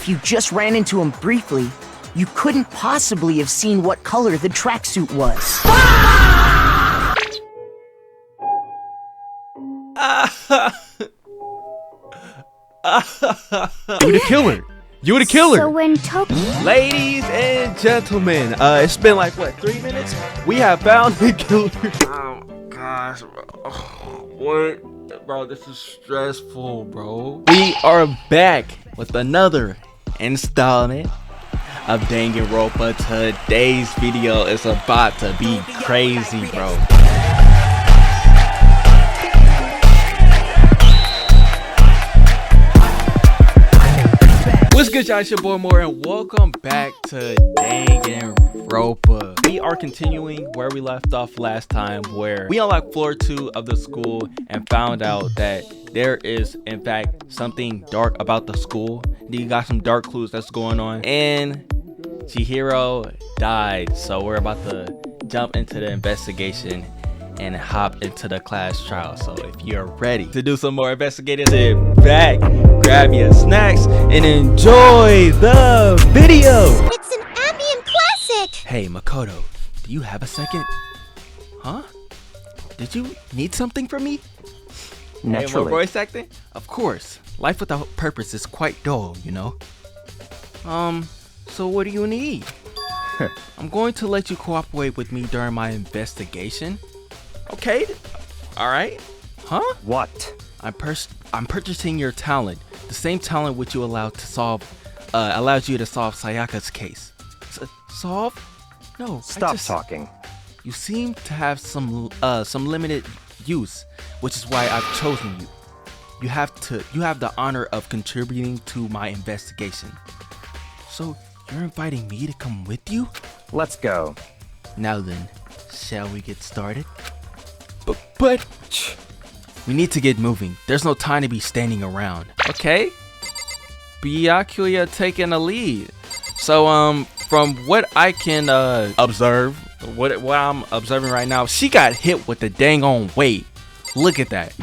if you just ran into him briefly, you couldn't possibly have seen what color the tracksuit was. You the killer. You the killer. So when Toko... Ladies and gentlemen, it's been like, what, 3 minutes? We have found the killer. Oh, gosh, bro. Oh, what? Bro, this is stressful, bro. We are back with another installment of Danganronpa. Today's video is about to be crazy, bro. What's good, y'all? It's your boy Moore, and welcome back to Danganronpa. We are continuing where we left off last time, where we unlocked floor 2 of the school and found out that there is, in fact, something dark about the school. You got some dark clues that's going on, and Chihiro died. So we're about to jump into the investigation and hop into the class trial. So if you're ready to do some more investigating, sit back, grab your snacks, and enjoy the video. It's an ambient classic! Hey Makoto, do you have a second? Huh? Did you need something from me? Naturally. Hey, more voice acting? Of course. Life without purpose is quite dull, you know? So what do you need? I'm going to let you cooperate with me during my investigation. Okay, all right. Huh? What? I'm purchasing your talent, the same talent which you allows you to solve Sayaka's case. Solve? No. Stop talking. You seem to have some limited use, which is why I've chosen you. You have the honor of contributing to my investigation. So you're inviting me to come with you? Let's go. Now then, shall we get started? But we need to get moving. There's no time to be standing around. Okay. Byakuya taking a lead. So from what I can observe, what I'm observing right now, she got hit with the dang on weight. Look at that.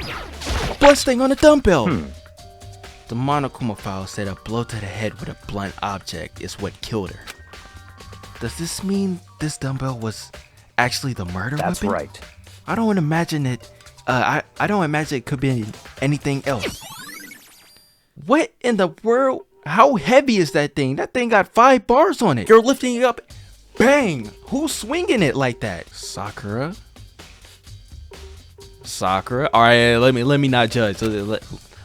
Blood stain on the dumbbell. The Monokuma file said a blow to the head with a blunt object is what killed her. Does this mean this dumbbell was actually the murder weapon? That's right. I don't imagine it. I don't imagine it could be anything else. What in the world? How heavy is that thing? That thing got 5 bars on it. You're lifting it up. Bang! Who's swinging it like that? Sakura. All right, let me not judge. Let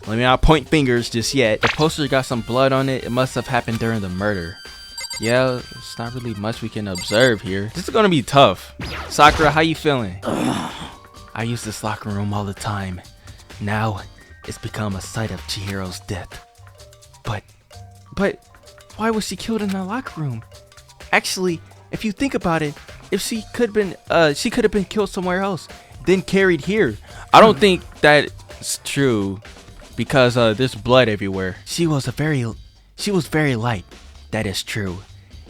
me not point fingers just yet. The poster got some blood on it. It must have happened during the murder. Yeah, it's not really much we can observe here. This is gonna be tough. Sakura, how you feeling? I use this locker room all the time. Now, it's become a site of Chihiro's death. But, why was she killed in the locker room? Actually, if you think about it, if she could have been killed somewhere else, then carried here. I don't think that's true, because there's blood everywhere. She was very light. That is true.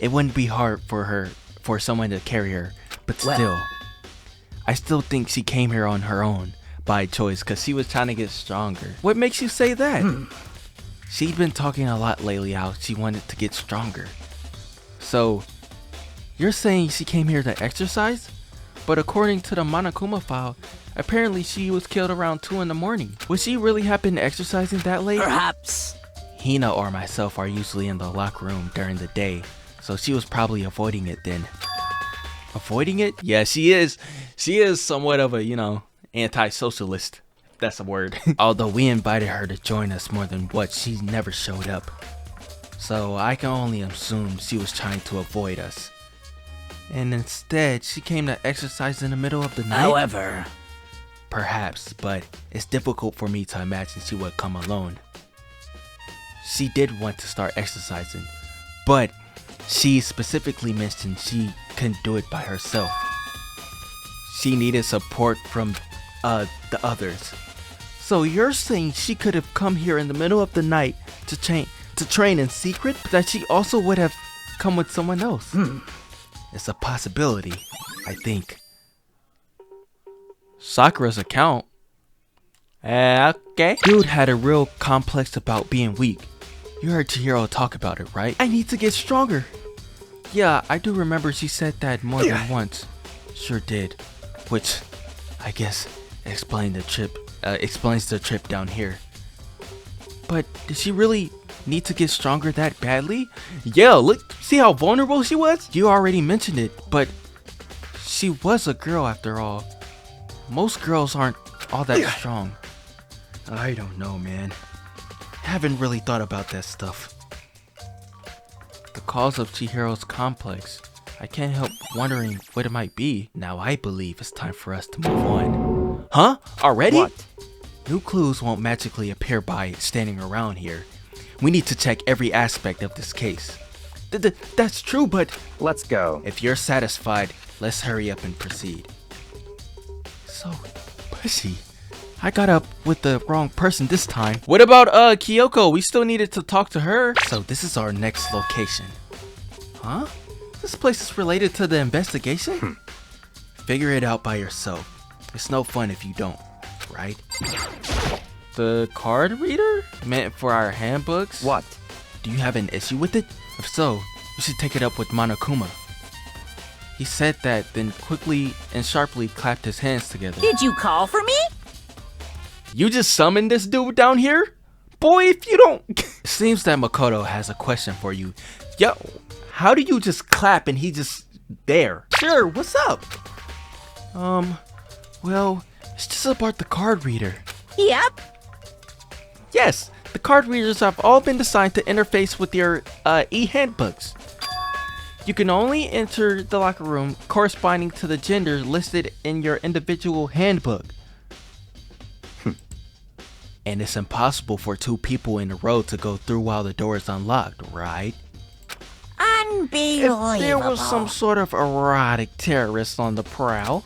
It wouldn't be hard for someone to carry her, but still, I still think she came here on her own by choice because she was trying to get stronger. What makes you say that? She's been talking a lot lately how she wanted to get stronger. So, you're saying she came here to exercise? But according to the Monokuma file, apparently she was killed around 2 in the morning. Would she really have been exercising that late? Perhaps. Hino or myself are usually in the locker room during the day, so she was probably avoiding it then. Avoiding it? Yeah, she is. She is somewhat of a, anti-socialist. That's a word. Although we invited her to join us more than once, she never showed up. So I can only assume she was trying to avoid us. And instead, she came to exercise in the middle of the night? However, perhaps, but it's difficult for me to imagine she would come alone. She did want to start exercising, but she specifically mentioned she couldn't do it by herself. She needed support from the others. So you're saying she could have come here in the middle of the night to train in secret, but that she also would have come with someone else? It's a possibility, I think. Sakura's account? Okay. Dude had a real complex about being weak. You heard Chihiro talk about it, right? I need to get stronger. Yeah, I do remember she said that more than once. Sure did. Which, I guess, explains the trip down here. But did she really need to get stronger that badly? Yeah, look, see how vulnerable she was? You already mentioned it, but she was a girl after all. Most girls aren't all that strong. I don't know, man. Haven't really thought about that stuff. The cause of Chihiro's complex. I can't help wondering what it might be. Now I believe it's time for us to move on. Huh? Already? What? New clues won't magically appear by standing around here. We need to check every aspect of this case. That's true, but Let's go. if you're satisfied, let's hurry up and proceed. So pushy. I got up with the wrong person this time. What about Kyoko? We still needed to talk to her. So this is our next location. Huh? This place is related to the investigation? Figure it out by yourself. It's no fun if you don't, right? The card reader? Meant for our handbooks? What? Do you have an issue with it? If so, you should take it up with Monokuma. He said that, then quickly and sharply clapped his hands together. Did you call for me? You just summoned this dude down here? Boy, if you don't... Seems that Makoto has a question for you. Yo, how do you just clap and he just there? Sure, what's up? Well, it's just about the card reader. Yep. Yes, the card readers have all been designed to interface with your e-handbooks. You can only enter the locker room corresponding to the gender listed in your individual handbook. And it's impossible for two people in a row to go through while the door is unlocked, right? Unbelievable. If there was some sort of erotic terrorist on the prowl.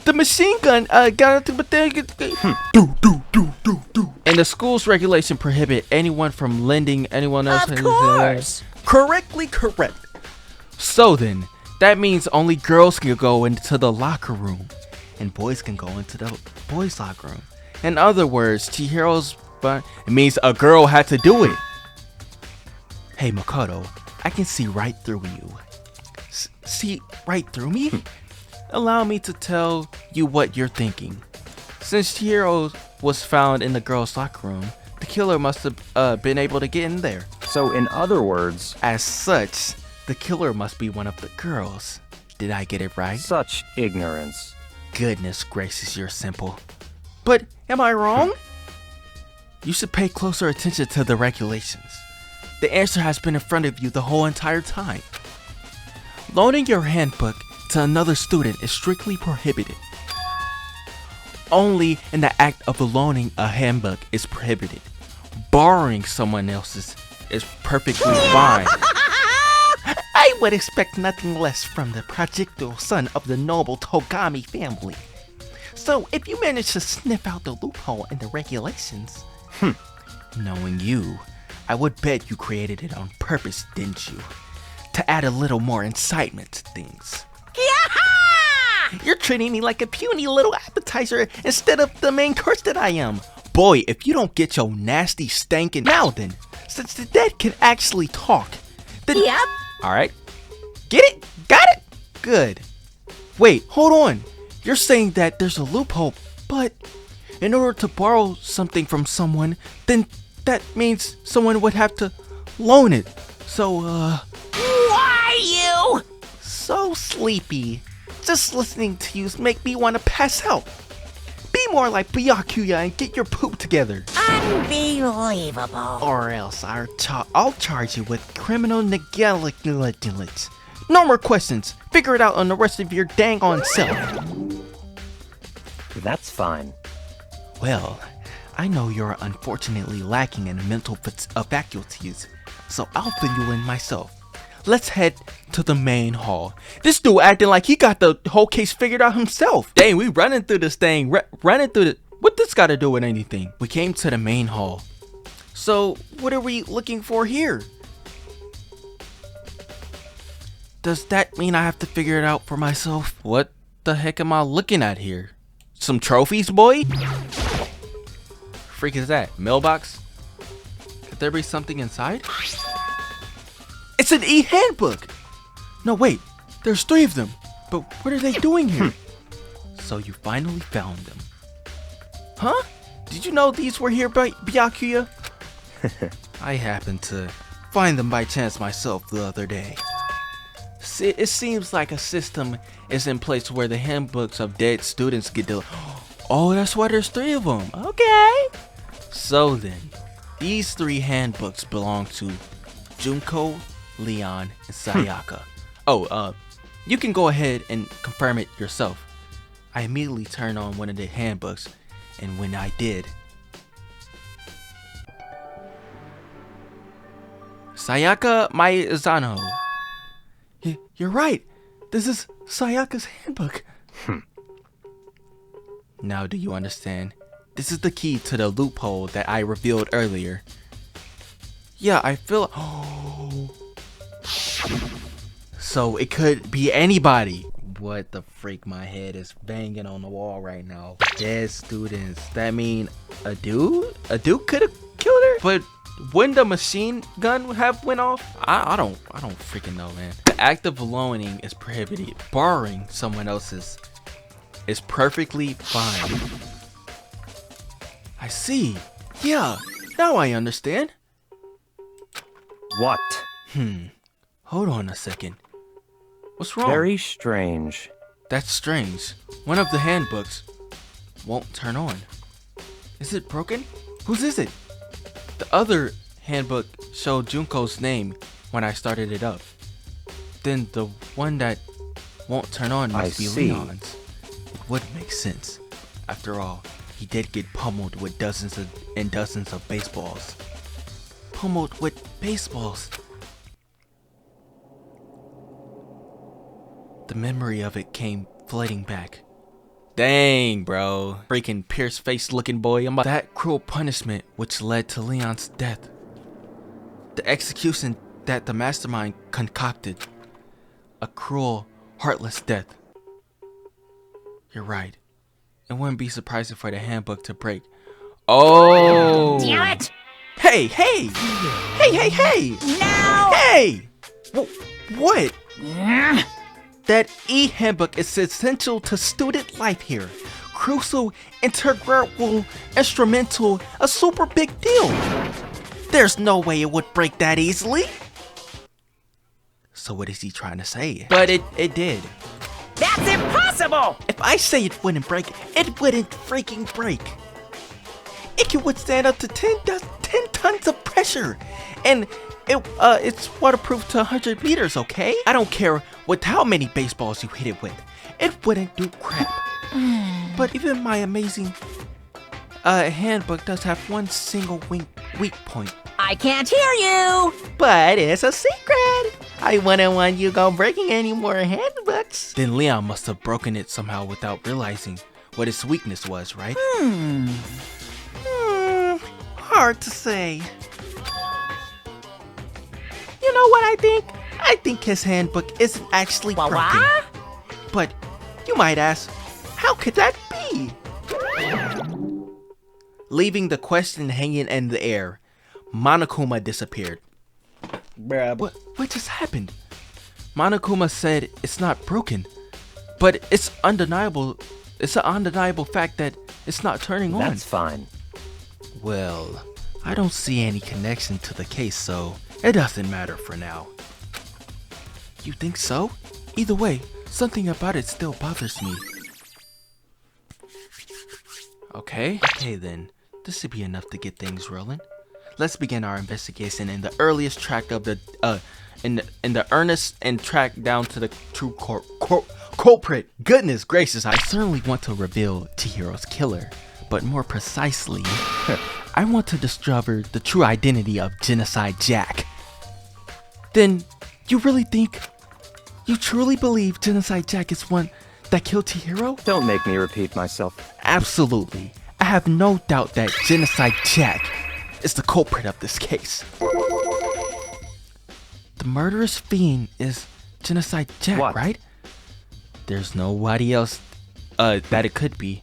The machine gun got into and the school's regulation prohibit anyone from lending anyone else. Of course. Correctly correct. So then, that means only girls can go into the locker room, and boys can go into the boys' locker room. In other words, Chihiro's it means a girl had to do it. Hey Makoto, I can see right through you. See right through me? Allow me to tell you what you're thinking. Since Chihiro was found in the girls' locker room, the killer must have been able to get in there. So in other words, As such, the killer must be one of the girls. Did I get it right? such ignorance. Goodness gracious, you're simple. But am I wrong? You should pay closer attention to the regulations. The answer has been in front of you the whole entire time. Loaning your handbook to another student is strictly prohibited. Only in the act of loaning a handbook is prohibited. Borrowing someone else's is perfectly fine. I would expect nothing less from the projectile son of the noble Togami family. So if you manage to sniff out the loophole in the regulations, knowing you, I would bet you created it on purpose, didn't you? To add a little more incitement to things. You're treating me like a puny little appetizer instead of the main course that I am. Boy, if you don't get your nasty stankin' now then, since the dead can actually talk, then... Yep. Alright. Get it? Got it? Good. Wait, hold on. You're saying that there's a loophole, but in order to borrow something from someone, then that means someone would have to loan it. So, Why you? so sleepy. Just listening to you make me want to pass out. Be more like Byakuya and get your poop together. Unbelievable. Or else I'll charge you with criminal negligence. No more questions. Figure it out on the rest of your dang on self. That's fine. Well, I know you're unfortunately lacking in mental faculties, so I'll fill you in myself. Let's head to the main hall. This dude acting like he got the whole case figured out himself. Dang, we running through this thing, running through the... What this got to do with anything? We came to the main hall. So, what are we looking for here? Does that mean I have to figure it out for myself? What the heck am I looking at here? Some trophies, boy? Freak is that? Mailbox? Could there be something inside? It's an e-handbook! No, wait. There's 3 of them. But what are they doing here? So you finally found them. Huh? Did you know these were here by Byakuya? I happened to find them by chance myself the other day. It seems like a system is in place where the handbooks of dead students get delivered. Oh, that's why there's 3 of them. Okay. So then, these 3 handbooks belong to Junko, Leon, and Sayaka. Oh, you can go ahead and confirm it yourself. I immediately turned on one of the handbooks, and when I did, Sayaka Maizano. You're right. This is Sayaka's handbook. Now do you understand? This is the key to the loophole that I revealed earlier. Yeah, I feel... So it could be anybody. What the freak, my head is banging on the wall right now. Dead students. That mean a dude? A dude could have killed her? But wouldn't the machine gun have went off? I don't freaking know, man. The act of loaning is prohibited. Borrowing someone else's is perfectly fine. I see. Yeah, now I understand. What? Hold on a second. What's wrong? Very strange. That's strange. One of the handbooks won't turn on. Is it broken? Whose is it? The other handbook showed Junko's name when I started it up. Then the one that won't turn on must be Leon's. It would make sense. After all, he did get pummeled with dozens and dozens of baseballs. Pummeled with baseballs. The memory of it came flooding back. Dang, bro. Freaking pierced-faced looking boy. That cruel punishment which led to Leon's death. The execution that the mastermind concocted. A cruel, heartless death. You're right. It wouldn't be surprising for the handbook to break. Oh! Damn it! Hey, hey! Hey, hey, hey! No! Hey! What? That e-handbook is essential to student life here. Crucial, integral, instrumental, a super big deal. There's no way it would break that easily. So what is he trying to say? But it did. That's impossible! If I say it wouldn't break, it wouldn't freaking break. It can withstand up to 10 tons of pressure. And it's waterproof to 100 meters, okay? I don't care with how many baseballs you hit it with. It wouldn't do crap. But even my amazing handbook does have one single weak point. I can't hear you! But it's a secret. I wouldn't want you go breaking any more handbooks. Then Leon must have broken it somehow without realizing what its weakness was, right? Hard to say. You know what I think? I think his handbook isn't actually broken. What? But you might ask, how could that be? Leaving the question hanging in the air, Monokuma disappeared. Bruh, what just happened? Monokuma said it's not broken, but it's undeniable. It's an undeniable fact that it's not turning on. That's fine. Well, I don't see any connection to the case, so it doesn't matter for now. You think so? Either way, something about it still bothers me. Okay then. This should be enough to get things rolling. Let's begin our investigation in the earliest track of the in the earnest and track down to the true culprit. Goodness gracious, I certainly want to reveal Chihiro's killer, but more precisely, I want to discover the true identity of Genocide Jack. Then, you truly believe Genocide Jack is one that killed Chihiro? Don't make me repeat myself. Absolutely. I have no doubt that Genocide Jack is the culprit of this case. The murderous fiend is Genocide Jack, What? right? There's nobody else that it could be.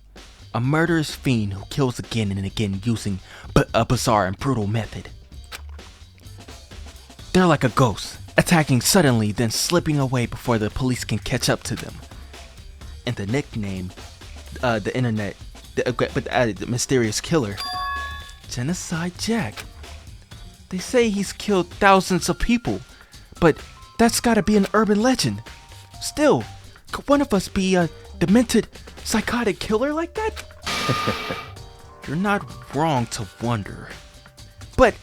A murderous fiend who kills again and again using a bizarre and brutal method. They're like a ghost, attacking suddenly, then slipping away before the police can catch up to them. And the nickname, the internet, the mysterious killer, Genocide Jack. They say he's killed thousands of people, but that's gotta be an urban legend. Still, could one of us be a demented, psychotic killer like that? You're not wrong to wonder. But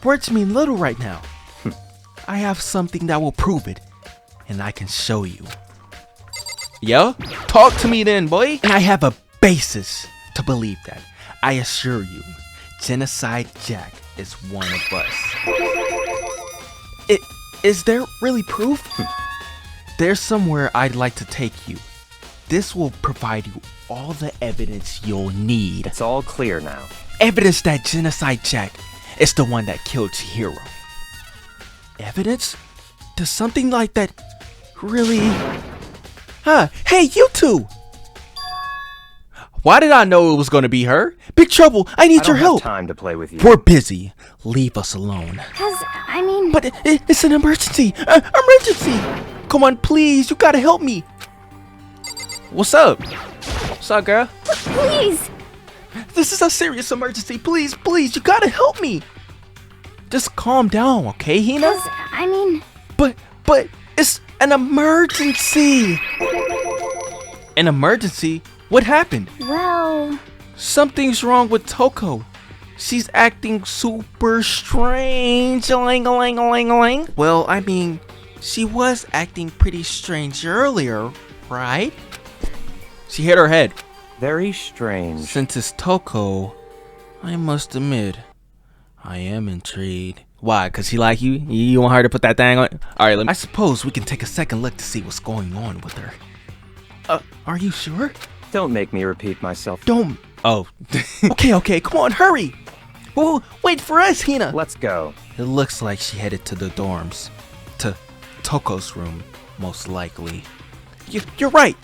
words mean little right now. I have something that will prove it, and I can show you. Yeah? Talk to me then, boy. And I have a basis to believe that. I assure you, Genocide Jack is one of us. Is there really proof? There's somewhere I'd like to take you. This will provide you all the evidence you'll need. It's all clear now. Evidence that Genocide Jack is the one that killed Chihiro. Evidence? Does something like that really... Hey, you two! Why did I know it was gonna be her? Big trouble, I need your help! I don't have time to play with you. We're busy. Leave us alone. But it's an emergency! Emergency! Come on, please, you gotta help me! What's up? What's up, girl? Please! This is a serious emergency. Please, you gotta help me! Just calm down, okay, Hino? But it's an emergency! An emergency? What happened? Well... Something's wrong with Toko. She's acting super strange. Well, I mean, she was acting pretty strange earlier, right? She hit her head. Very strange. Since it's Toko, I must admit, I am intrigued. Why? Cause she like you? You want her to put that thing on? Alright, I suppose we can take a second look to see what's going on with her. Are you sure? Don't make me repeat myself. Don't. Oh. Okay, come on, hurry! Whoa, wait for us, Hina! Let's go. It looks like she headed to the dorms. To Toko's room, most likely. You're right!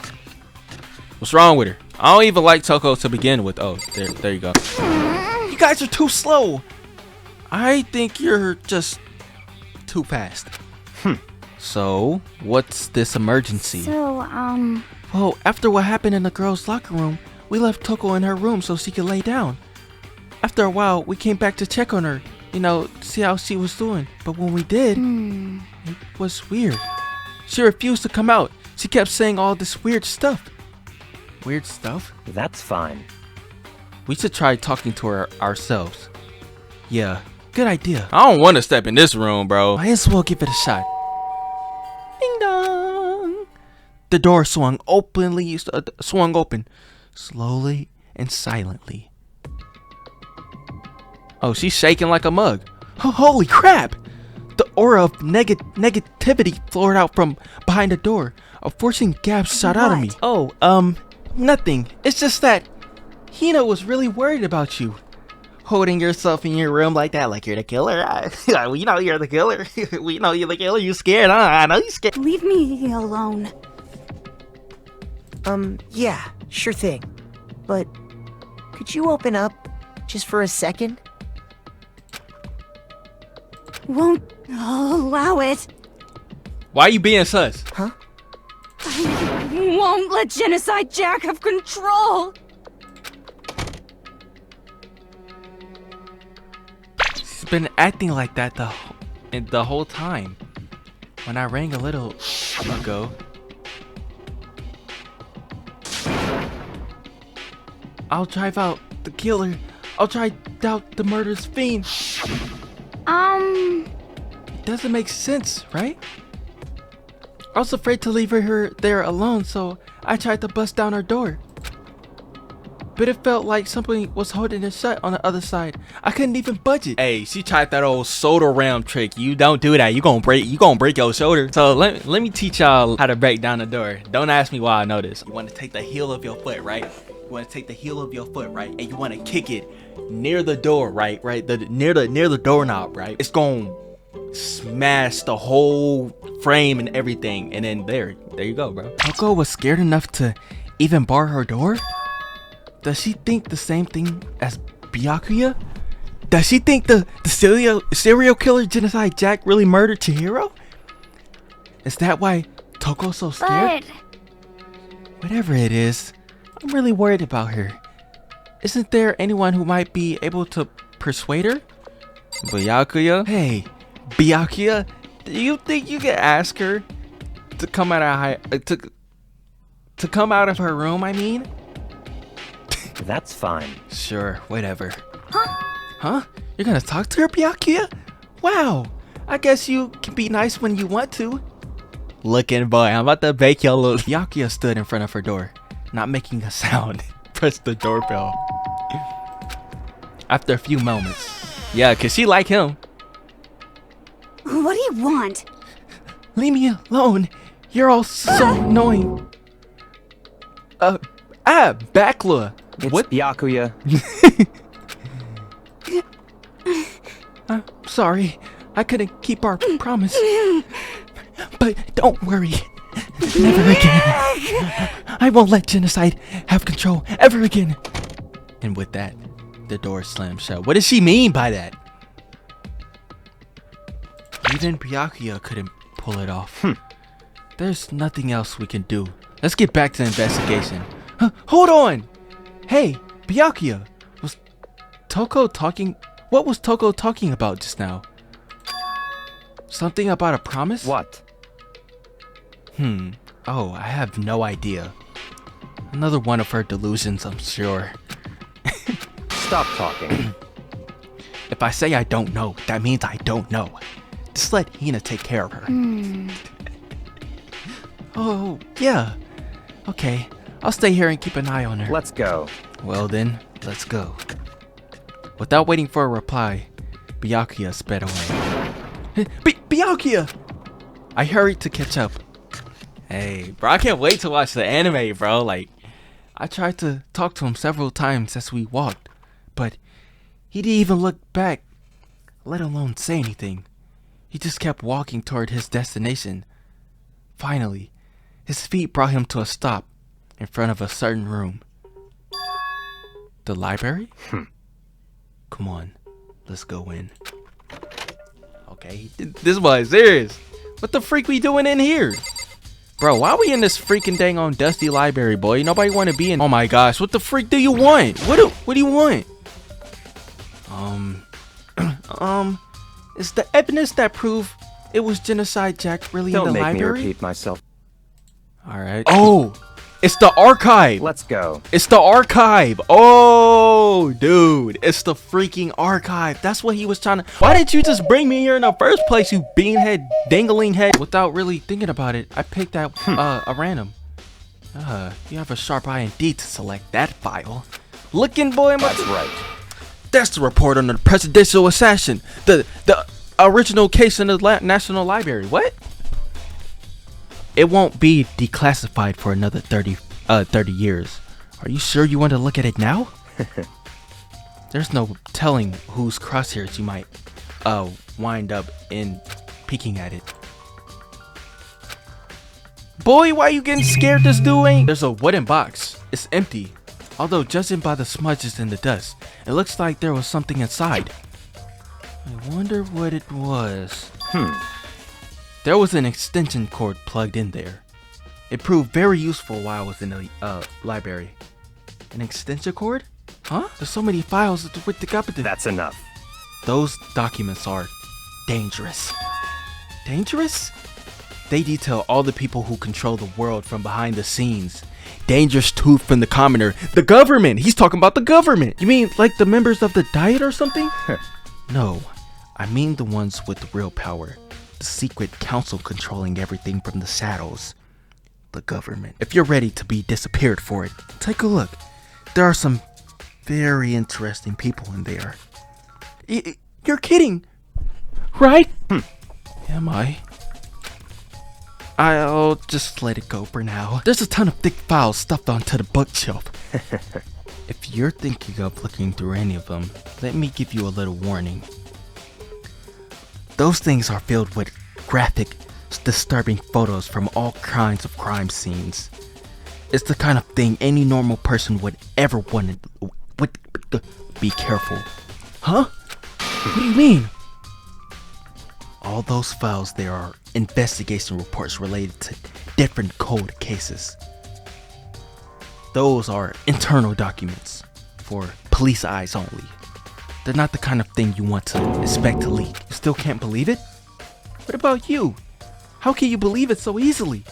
What's wrong with her? I don't even like Toko to begin with. Oh, there you go. You guys are too slow! I think you're just too fast. So, what's this emergency? Well, after what happened in the girls' locker room, we left Toko in her room so she could lay down. After a while, we came back to check on her, see how she was doing. But when we did, it was weird. She refused to come out. She kept saying all this weird stuff. Weird stuff? That's fine. We should try talking to her ourselves. Yeah, good idea. I don't want to step in this room, bro. Might as well give it a shot. Ding dong. The door swung open, slowly and silently. Oh, she's shaking like a mug. Oh, holy crap! The aura of negativity flowed out from behind the door. A forcing gasp shot out of me. Oh, nothing. It's just that Hino was really worried about you. Holding yourself in your room like that, like you're the killer. We know you're the killer. We know you're the killer. You scared, huh? I know you scared. Leave me alone. Yeah, sure thing. But could you open up just for a second? Won't allow it. Why are you being sus? Huh? I won't let Genocide Jack have control. She's been acting like that the whole time. When I rang a little ago, I'll drive out the killer. I'll drive out the murderous fiend. It doesn't make sense, right? I was afraid to leave her there alone, so I tried to bust down her door. But it felt like something was holding it shut on the other side. I couldn't even budge it. Hey, she tried that old soda ram trick. You don't do that. You gonna break your shoulder. So let me teach y'all how to break down the door. Don't ask me why I know this. You want to take the heel of your foot, right? You want to take the heel of your foot, right? And you want to kick it near the door, right? Near the doorknob, right? It's gonna smash the whole frame and everything. And then there you go, bro. Toko was scared enough to even bar her door? Does she think the same thing as Byakuya? Does she think the serial killer Genocide Jack really murdered Chihiro? Is that why Toko's so scared? Whatever it is, I'm really worried about her. Isn't there anyone who might be able to persuade her? Byakuya? Hey, Byakuya, do you think you can ask her to come out of to come out of her room, I mean? That's fine. Sure, whatever. Huh? You're gonna talk to her, Byakuya? Wow, I guess you can be nice when you want to. Looking boy, I'm about to bake your little. Byakuya stood in front of her door, not making a sound. Pressed the doorbell. After a few moments. Yeah, cause she like him. What do you want? Leave me alone. You're all so annoying. Bakla. It's What? Byakuya. I'm sorry. I couldn't keep our promise. But don't worry. Never again. I won't let Genocide have control ever again. And with that, the door slammed shut. What does she mean by that? Even Byakuya couldn't pull it off. There's nothing else we can do. Let's get back to the investigation. Hold on! Hey, Byakuya! Was Toko talking? What was Toko talking about just now? Something about a promise? What? Oh, I have no idea. Another one of her delusions, I'm sure. Stop talking. If I say I don't know, that means I don't know. Just let Hina take care of her. Oh, yeah. Okay, I'll stay here and keep an eye on her. Let's go. Well then, let's go. Without waiting for a reply, Byakuya sped away. Byakuya! I hurried to catch up. Hey, bro, I can't wait to watch the anime, bro. Like, I tried to talk to him several times as we walked, but he didn't even look back, let alone say anything. He just kept walking toward his destination. Finally, his feet brought him to a stop in front of a certain room. The library? Come on, let's go in. Okay, this was serious. What the freak we doing in here? Bro, why are we in this freaking dang on dusty library, boy? Nobody want to be in. Oh my gosh, what the freak do you want? What do you want? Is the evidence that prove it was Genocide Jack really Don't in the make me library? repeat myself. All right. Oh, it's the archive. Let's go. It's the archive. Oh, dude, it's the freaking archive. That's what he was trying to. Why didn't you just bring me here in the first place, you beanhead, dangling head? Without really thinking about it, I picked that a random. You have a sharp eye indeed to select that file. Looking boy, That's right. That's the report on the presidential assassin. The original case in the National Library. What? It won't be declassified for another 30 years. Are you sure you want to look at it now? There's no telling whose crosshairs you might wind up in peeking at it. Boy, why are you getting scared? This dude ain't. There's a wooden box. It's empty. Although judging by the smudges in the dust, it looks like there was something inside. I wonder what it was. There was an extension cord plugged in there. It proved very useful while I was in the library. An extension cord? Huh? There's so many files with the government. That's enough. Those documents are dangerous. Dangerous? They detail all the people who control the world from behind the scenes. Dangerous too from the commoner. The government! He's talking about the government! You mean like the members of the Diet or something? No, I mean the ones with the real power. The secret council controlling everything from the shadows. The government. If you're ready to be disappeared for it, take a look. There are some very interesting people in there. You're kidding, right? Am I? I'll just let it go for now. There's a ton of thick files stuffed onto the bookshelf. If you're thinking of looking through any of them, let me give you a little warning. Those things are filled with graphic, disturbing photos from all kinds of crime scenes. It's the kind of thing any normal person would ever want to. Be careful. Huh? What do you mean? All those files there are investigation reports related to different cold cases. Those are internal documents for police eyes only. They're not the kind of thing you want to expect to leak. You still can't believe it? What about you? How can you believe it so easily?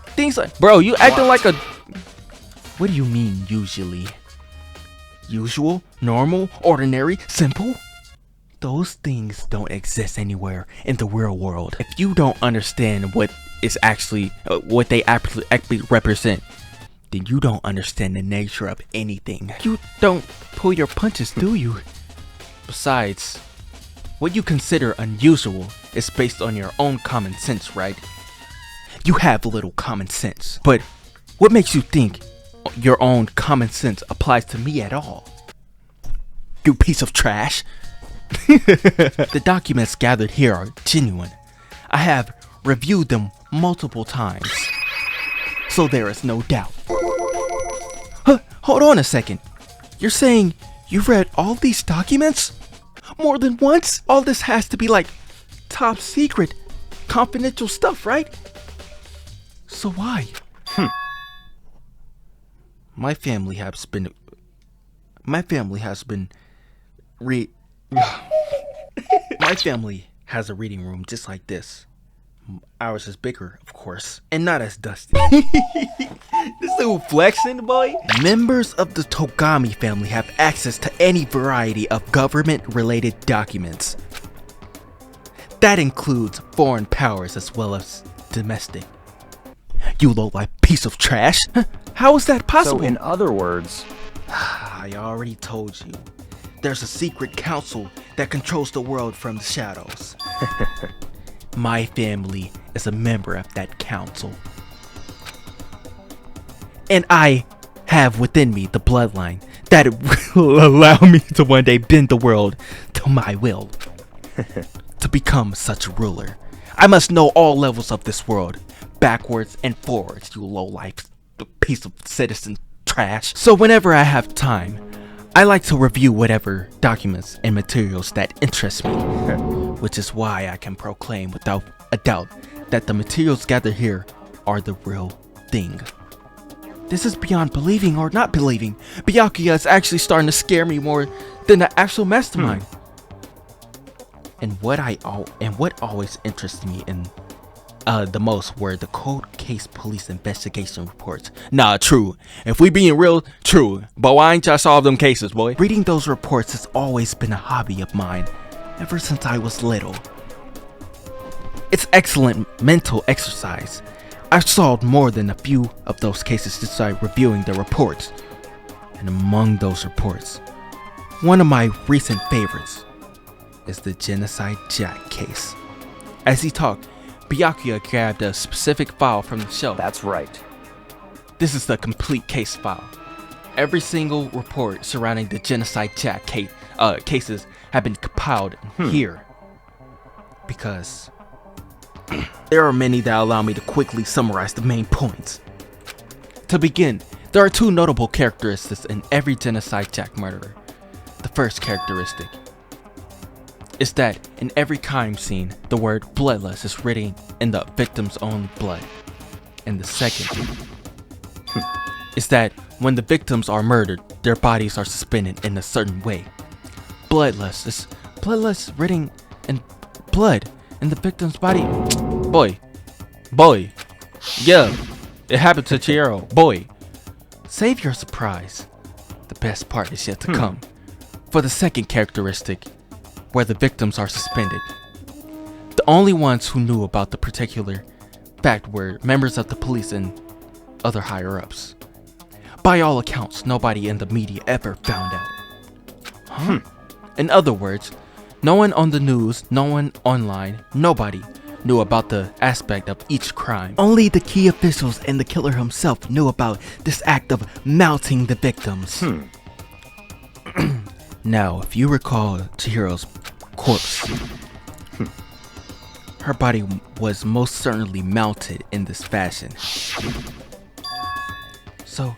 Things like, bro, you acting like a... What do you mean, usually? Usual? Normal? Ordinary? Simple? Those things don't exist anywhere in the real world. If you don't understand what is actually, what they actually represent, then you don't understand the nature of anything. You don't pull your punches, do you? Besides, what you consider unusual is based on your own common sense, right? You have little common sense, but what makes you think your own common sense applies to me at all? You piece of trash. The documents gathered here are genuine. I have reviewed them multiple times, so there is no doubt. Hold on a second. You're saying you've read all these documents? More than once? All this has to be like top secret, confidential stuff, right? So why? My family has been My family has a reading room just like this. Ours is bigger, of course, and not as dusty. This little flexing, boy. Members of the Togami family have access to any variety of government-related documents. That includes foreign powers as well as domestic. You low-life piece of trash. How is that possible? So in other words... I already told you. There's a secret council that controls the world from the shadows. My family is a member of that council. And I have within me the bloodline that will allow me to one day bend the world to my will. To become such a ruler, I must know all levels of this world, backwards and forwards, you low-life piece of citizen trash. So whenever I have time, I like to review whatever documents and materials that interest me, which is why I can proclaim without a doubt that the materials gathered here are the real thing. This is beyond believing or not believing. Byakuya is actually starting to scare me more than the actual mastermind. And what always interested me in the most were the cold case police investigation reports. Nah, true. If we being real, true. But why ain't y'all solve them cases, boy? Reading those reports has always been a hobby of mine, ever since I was little. It's excellent mental exercise. I've solved more than a few of those cases just by reviewing the reports. And among those reports, one of my recent favorites is the Genocide Jack case. As he talked, Byakuya grabbed a specific file from the shelf. That's right. This is the complete case file. Every single report surrounding the Genocide Jack cases have been compiled here. Because there are many that allow me to quickly summarize the main points. To begin, there are two notable characteristics in every Genocide Jack murderer. The first characteristic is that in every crime scene, the word bloodless is written in the victim's own blood. And the second is that when the victims are murdered, their bodies are suspended in a certain way. Bloodless is written in blood in the victim's body. Boy, yeah, it happened to Chihiro, boy. Save your surprise. The best part is yet to come. For the second characteristic, where the victims are suspended. The only ones who knew about the particular fact were members of the police and other higher-ups. By all accounts, nobody in the media ever found out. In other words, no one on the news, no one online, nobody knew about the aspect of each crime. Only the key officials and the killer himself knew about this act of mounting the victims. Now, if you recall Chihiro's corpse, her body was most certainly mounted in this fashion. So,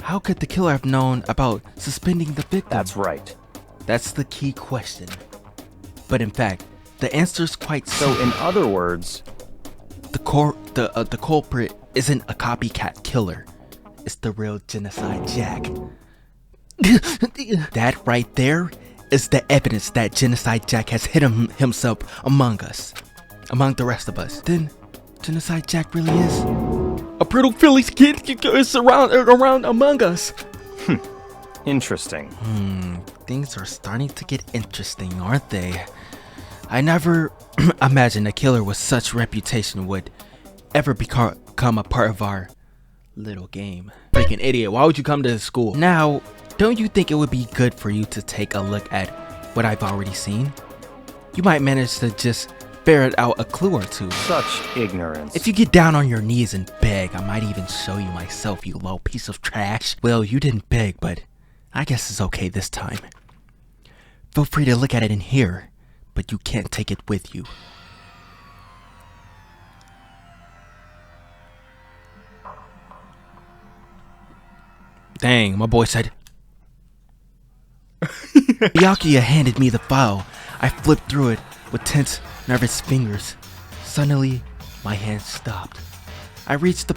how could the killer have known about suspending the victim? That's right. That's the key question. But in fact, the answer is quite So simple. in other words, The culprit isn't a copycat killer. It's the real Genocide Jack. That right there is the evidence that Genocide Jack has hidden himself among us. Among the rest of us. Then, Genocide Jack really is a brutal Phillies kid is around among us. interesting. Things are starting to get interesting, aren't they? I never imagined a killer with such reputation would ever become a part of our little game. Freaking idiot, why would you come to the school? Now, don't you think it would be good for you to take a look at what I've already seen? You might manage to just ferret out a clue or two. Such ignorance. If you get down on your knees and beg, I might even show you myself, you low piece of trash. Well, you didn't beg, but I guess it's okay this time. Feel free to look at it in here, but you can't take it with you. Dang, my boy said. Byakuya handed me the file. I flipped through it with tense, nervous fingers. Suddenly, my hand stopped. I had reached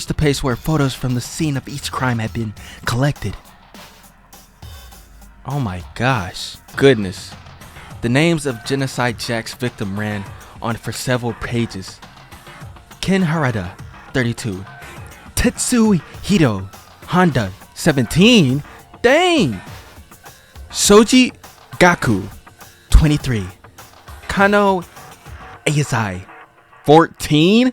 the place where photos from the scene of each crime had been collected. Oh my gosh. Goodness. The names of Genocide Jack's victim ran on for several pages. Ken Harada, 32. Tetsu Hito, Honda, 17. Dang! Shoji Gaku, 23. Kano Eizai, 14.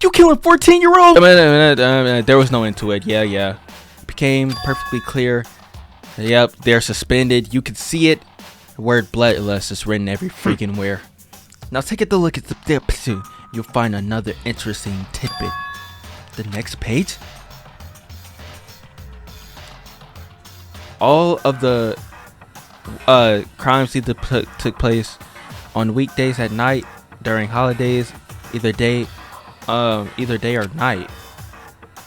You killing 14-year-old? There was no end to it. Yeah. It became perfectly clear. Yep, they're suspended. You could see it. The word bloodlust is written every freaking where. Now take a look at the pursuit. You'll find another interesting tidbit. The next page. All of the crimes either took place on weekdays at night, during holidays, either day or night.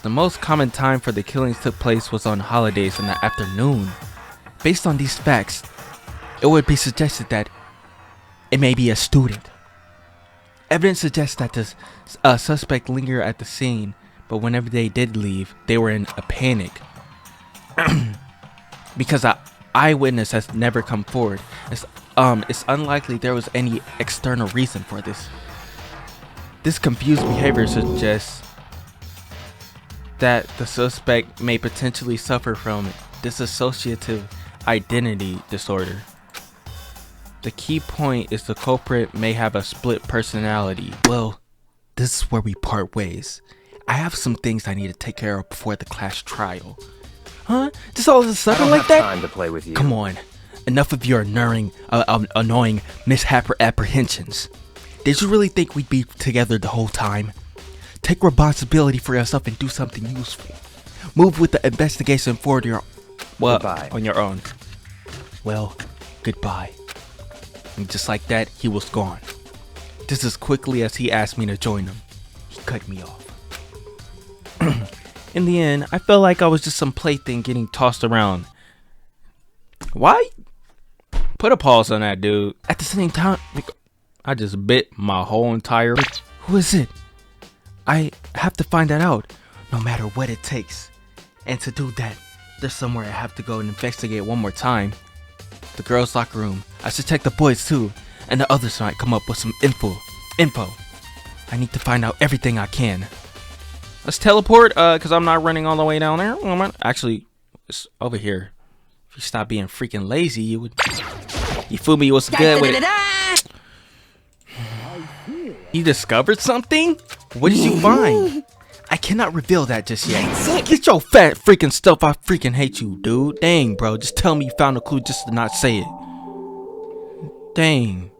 The most common time for the killings took place was on holidays in the afternoon. Based on these facts, it would be suggested that it may be a student. Evidence suggests that the suspect lingered at the scene, but whenever they did leave, they were in a panic. Because an eyewitness has never come forward, it's unlikely there was any external reason for this. This confused behavior suggests that the suspect may potentially suffer from dissociative identity disorder. The key point is the culprit may have a split personality. Well, this is where we part ways. I have some things I need to take care of before the class trial. Huh? Just all of a sudden like that? Time to play with you. Come on. Enough of your annoying misapprehensions. Did you really think we'd be together the whole time? Take responsibility for yourself and do something useful. Move with the investigation forward on your own. Well, goodbye. And just like that, he was gone. Just as quickly as he asked me to join him, he cut me off. In the end, I felt like I was just some plaything getting tossed around. Why? Put a pause on that, dude. At the same time, I just bit my whole entire... Who is it? I have to find that out, no matter what it takes. And to do that, there's somewhere I have to go and investigate one more time. The girls' locker room. I should check the boys too, and the others might come up with some info. I need to find out everything I can. Let's teleport, cause I'm not running all the way down there. Actually, it's over here. If you stop being freaking lazy, you would. You fool me? What's good with it? You discovered something? What did you find? I cannot reveal that just yet. Get your fat freaking stuff. I freaking hate you, dude. Dang, bro. Just tell me you found a clue just to not say it. Dang.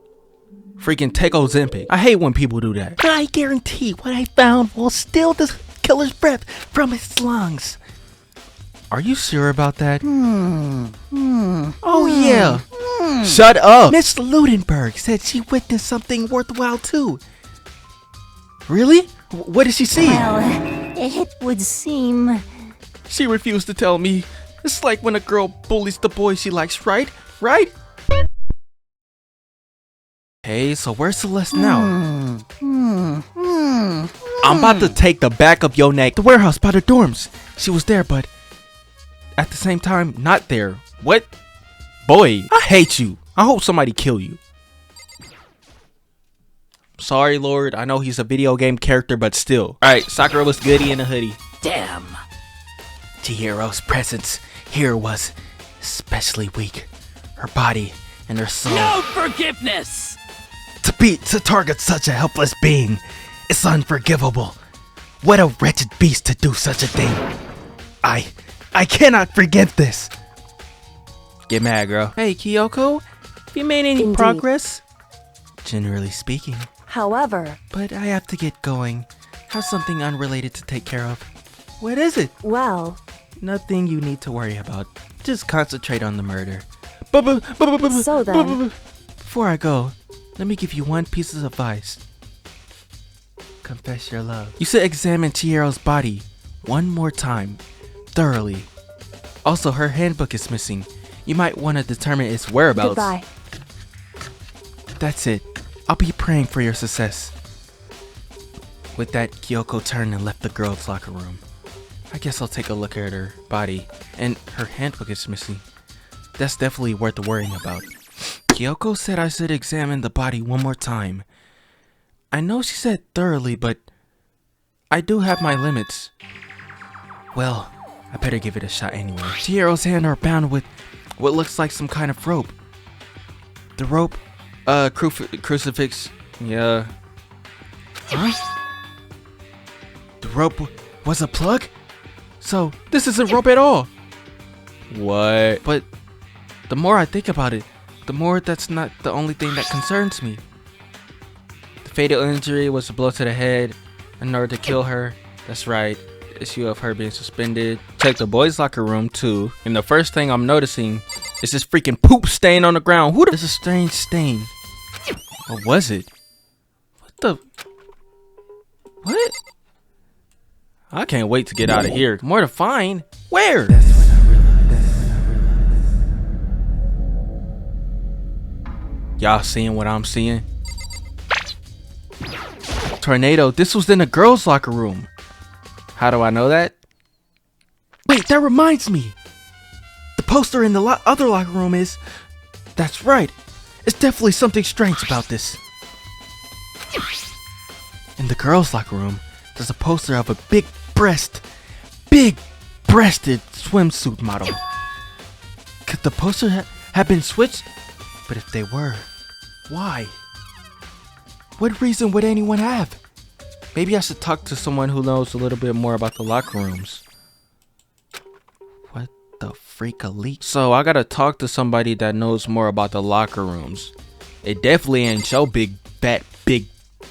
Freaking take Ozempic. I hate when people do that. I guarantee what I found will steal the killer's breath from his lungs. Are you sure about that? Oh yeah. Shut up. Miss Ludenberg said she witnessed something worthwhile too. Really? What did she see? Well, it would seem... She refused to tell me. It's like when a girl bullies the boy she likes, right? Right? Okay, so where's Celeste now? I'm about to take the back of your neck. The warehouse by the dorms. She was there, but at the same time, not there. What? Boy, I hate you. I hope somebody kill you. Sorry, Lord. I know he's a video game character, but still. Alright, Sakura was goody in a hoodie. Damn. Chihiro's presence here was especially weak. Her body and her soul. No forgiveness. To target such a helpless being is unforgivable. What a wretched beast to do such a thing. I cannot forgive this. Get mad, girl. Hey, Kyoko. Have you made any progress? Generally speaking. However, But I have to get going. Have something unrelated to take care of. What is it? well, Nothing you need to worry about. Just concentrate on the murder. So then- Before I go, let me give you one piece of advice. Confess your love. You should examine Chihiro's body one more time, thoroughly. Also, her handbook is missing. You might want to determine its whereabouts. goodbye. That's it. I'll be praying for your success. With that, Kyoko turned and left the girls' locker room. I guess I'll take a look at her body, and her handbook is missing. That's definitely worth worrying about. Kyoko said I should examine the body one more time. I know she said thoroughly, but I do have my limits. Well, I better give it a shot anyway. Chihiro's hands are bound with what looks like some kind of rope. The rope, crucifix, yeah. Huh? The rope was a plug? So, this isn't rope at all. What? But the more I think about it, the more that's not the only thing that concerns me. The fatal injury was a blow to the head in order to kill her. That's right. Issue of her being suspended. Check the boys' locker room too. And the first thing I'm noticing is this freaking poop stain on the ground. There's a strange stain. What was it? What the? What? I can't wait to get out of here. More to find. Where? Y'all seeing what I'm seeing? Tornado, this was in the girls' locker room. How do I know that? Wait, that reminds me. The poster in the other locker room is... That's right. It's definitely something strange about this. In the girls' locker room, there's a poster of a big-breasted swimsuit model. Could the poster have been switched? But if they were, why? What reason would anyone have? Maybe I should talk to someone who knows a little bit more about the locker rooms. What the freak, a leak? So I gotta talk to somebody that knows more about the locker rooms. It definitely ain't your big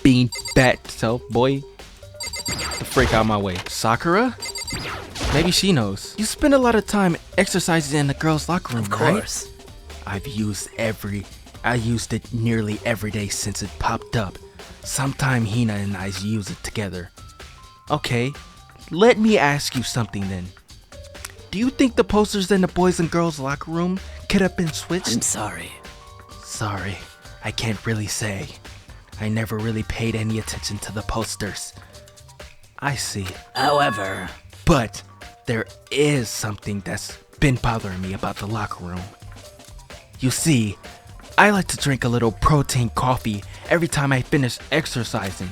bean bat self, boy. The freak out my way. Sakura? Maybe she knows. You spend a lot of time exercising in the girls' locker room, Of course. right? I used it nearly every day since it popped up. Sometime Hina and I use it together. Okay, let me ask you something then. Do you think the posters in the boys and girls locker room could have been switched? I'm sorry. Sorry, I can't really say. I never really paid any attention to the posters. I see. However, But there is something that's been bothering me about the locker room. You see, I like to drink a little protein coffee every time I finish exercising.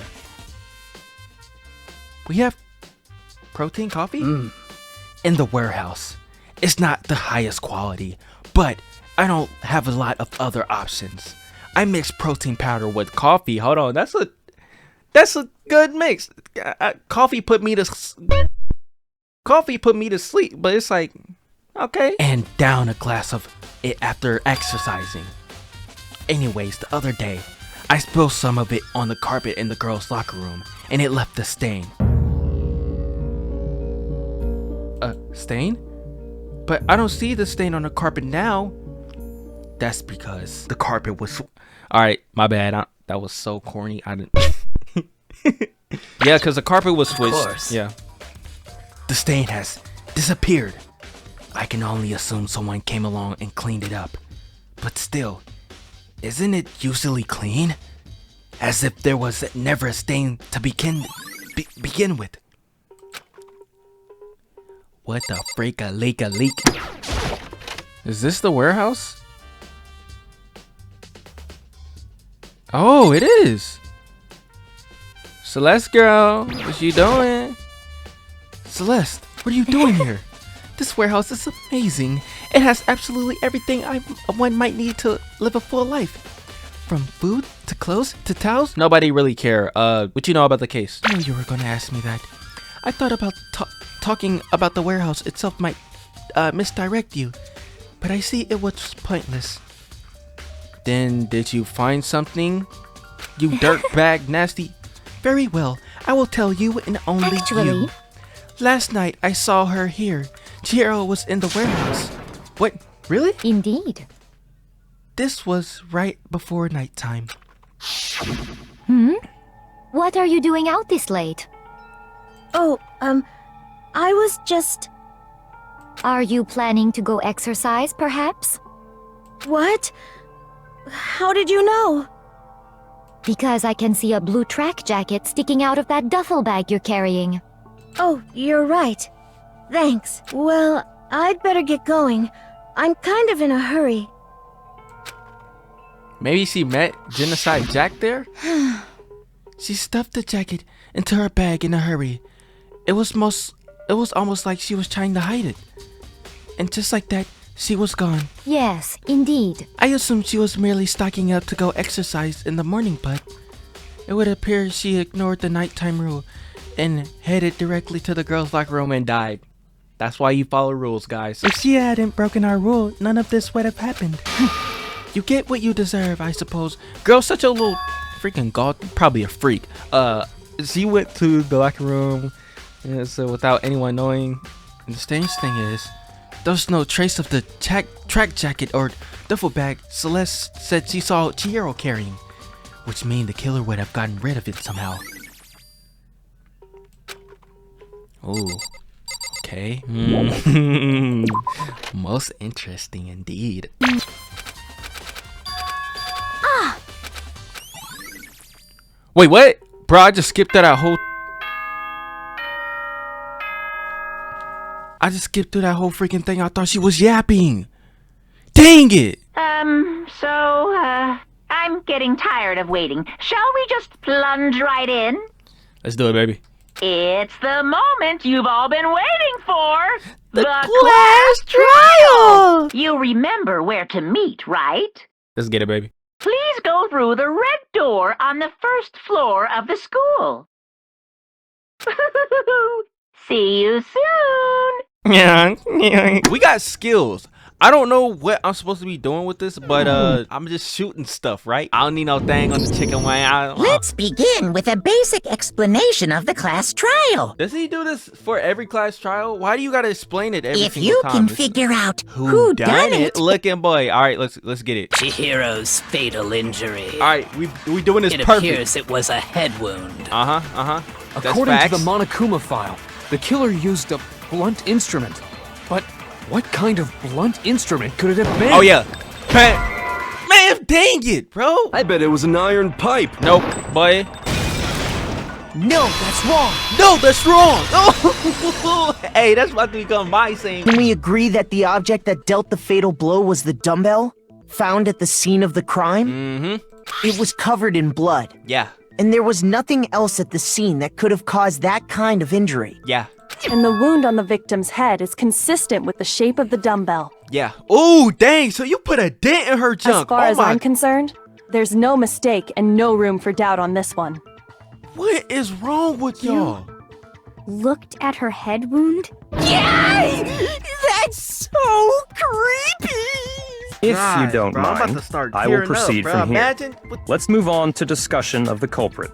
We have protein coffee? In the warehouse. It's not the highest quality, but I don't have a lot of other options. I mix protein powder with coffee. Hold on, that's a good mix. Coffee put me to sleep, but it's like, okay. And down a glass of it after exercising. Anyways, the other day, I spilled some of it on the carpet in the girls' locker room, and it left a stain. A stain? But I don't see the stain on the carpet now. That's because the carpet was... Alright, my bad. That was so corny. I didn't... Yeah, because the carpet was switched. Of course. Yeah. The stain has disappeared. I can only assume someone came along and cleaned it up. But still, Isn't it usually clean? As if there was never a stain to begin with. What the freak a leak? Is this the warehouse? Oh, it is. Celeste girl, what you doing? Celeste, what are you doing here? This warehouse is amazing. It has absolutely everything one might need to live a full life. From food to clothes to towels. Nobody really care. What you know about the case? I knew you were gonna ask me that. I thought about talking about the warehouse itself might misdirect you, but I see it was pointless. Then did you find something? You dirtbag nasty. Very well, I will tell you and only you. Last night I saw her here. Chihiro was in the warehouse. What? Really? Indeed. This was right before nighttime. What are you doing out this late? Oh, I was just... Are you planning to go exercise, perhaps? What? How did you know? Because I can see a blue track jacket sticking out of that duffel bag you're carrying. Oh, you're right. Thanks. Well, I'd better get going. I'm kind of in a hurry. Maybe she met Genocide Jack there? She stuffed the jacket into her bag in a hurry. It was almost like she was trying to hide it. And just like that, she was gone. Yes, indeed. I assumed she was merely stocking up to go exercise in the morning, but it would appear she ignored the nighttime rule and headed directly to the girls' locker room and died. That's why you follow rules, guys. If she hadn't broken our rule, none of this would have happened. You get what you deserve, I suppose. Girl's such a little freaking god, probably a freak. She went to the locker room, so without anyone knowing. And the strange thing is, there's no trace of the track jacket or duffel bag Celeste said she saw Chihiro carrying, which means the killer would have gotten rid of it somehow. Oh, okay. Most interesting indeed. Wait, what? Bro, I just skipped through that whole... freaking thing. I thought she was yapping. Dang it! I'm getting tired of waiting. Shall we just plunge right in? Let's do it, baby. It's the moment you've all been waiting for. The class trial! You remember where to meet, right? Let's get it, baby. Please go through the red door on the first floor of the school. See you soon. Yeah. We got skills. I don't know what I'm supposed to be doing with this, but I'm just shooting stuff, right? I don't need no thing on the chicken wing. Let's begin with a basic explanation of the class trial. Does he do this for every class trial? Why do you gotta explain it every If single you time? can figure out who done it. Looking boy. All right, let's get it. Chihiro's fatal injury. All right, we doing this It perfect. appears it was a head wound. That's According facts. to the Monokuma file, the killer used a blunt instrument. But what kind of blunt instrument could it have been? Oh yeah, man, dang it, bro. I bet it was an iron pipe. Nope, boy. No, that's wrong. No, that's wrong. Oh, hey, that's about to become my saying. Can we agree that the object that dealt the fatal blow was the dumbbell found at the scene of the crime? Mm-hmm. It was covered in blood. Yeah. And there was nothing else at the scene that could have caused that kind of injury. Yeah. And the wound on the victim's head is consistent with the shape of the dumbbell. Yeah. Oh, dang. So you put a dent in her junk. As far as I'm concerned, there's no mistake and no room for doubt on this one. What is wrong with y'all? Looked at her head wound? Yay! That's so creepy! If you don't bro, I'm about mind, to start I will tearing proceed up, bro. from here. Imagine what... Let's move on to discussion of the culprit.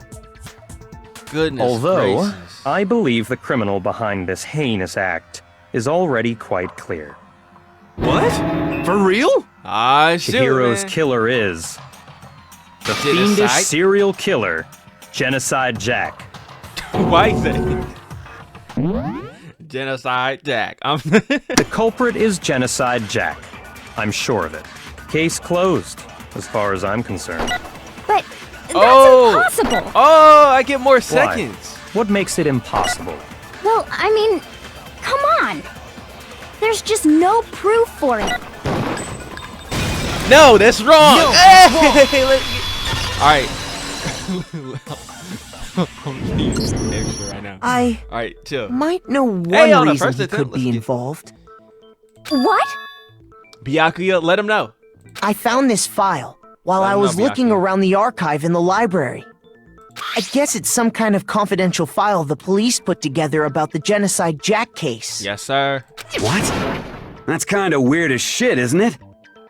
Goodness Although, gracious. I believe the criminal behind this heinous act is already quite clear. What? For real? Ah, shoot, Chihiro's man. killer is the Genocide? fiendish serial killer, Genocide Jack. Why is that? Genocide Jack. The culprit is Genocide Jack. I'm sure of it. Case closed. as far as I'm concerned. But that's impossible! Oh, I get more seconds. What makes it impossible? Well, I mean, come on! There's just no proof for it. No, that's wrong. No, hey, Alright. I'm gonna use some extra right now. Alright, chill. might know one on the reason first he attempt, could be let's get- involved. What? Byakuya, let him know. I found this file while Let I him was know, looking Byakuya. around the archive in the library. I guess it's some kind of confidential file the police put together about the Genocide Jack case. Yes, sir. What? That's kind of weird as shit, isn't it?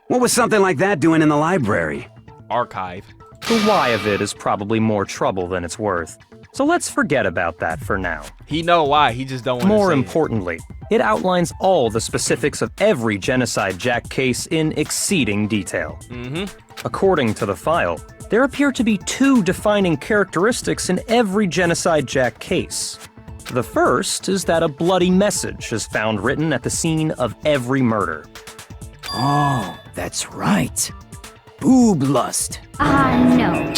What was something like that doing in the library? Archive. The why of it is probably more trouble than it's worth. So let's forget about that for now. He know why, he just don't want to More say importantly, it outlines all the specifics of every Genocide Jack case in exceeding detail. According to the file, there appear to be two defining characteristics in every Genocide Jack case. The first is that a bloody message is found written at the scene of every murder. Oh, that's right. Boob lust. No.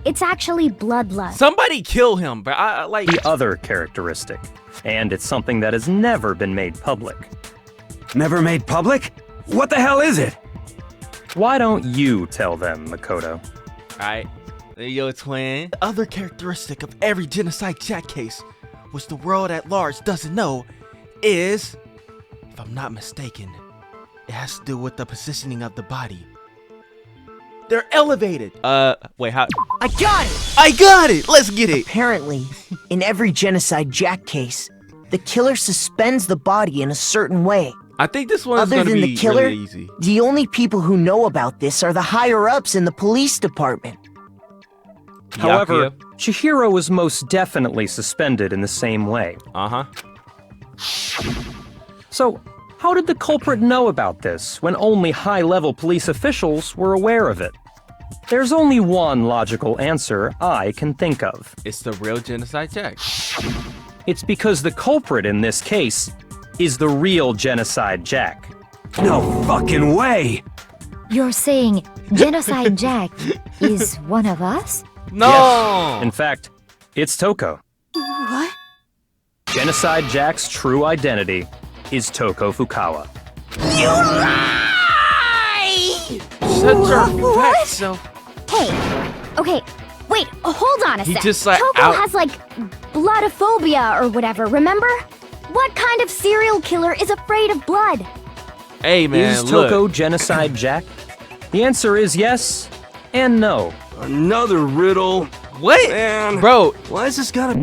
It's actually bloodlust. Somebody kill him, but I like... The other characteristic, and it's something that has never been made public. Never made public? What the hell is it? Why don't you tell them, Makoto? Alright. Yo, twin. The other characteristic of every Genocide Jack case, which the world at large doesn't know, is, if I'm not mistaken, it has to do with the positioning of the body. They're elevated. Wait, how? I got it! I got it! Let's get it! Apparently, in every Genocide Jack case, the killer suspends the body in a certain way. I think this one's Other gonna than be the killer, really easy. the only people who know about this are the higher-ups in the police department. However, Byakuya. Chihiro was most definitely suspended in the same way. Uh-huh. So, how did the culprit know about this when only high-level police officials were aware of it? There's only one logical answer I can think of. It's the real Genocide Jack. It's because the culprit in this case is the real Genocide Jack. No fucking way! You're saying Genocide Jack is one of us? No! Yes. In fact, it's Toko. What? Genocide Jack's true identity is Toko Fukawa. You lie! Shut your fat self. Hey, okay, wait, hold on a He sec. just, like, Toko out- has, like, bloodophobia or whatever, remember? What kind of serial killer is afraid of blood? Hey, man, Is look. Toko Genocide Jack? The answer is yes and no. Another riddle. What? Man. Bro, Why is this gotta...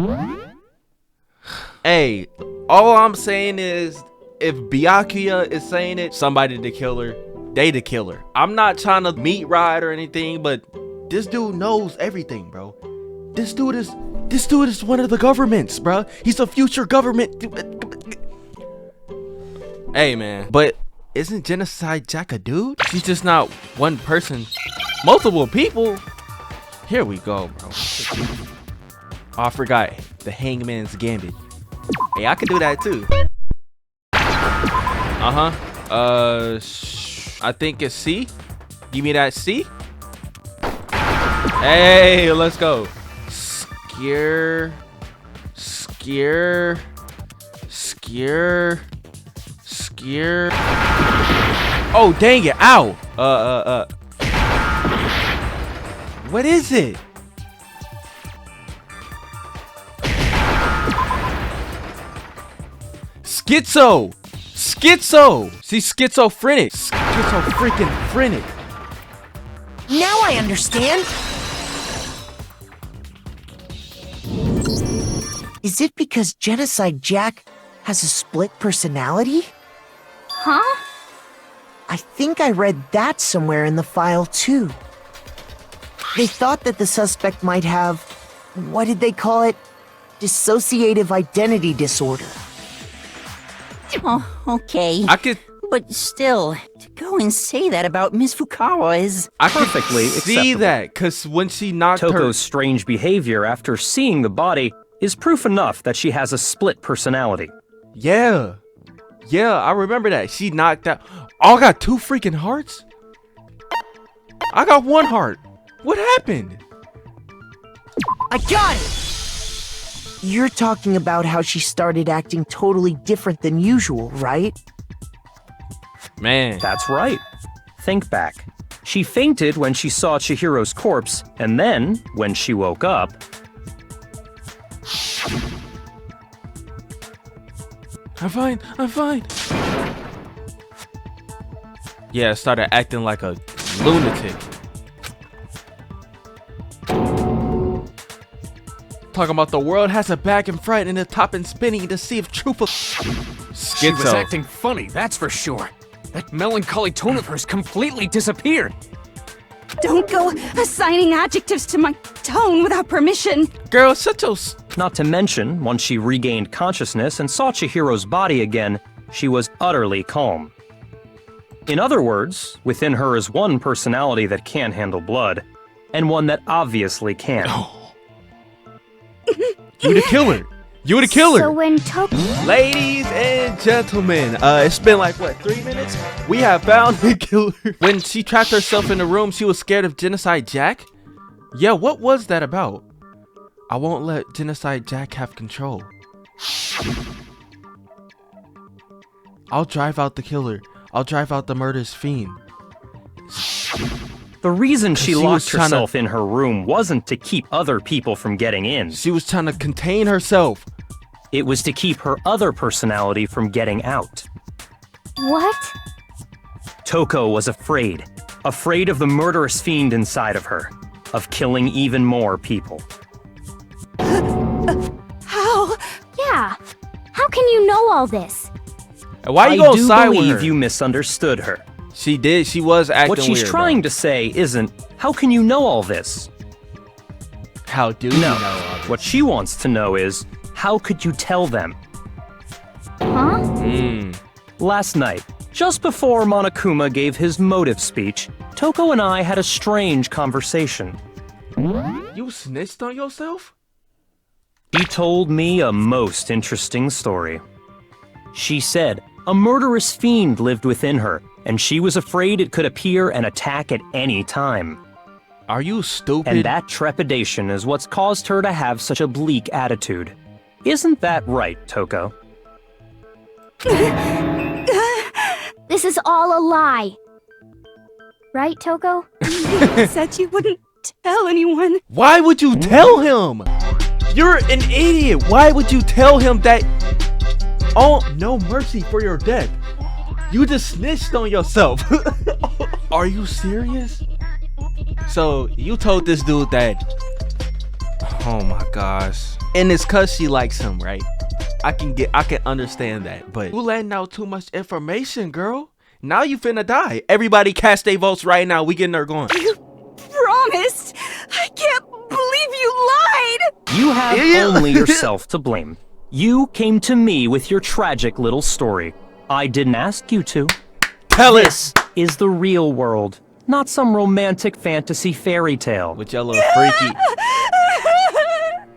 hey, all I'm saying is, if Byakuya is saying it, somebody the killer, they the killer. I'm not trying to meat ride or anything, but this dude knows everything, bro. This dude is one of the governments, bro. He's a future government. Hey, man, but isn't Genocide Jack a dude? She's just not one person, multiple people. Here we go, bro. Oh, I forgot the Hangman's Gambit. Hey, I can do that too. I think it's C. Give me that C. Hey, let's go. Scare. Oh, dang it. Ow. What is it? Schizo. She's schizophrenic. Schizo-freaking-phrenic. Now I understand. Is it because Genocide Jack has a split personality? Huh? I think I read that somewhere in the file too. They thought that the suspect might have, what did they call it? Dissociative identity disorder. Oh, okay. I could But still, to go and say that about Miss Fukawa is... Perfectly see acceptable. that, cause when she knocked her, Toko's strange behavior after seeing the body is proof enough that she has a split personality. yeah, I remember that. She knocked out. Oh, I got two freaking hearts. I got 1 heart. What happened? I got it! You're talking about how she started acting totally different than usual, right? Man. That's right. Think back. She fainted when she saw Chihiro's corpse, and then, when she woke up... I'm fine. Yeah, I started acting like a lunatic. Talking about the world has a bag in front and the top and spinning to see if truthful. She was acting funny, that's for sure. That melancholy tone of hers completely disappeared. Don't go assigning adjectives to my tone without permission. Girl, such a... Not to mention, once she regained consciousness and saw Chihiro's body again, she was utterly calm. In other words, within her is one personality that can handle blood, and one that obviously can't. You the killer. You the killer. So when Toko... Ladies and gentlemen, it's been like, what, 3 minutes? We have found the killer. When she trapped herself in the room, she was scared of Genocide Jack? Yeah, what was that about? I won't let Genocide Jack have control. I'll drive out the killer. I'll drive out the murderous fiend. The reason she locked herself in her room wasn't to keep other people from getting in. She was trying to contain herself. It was to keep her other personality from getting out. What? Toko was afraid. Afraid of the murderous fiend inside of her. Of killing even more people. How? Yeah. How can you know all this? Why you go side with her? I do believe you misunderstood her. She did. She was acting weird. What she's trying to say isn't, how can you know all this? How do you know all this? What she wants to know is, how could you tell them? Huh? Last night, just before Monokuma gave his motive speech, Toko and I had a strange conversation. You snitched on yourself? He told me a most interesting story. She said a murderous fiend lived within her, and she was afraid it could appear and attack at any time. Are you stupid? And that trepidation is what's caused her to have such a bleak attitude. Isn't that right, Toko? This is all a lie. Right, Toko? You said you wouldn't tell anyone. Why would you tell him? You're an idiot. Why would you tell him that? Oh, no mercy for your death. You just snitched on yourself. Are you serious? So you told this dude that, oh my gosh, and it's cause she likes him, right? I can understand that, but you letting out too much information, girl. Now you finna die. Everybody cast their votes right now. We getting her going. You promised. I can't believe you lied. You have only yourself to blame. You came to me with your tragic little story. I didn't ask you to. Tell This is the real world, not some romantic fantasy fairy tale. With your little freaky.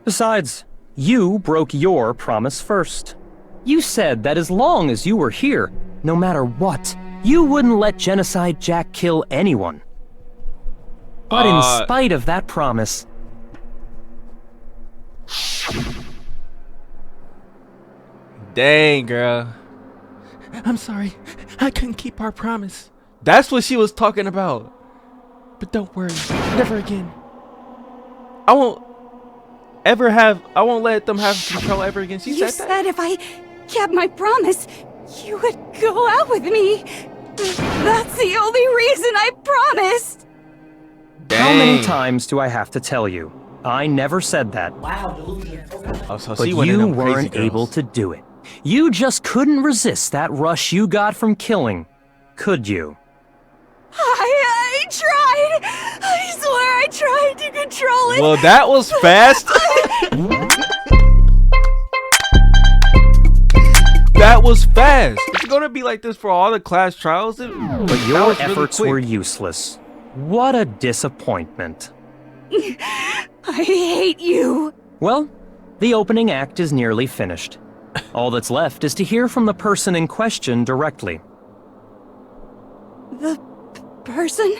Besides, you broke your promise first. You said that as long as you were here, no matter what, you wouldn't let Genocide Jack kill anyone. But in spite of that promise... Dang, girl. I'm sorry. I couldn't keep our promise. That's what she was talking about. But don't worry. Never again. I won't let them have control ever again. She You said that. if I kept my promise, you would go out with me. That's the only reason I promised. Dang. How many times do I have to tell you? I never said that. Oh, so But she went in you them crazy weren't girls. able to do it. You just couldn't resist that rush you got from killing, could you? I tried. I swear I tried to control it. Well, that was fast. That was fast. It's gonna be like this for all the class trials. But your efforts were useless. What a disappointment. I hate you. Well, the opening act is nearly finished. All that's left is to hear from the person in question directly. The person?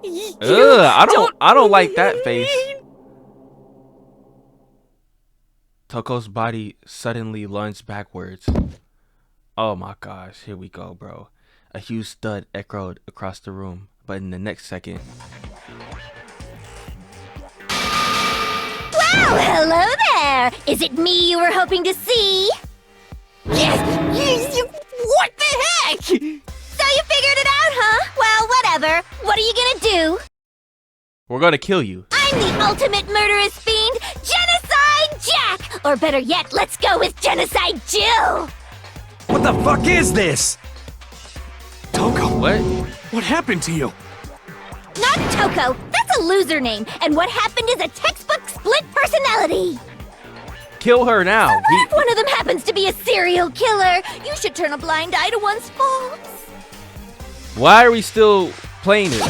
Ugh, I don't like that face. Toko's body suddenly lunged backwards. Oh my gosh, here we go, bro. A huge thud echoed across the room, but in the next second... Well, hello there! Is it me you were hoping to see? What the heck? So you figured it out, huh? Well, whatever. What are you gonna do? We're gonna kill you. I'm the ultimate murderous fiend, Genocide Jack! Or better yet, let's go with Genocide Jill! What the fuck is this? Toko, What? what happened to you? Not Toko! That's a loser name, and what happened is a textbook split personality! Kill her now. So what if one of them happens to be a serial killer? You should turn a blind eye to one's faults. Why are we still playing it?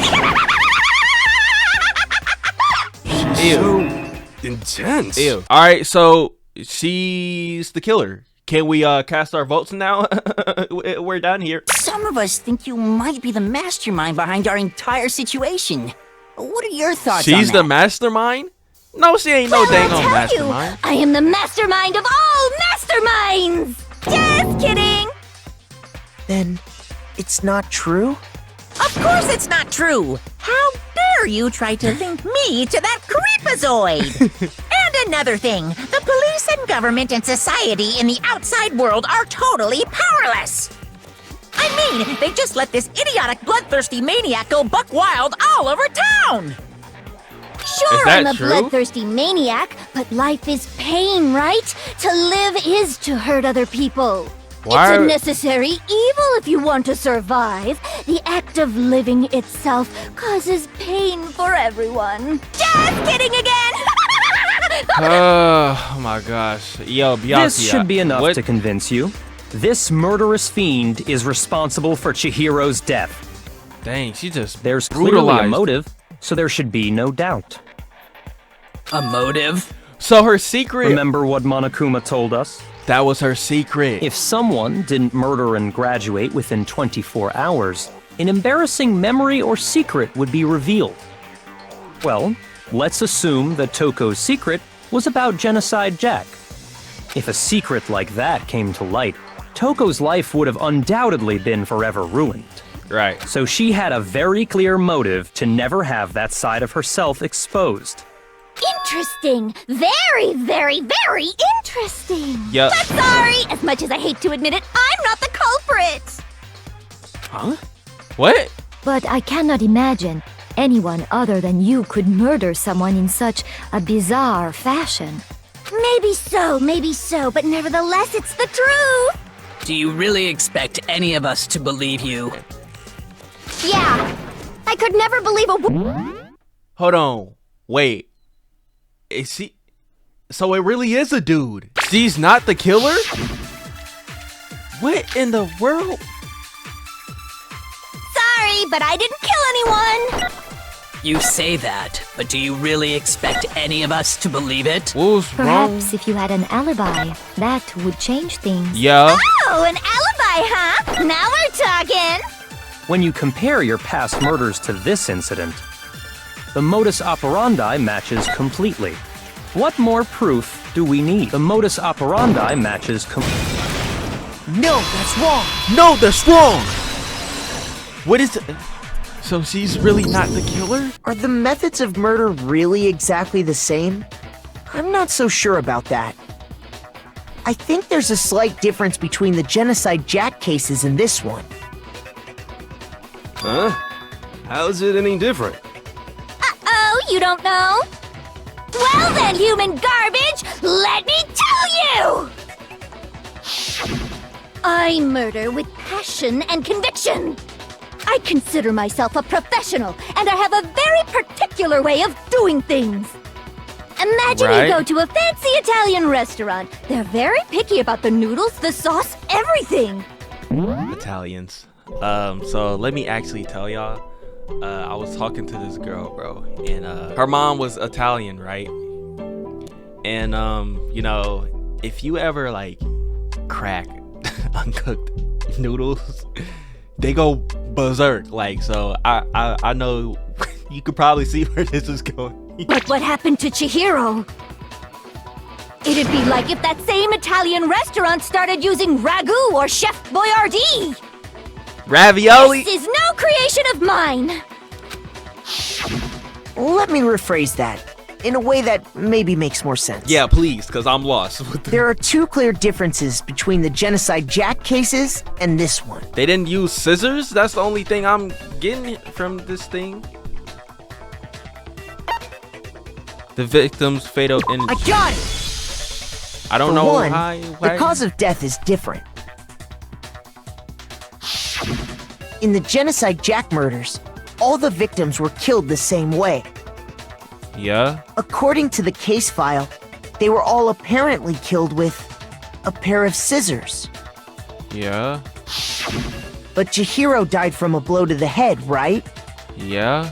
Ew. So intense. Ew. Alright, so she's the killer. Can we cast our votes now? We're done here. Some of us think you might be the mastermind behind our entire situation. What are your thoughts on that? She's the mastermind? No, she ain't no dang on mastermind. I am the mastermind of all masterminds! Just kidding! Then it's not true? Of course it's not true! How dare you try to link me to that creepazoid! And another thing, the police and government and society in the outside world are totally powerless! I mean, they just let this idiotic bloodthirsty maniac go buck wild all over town! Sure, that I'm a true? bloodthirsty maniac, but life is pain, right? To live is to hurt other people. Why It's are- a necessary evil if you want to survive. The act of living itself causes pain for everyone. Just kidding again! Oh my gosh. Yo, Beyonce. This should be enough what? to convince you. This murderous fiend is responsible for Chihiro's death. Dang, she just There's clearly a brutalized. motive, so there should be no doubt. A motive? So her secret... Remember what Monokuma told us? That was her secret. If someone didn't murder and graduate within 24 hours, an embarrassing memory or secret would be revealed. Well, let's assume that Toko's secret was about Genocide Jack. If a secret like that came to light, Toko's life would have undoubtedly been forever ruined. Right. So she had a very clear motive to never have that side of herself exposed. Interesting. Very, very, very interesting. Yep. But sorry, as much as I hate to admit it, I'm not the culprit. Huh? What? But I cannot imagine anyone other than you could murder someone in such a bizarre fashion. Maybe so, but nevertheless, it's the truth. Do you really expect any of us to believe you? Yeah, I could never believe a Hold on. Wait. Is she... So it really is a dude. She's not the killer? What in the world? Sorry, but I didn't kill anyone. You say that, but do you really expect any of us to believe it? What's wrong? Perhaps if you had an alibi, that would change things. Yeah. Oh, an alibi, huh? Now we're talking. When you compare your past murders to this incident, the modus operandi matches completely. What more proof do we need? The modus operandi matches No, that's wrong. No, that's wrong. What is it? So she's really not the killer? Are the methods of murder really exactly the same? I'm not so sure about that. I think there's a slight difference between the Genocide Jack cases and this one. Huh? How's it any different? Uh-oh, you don't know? Well then, human garbage, let me tell you! I murder with passion and conviction. I consider myself a professional, and I have a very particular way of doing things. Imagine Right. you go to a fancy Italian restaurant. They're very picky about the noodles, the sauce, everything. Italians. So let me actually tell y'all. I was talking to this girl, bro, and her mom was Italian, right? And you know, if you ever like crack uncooked noodles, they go berserk. Like, so I know You could probably see where this is going. But what happened to Chihiro? It'd be like if that same Italian restaurant started using ragu or Chef Boyardee. Ravioli? This is no creation of mine. Let me rephrase that in a way that maybe makes more sense. Yeah, please, because I'm lost. There are two clear differences between the Genocide Jack cases and this one. They didn't use scissors? That's the only thing I'm getting from this thing. The victim's fatal energy. I got it! I don't For know one, why. the cause of death is different. In the Genocide Jack murders, all the victims were killed the same way. Yeah? According to the case file, they were all apparently killed with a pair of scissors. Yeah? But Chihiro died from a blow to the head, right? Yeah?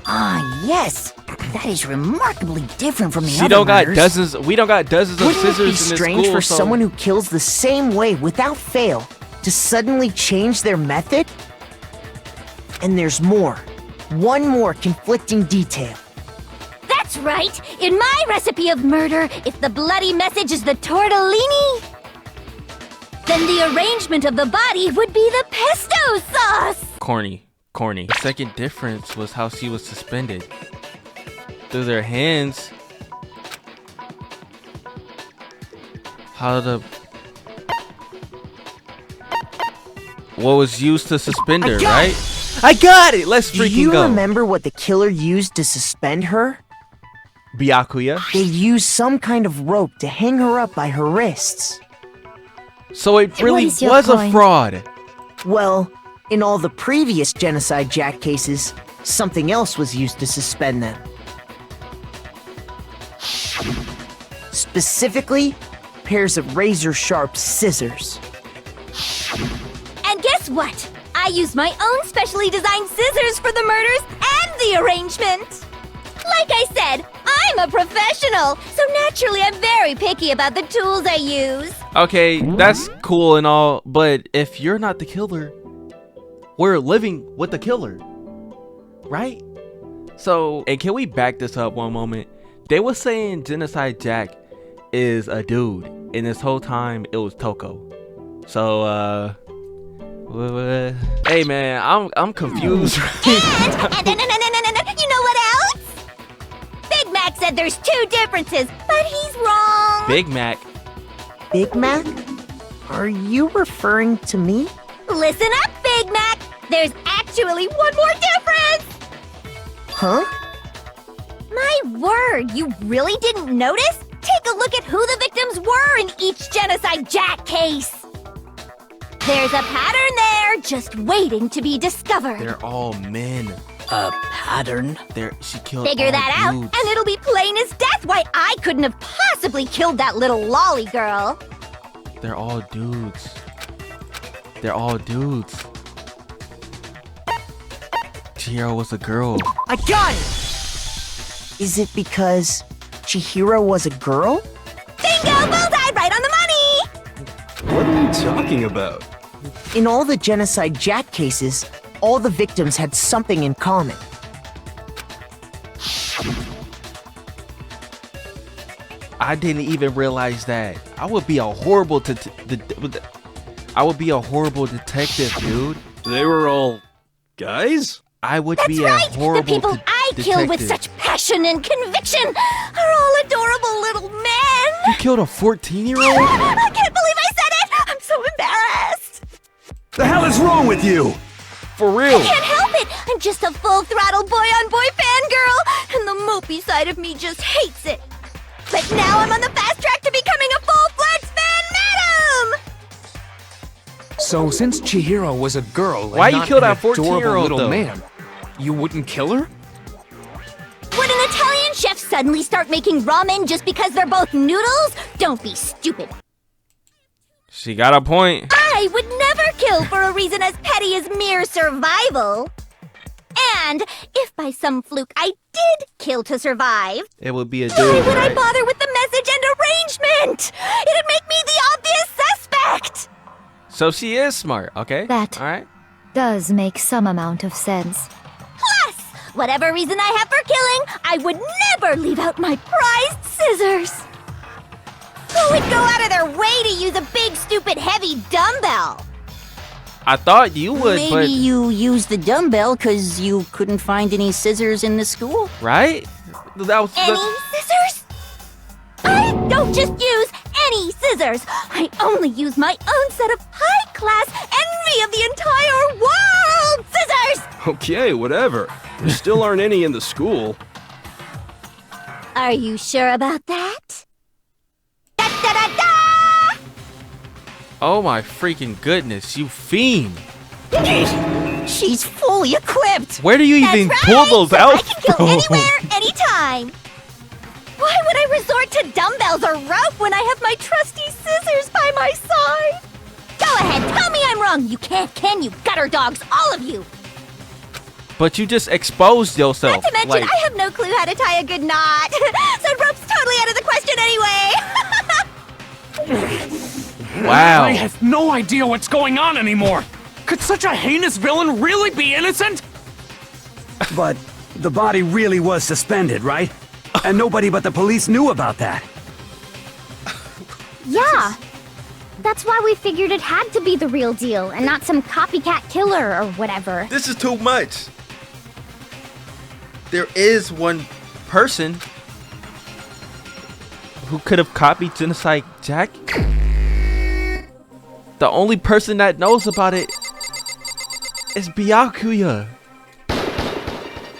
Ah, yes. That is remarkably different from the We other don't got murders. dozens of Wouldn't scissors it be in this strange school, for so- someone who kills the same way without fail to suddenly change their method? And there's more. One more conflicting detail. That's right! In my recipe of murder, if the bloody message is the tortellini, then the arrangement of the body would be the pesto sauce! Corny. The second difference was how she was suspended. Through their hands. How the... What was used to suspend her, right? I got it! Let's freaking go! Do you remember what the killer used to suspend her? Byakuya? They used some kind of rope to hang her up by her wrists. So it really is your was a point? fraud. Well, in all the previous Genocide Jack cases, something else was used to suspend them. Specifically, pairs of razor-sharp scissors. And guess what? I used my own specially designed scissors for the murders and the arrangement! Like I said, I'm a professional, so naturally I'm very picky about the tools I use. Okay, that's cool and all, but if you're not the killer, we're living with the killer, right? So, and can we back this up one moment? They were saying Genocide Jack is a dude, and this whole time it was Toko. So, hey man, I'm confused. And you know what else? Big Mac said there's two differences, but he's wrong. Big Mac. Big Mac? Are you referring to me? Listen up, Big Mac. There's actually one more difference. Huh? My word, you really didn't notice? Take a look at who the victims were in each Genocide Jack case. There's a pattern there, just waiting to be discovered. They're all men. A pattern? She killed Figure all that out, dudes. and it'll be plain as death why I couldn't have possibly killed that little lolly girl. They're all dudes. They're all dudes. Chihiro was a girl. I got it! Is it because Chihiro was a girl? Bingo! Bullseye! Right on the money! What are you talking about? In all the Genocide Jack cases, all the victims had something in common. I didn't even realize that. I would be a horrible I would be a horrible detective, dude. They were all guys? I would That's be right! a horrible The people I killed with detective. such passion and conviction are all adorable little men! You killed a 14-year-old? I can't believe I said it! I'm so embarrassed! The hell is wrong with you? For real? I can't help it! I'm just a full-throttle boy-on-boy fangirl, and the mopey side of me just hates it. But now I'm on the fast track to becoming a full-fledged fan madam! So since Chihiro was a girl, Why and you not killed an that 14-year-old adorable little though? man, you wouldn't kill her? Would an Italian chef suddenly start making ramen just because they're both noodles? Don't be stupid. She got a point. I would never kill for a reason as petty as mere survival. And if by some fluke I did kill to survive, It would be a dude, why would I right? bother with the message and arrangement? It'd make me the obvious suspect! So she is smart, okay? That All right. does make some amount of sense. Plus, Whatever reason I have for killing, I would never leave out my prized scissors. Who would go out of their way to use a big, stupid, heavy dumbbell? I thought you would, Maybe but you used the dumbbell because you couldn't find any scissors in the school? right? That was Any scissors? I don't just use any scissors. I only use my own set of high-class envy of the entire world scissors! Okay, whatever. There still aren't any in the school. Are you sure about that? Da-da-da-da! Oh my freaking goodness, you fiend! She's fully equipped! Where do you even That's pull right, those so out I can kill from? anywhere, anytime! Why would I resort to dumbbells or rope when I have my trusty scissors by my side? Go ahead, tell me I'm wrong! You can't, can you, gutter dogs, all of you! But you just exposed yourself. Not to mention, like, I have no clue how to tie a good knot! So rope's totally out of the question anyway! wow. I have no idea what's going on anymore. Could such a heinous villain really be innocent? But the body really was suspended, right? And nobody but the police knew about that. Yeah. That's why we figured it had to be the real deal and not some copycat killer or whatever. This is too much. There is one person who could have copied Genocide Jack. The only person that knows about it is Byakuya.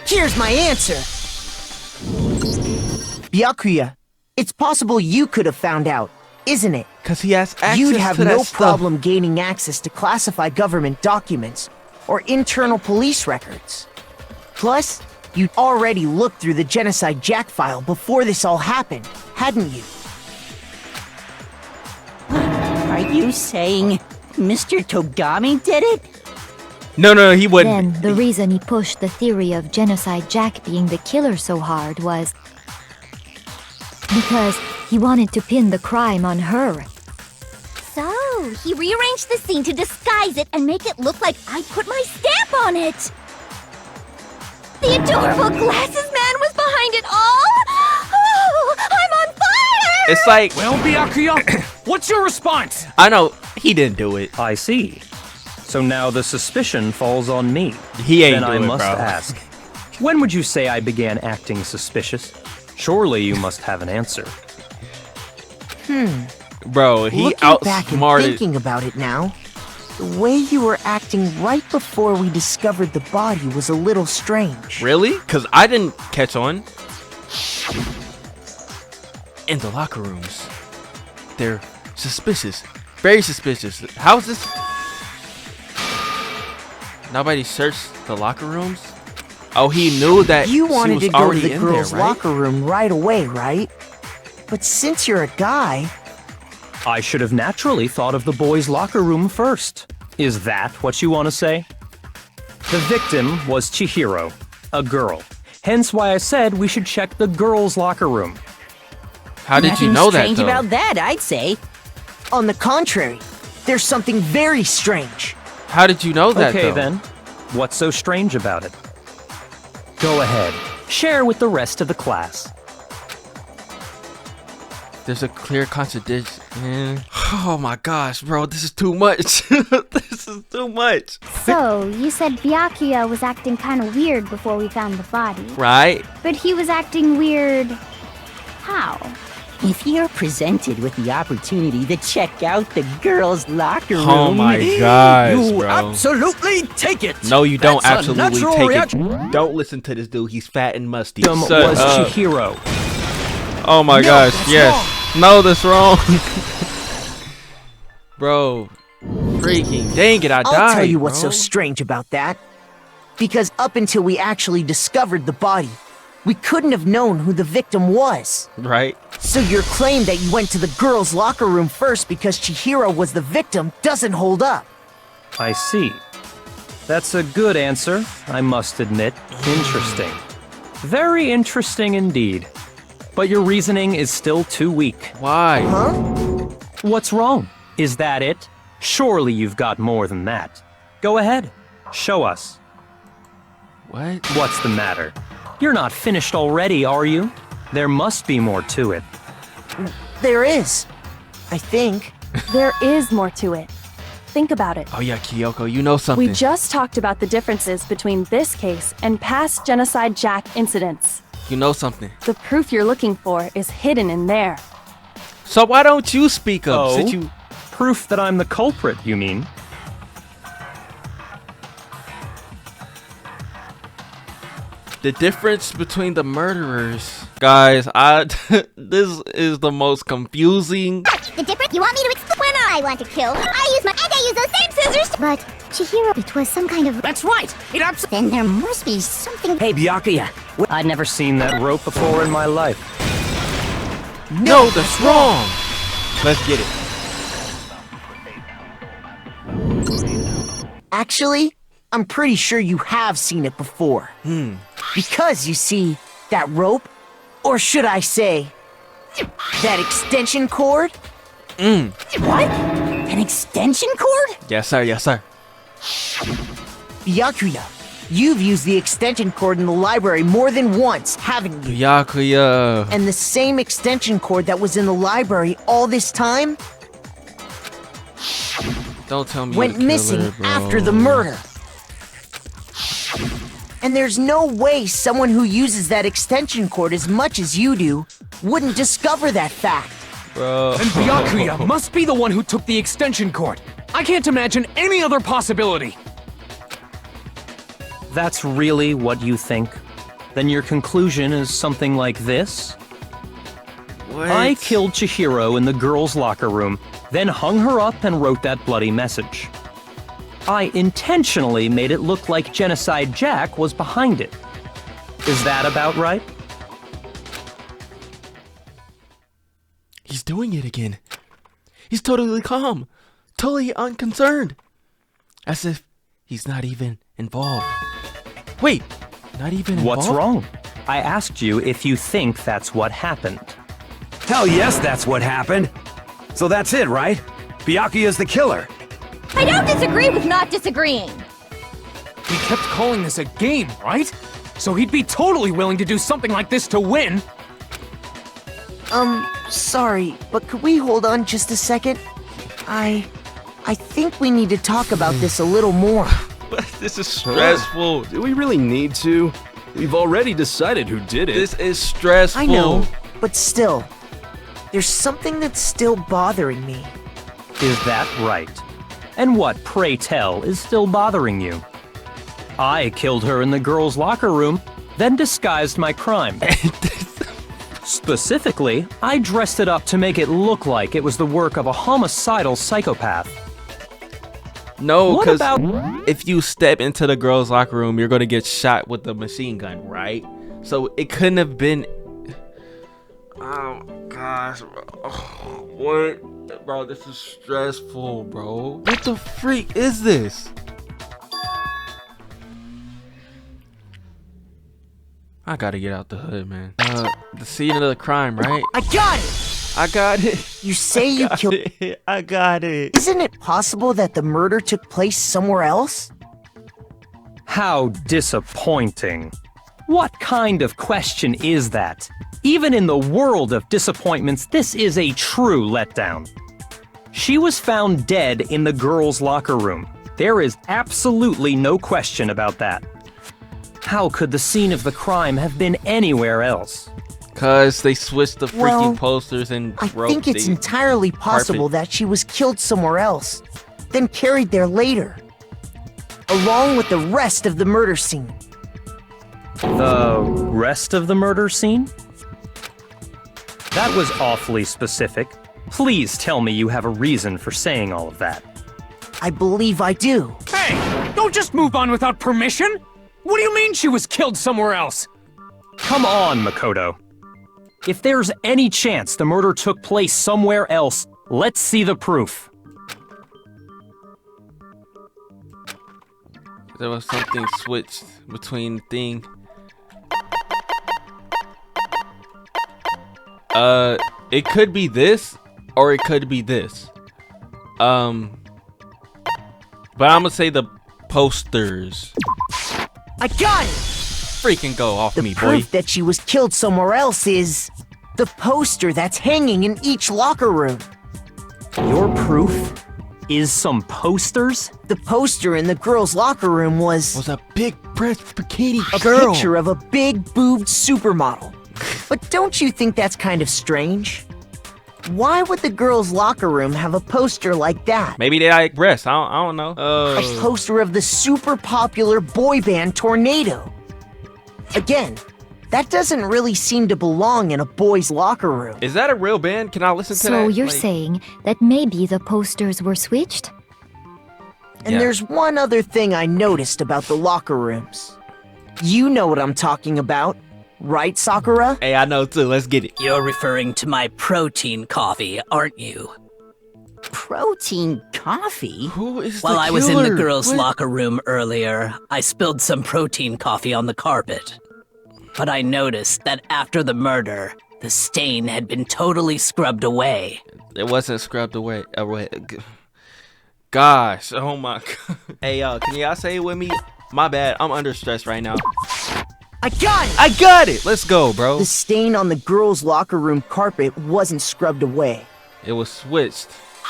Here's my answer. Byakuya, it's possible you could have found out, isn't it? Because he has access You'd have to that no stuff. problem gaining access to classified government documents or internal police records. Plus, you'd already looked through the Genocide Jack file before this all happened, hadn't you? Are you saying Mr. Togami did it? No, he wouldn't. Then the reason he pushed the theory of Genocide Jack being the killer so hard was because he wanted to pin the crime on her. So, he rearranged the scene to disguise it and make it look like I put my stamp on it! The adorable glasses man was behind it all? Oh, I'm on fire! It's like, Well, Byakuya, what's your response? I know he didn't do it. I see. So now the suspicion falls on me. He ain't Then I do it, must bro. ask, when would you say I began acting suspicious? Surely you must have an answer. Bro, he Looking back and outsmarted. thinking about it now, the way you were acting right before we discovered the body was a little strange. Really? Because I didn't catch on. In the locker rooms, they're suspicious. Very suspicious. How's this? Nobody searched the locker rooms? Oh, he knew that You she wanted was to go to already the in girls' there, right? locker room right away, right? But since you're a guy, I should have naturally thought of the boys' locker room first. Is that what you want to say? The victim was Chihiro, a girl. Hence why I said we should check the girls' locker room. How did you know that, Nothing strange though? about that, I'd say. on the contrary, there's something very strange. How did you know that, Okay, though? then. What's so strange about it? Go ahead. Share with the rest of the class. There's a clear contradiction. Oh my gosh, bro, this is too much. This is too much. So, you said Byakuya was acting kind of weird before we found the body. Right? But he was acting weird... how? If you're presented with the opportunity to check out the girls' locker room... Oh my gosh, you bro. absolutely take it! No, you don't That's a absolutely natural take reaction. it. Don't listen to this dude. He's fat and musty. Victim Shut was up. Chihiro. Oh my gosh, that's yes. No, that's wrong. Bro, freaking dang it, I died. I'll tell you what's bro. so strange about that. Because up until we actually discovered the body, we couldn't have known who the victim was. Right? So your claim that you went to the girls' locker room first because Chihiro was the victim doesn't hold up. I see. That's a good answer, I must admit. Interesting. Very interesting indeed. But your reasoning is still too weak. Why? Huh? What's wrong? Is that it? Surely you've got more than that. Go ahead. Show us. What? What's the matter? You're not finished already, are you? There must be more to it. There is. I think. There is more to it. Think about it. Oh yeah, Kyoko, you know something. We just talked about the differences between this case and past Genocide Jack incidents. You know something. The proof you're looking for is hidden in there. So why don't you speak up? Oh, Since you... proof that I'm the culprit, you mean? The difference between the murderers, guys. This is the most confusing. The difference? You want me to explain? When I want to kill, I use and I use those same scissors. But Chihiro, it was some kind of. That's right. Then there must be something. Hey, Byakuya. I'd never seen that rope before in my life. No, that's wrong. Let's get it. Actually, I'm pretty sure you have seen it before. Because, you see, that rope, or should I say, that extension cord? What? An extension cord? Yes, sir. Yes, sir. Byakuya, you've used the extension cord in the library more than once, haven't you? Byakuya. And the same extension cord that was in the library all this time Don't tell me went you're the missing killer, bro. after the murder. And there's no way someone who uses that extension cord as much as you do wouldn't discover that fact. Bro. And Byakuya must be the one who took the extension cord. I can't imagine any other possibility. That's really what you think? Then your conclusion is something like this? What? I killed Chihiro in the girls' locker room, then hung her up and wrote that bloody message. I intentionally made it look like Genocide Jack was behind it. Is that about right? He's doing it again. He's totally calm, totally unconcerned, as if he's not even involved. Wait, not even involved? What's wrong? I asked you if you think that's what happened. Hell yes, that's what happened. So that's it, right? Byakuya's the killer. I don't disagree with not disagreeing. He kept calling this a game, right? So he'd be totally willing to do something like this to win. Sorry, but could we hold on just a second? I think we need to talk about this a little more. This is stressful. Do we really need to? We've already decided who did it. This is stressful. I know, but still, there's something that's still bothering me. Is that right? And what, pray tell, is still bothering you? I killed her in the girls' locker room, then disguised my crime. Specifically, I dressed it up to make it look like it was the work of a homicidal psychopath. No, What because about- if you step into the girls' locker room, you're going to get shot with a machine gun, right? So it couldn't have been... Oh, gosh. What? Bro, this is stressful, bro. What the freak is this? I gotta get out the hood, man. The scene of the crime, right? I got it! I got it. You say you killed... I got it. Isn't it possible that the murder took place somewhere else? How disappointing. What kind of question is that? Even in the world of disappointments, this is a true letdown. She was found dead in the girls' locker room. There is absolutely no question about that. How could the scene of the crime have been anywhere else? Cause they switched the freaking Well, posters and I wrote think it's the entirely possible carpet. that she was killed somewhere else, then carried there later, along with the rest of the murder scene. The rest of the murder scene? That was awfully specific. Please tell me you have a reason for saying all of that. I believe I do. Hey, don't just move on without permission! What do you mean she was killed somewhere else? Come on, Makoto. If there's any chance the murder took place somewhere else, let's see the proof. There was something switched between the thing. It could be this, or it could be this. But I'm gonna say the posters. I got it! Freaking go off The me, boy. proof that she was killed somewhere else is the poster that's hanging in each locker room. Your proof is some posters? The poster in the girls' locker room was a big breast bikini a girl. picture of a big boobed supermodel. But don't you think that's kind of strange? Why would the girls' locker room have a poster like that? Maybe they like breasts. I don't know. A poster of the super popular boy band Tornado. Again, that doesn't really seem to belong in a boy's locker room. Is that a real band? Can I listen to that? So you're saying that maybe the posters were switched? And there's one other thing I noticed about the locker rooms. You know what I'm talking about, right, Sakura? Hey, I know too. Let's get it. You're referring to my protein coffee, aren't you? Protein coffee? Who is While the I was in the killer? girls' What? locker room earlier, I spilled some protein coffee on the carpet. But I noticed that after the murder, the stain had been totally scrubbed away. It wasn't scrubbed away. Gosh, oh my god. Hey, can y'all say it with me? My bad. I'm under stress right now. I got it! I got it! Let's go, bro. The stain on the girls' locker room carpet wasn't scrubbed away. It was switched.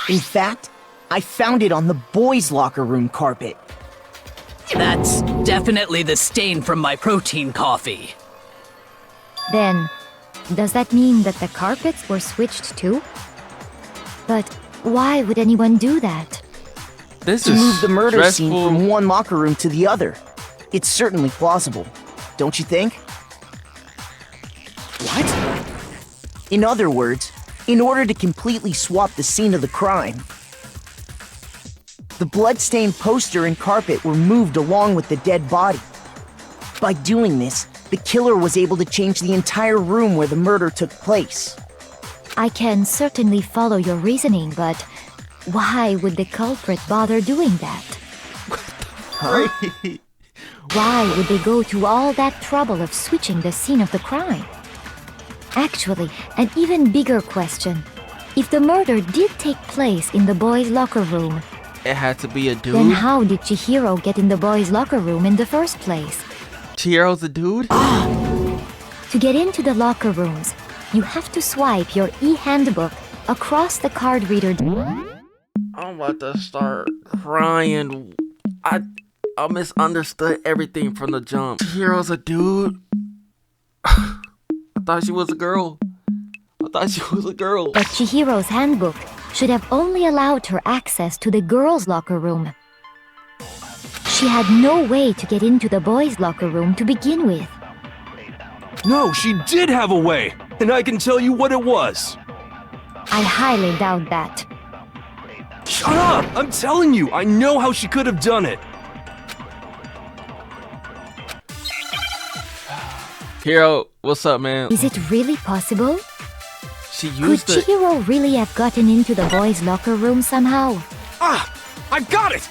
In fact, I found it on the boys' locker room carpet. That's definitely the stain from my protein coffee. Then, does that mean that the carpets were switched too? But why would anyone do that? This To is move the murder scene stressful. from one locker room to the other. It's certainly plausible, don't you think? What? In other words, in order to completely swap the scene of the crime, the bloodstained poster and carpet were moved along with the dead body. By doing this, the killer was able to change the entire room where the murder took place. I can certainly follow your reasoning, but why would the culprit bother doing that? Huh? Why would they go to all that trouble of switching the scene of the crime? Actually, an even bigger question. If the murder did take place in the boys' locker room, It had to be a dude. then how did Chihiro get in the boys' locker room in the first place? Chihiro's a dude? To get into the locker rooms, you have to swipe your e-handbook across the card reader. I'm about to start crying. I misunderstood everything from the jump. Chihiro's a dude? I thought she was a girl. But Chihiro's handbook should have only allowed her access to the girls' locker room. She had no way to get into the boys' locker room to begin with. No, she did have a way, and I can tell you what it was. I highly doubt that. Shut up! I'm telling you, I know how she could have done it. Hiro, what's up, man? Is it really possible? She Could used it. Chihiro really have gotten into the boys' locker room somehow? Ah! I've got it!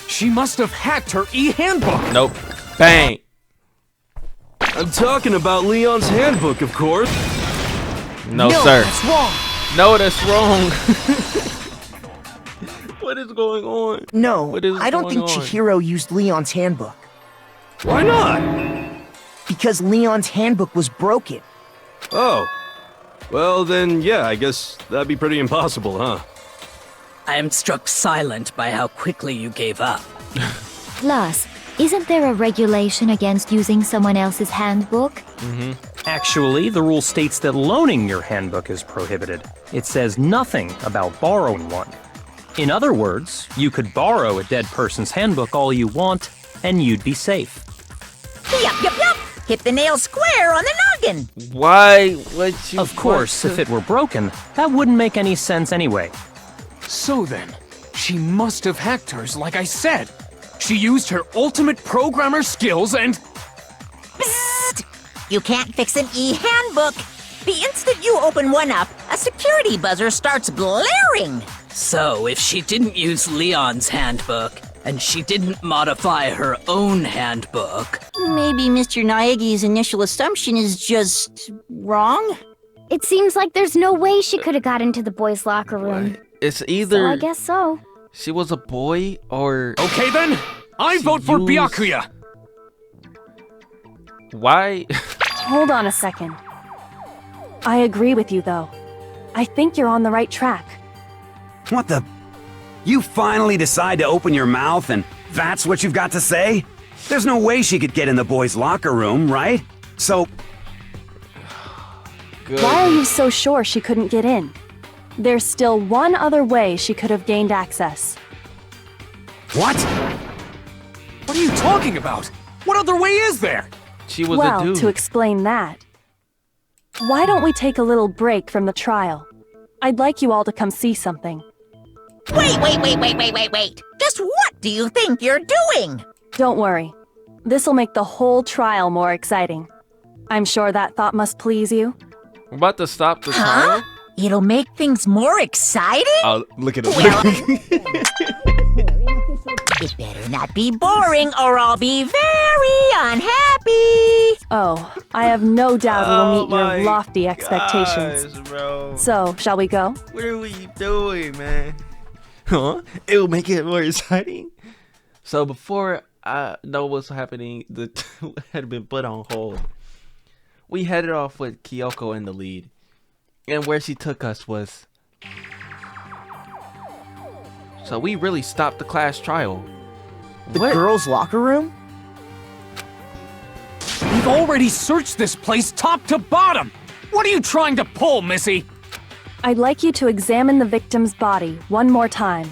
She must have hacked her e-handbook! Nope. Bang! I'm talking about Leon's handbook, of course. No, sir. That's wrong. No, that's wrong. What is going on? No, What is I don't going think on? Chihiro used Leon's handbook. Why not? Because Leon's handbook was broken. Oh. Well, then, yeah, I guess that'd be pretty impossible, huh? I am struck silent by how quickly you gave up. Plus, isn't there a regulation against using someone else's handbook? Actually, the rule states that loaning your handbook is prohibited. It says nothing about borrowing one. In other words, you could borrow a dead person's handbook all you want, and you'd be safe. Yup. Hit the nail square on the noggin. Why would you? Of course, if it were broken, that wouldn't make any sense anyway. So then, she must have hacked hers like I said. She used her ultimate programmer skills and... Psst! You can't fix an e-handbook. The instant you open one up, a security buzzer starts blaring. So, if she didn't use Leon's handbook, and she didn't modify her own handbook... Maybe Mr. Naegi's initial assumption is just wrong? It seems like there's no way she could have got into the boys' locker room. It's So either I guess so. she was a boy or... Okay then, I vote for Byakuya! Why? Hold on a second. I agree with you, though. I think you're on the right track. What the? You finally decide to open your mouth and that's what you've got to say? There's no way she could get in the boys' locker room, right? So... Good. Why are you so sure she couldn't get in? There's still one other way she could have gained access. What? What are you talking about? What other way is there? She was well, a dude. to explain that, why don't we take a little break from the trial? I'd like you all to come see something. Wait. Just what do you think you're doing? Don't worry. This'll make the whole trial more exciting. I'm sure that thought must please you. We're about to stop the trial? It'll make things more exciting? Oh, look at him. Well, it better not be boring or I'll be very unhappy. Oh, I have no doubt it'll meet your lofty expectations. Gosh, bro. So, shall we go? What are we doing, man? Huh? It will make it more exciting. So before I know what's happening, the had been put on hold. We headed off with Kyoko in the lead. And where she took us was... So we really stopped the class trial. The girls' locker room? We've already searched this place top to bottom! What are you trying to pull, Missy? I'd like you to examine the victim's body one more time.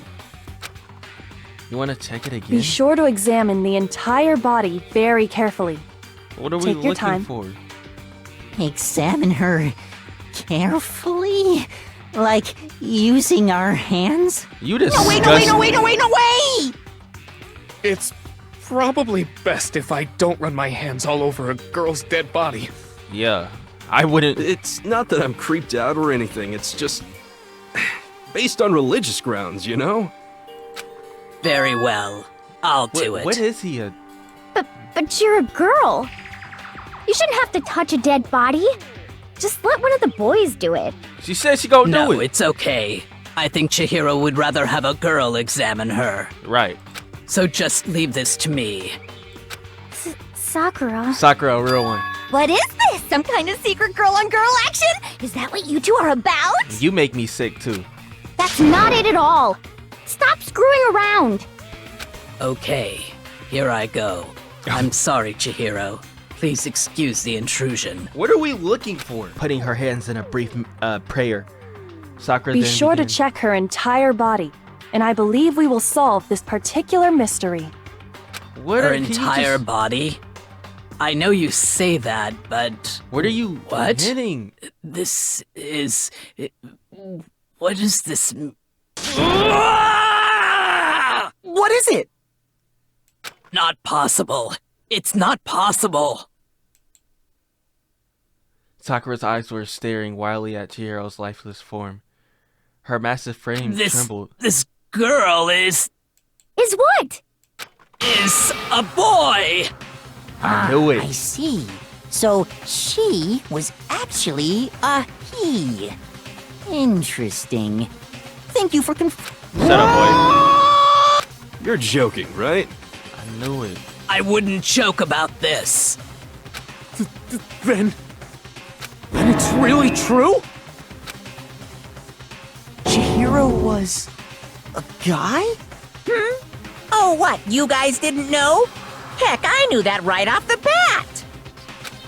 You want to check it again? Be sure to examine the entire body very carefully. What are we Take your looking time. for? Examine her carefully? Like using our hands? You just No, wait! It's probably best if I don't run my hands all over a girl's dead body. Yeah, I wouldn't. It's not that I'm creeped out or anything, it's just... based on religious grounds, you know? Very well. I'll do it. What is he a... But you're a girl. You shouldn't have to touch a dead body. Just let one of the boys do it. She said she gonna No, do it. it's okay. I think Chihiro would rather have a girl examine her. Right. So just leave this to me. Sakura. Sakura, a real one. What is this? Some kind of secret girl-on-girl action? Is that what you two are about? You make me sick too. That's not it at all. Stop screwing around. Okay, here I go. I'm sorry, Chihiro. Please excuse the intrusion. What are we looking for? Putting her hands in a brief prayer. Sakura Be then sure to began. check her entire body, and I believe we will solve this particular mystery. What Her are, can you entire just- body? I know you say that, but... What are you What? hitting? This is... What is this... What is it? Not possible. It's not possible. Sakura's eyes were staring wildly at Chihiro's lifeless form. Her massive frame trembled. This girl is what? Is a boy! I knew it. I see. So she was actually a he. Interesting. Thank you for Shut up, boy. You're joking, right? I knew it. I wouldn't joke about this. Then it's really true? Chihiro was a guy? Oh, what? You guys didn't know? Heck, I knew that right off the bat.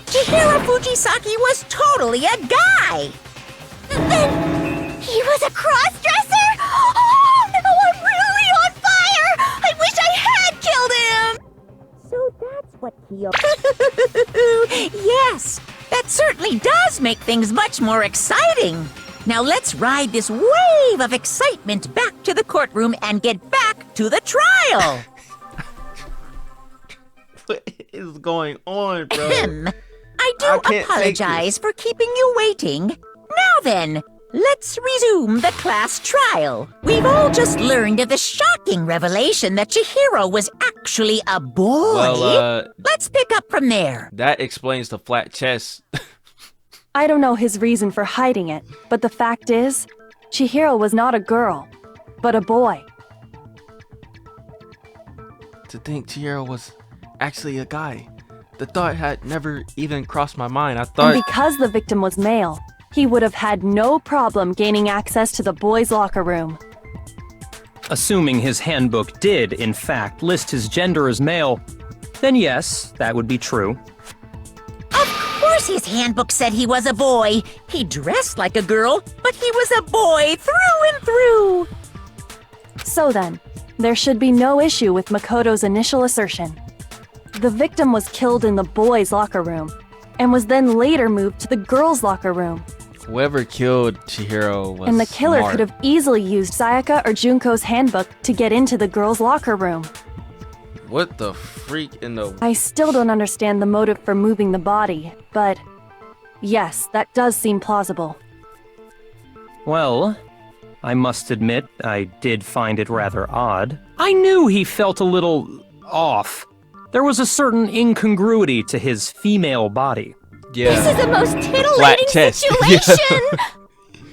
Chihiro Fujisaki was totally a guy. Then he was a cross-dresser? Oh, no, I'm really on fire! I wish I had killed him! So that's what he... Yes, that certainly does make things much more exciting. Now let's ride this wave of excitement back to the courtroom and get back to the trial. What is going on, bro? I do I can't apologize for keeping you waiting. Now then, let's resume the class trial. We've all just learned of the shocking revelation that Chihiro was actually a boy. Well, Let's pick up from there. that explains the flat chest. I don't know his reason for hiding it, but the fact is, Chihiro was not a girl, but a boy. to think Chihiro was actually a guy. The thought had never even crossed my mind. I thought... And because the victim was male, he would have had no problem gaining access to the boys' locker room. Assuming his handbook did, in fact, list his gender as male, then yes, that would be true. Of course his handbook said he was a boy. He dressed like a girl, but he was a boy through and through. So then, there should be no issue with Makoto's initial assertion. The victim was killed in the boys' locker room, and was then later moved to the girls' locker room. Whoever killed Chihiro was And the killer smart. could have easily used Sayaka or Junko's handbook to get into the girls' locker room. What the freak in the... I still don't understand the motive for moving the body, but yes, that does seem plausible. Well, I must admit, I did find it rather odd. I knew he felt a little off. There was a certain incongruity to his female body. Yeah. This is the most Flat titillating chest. situation!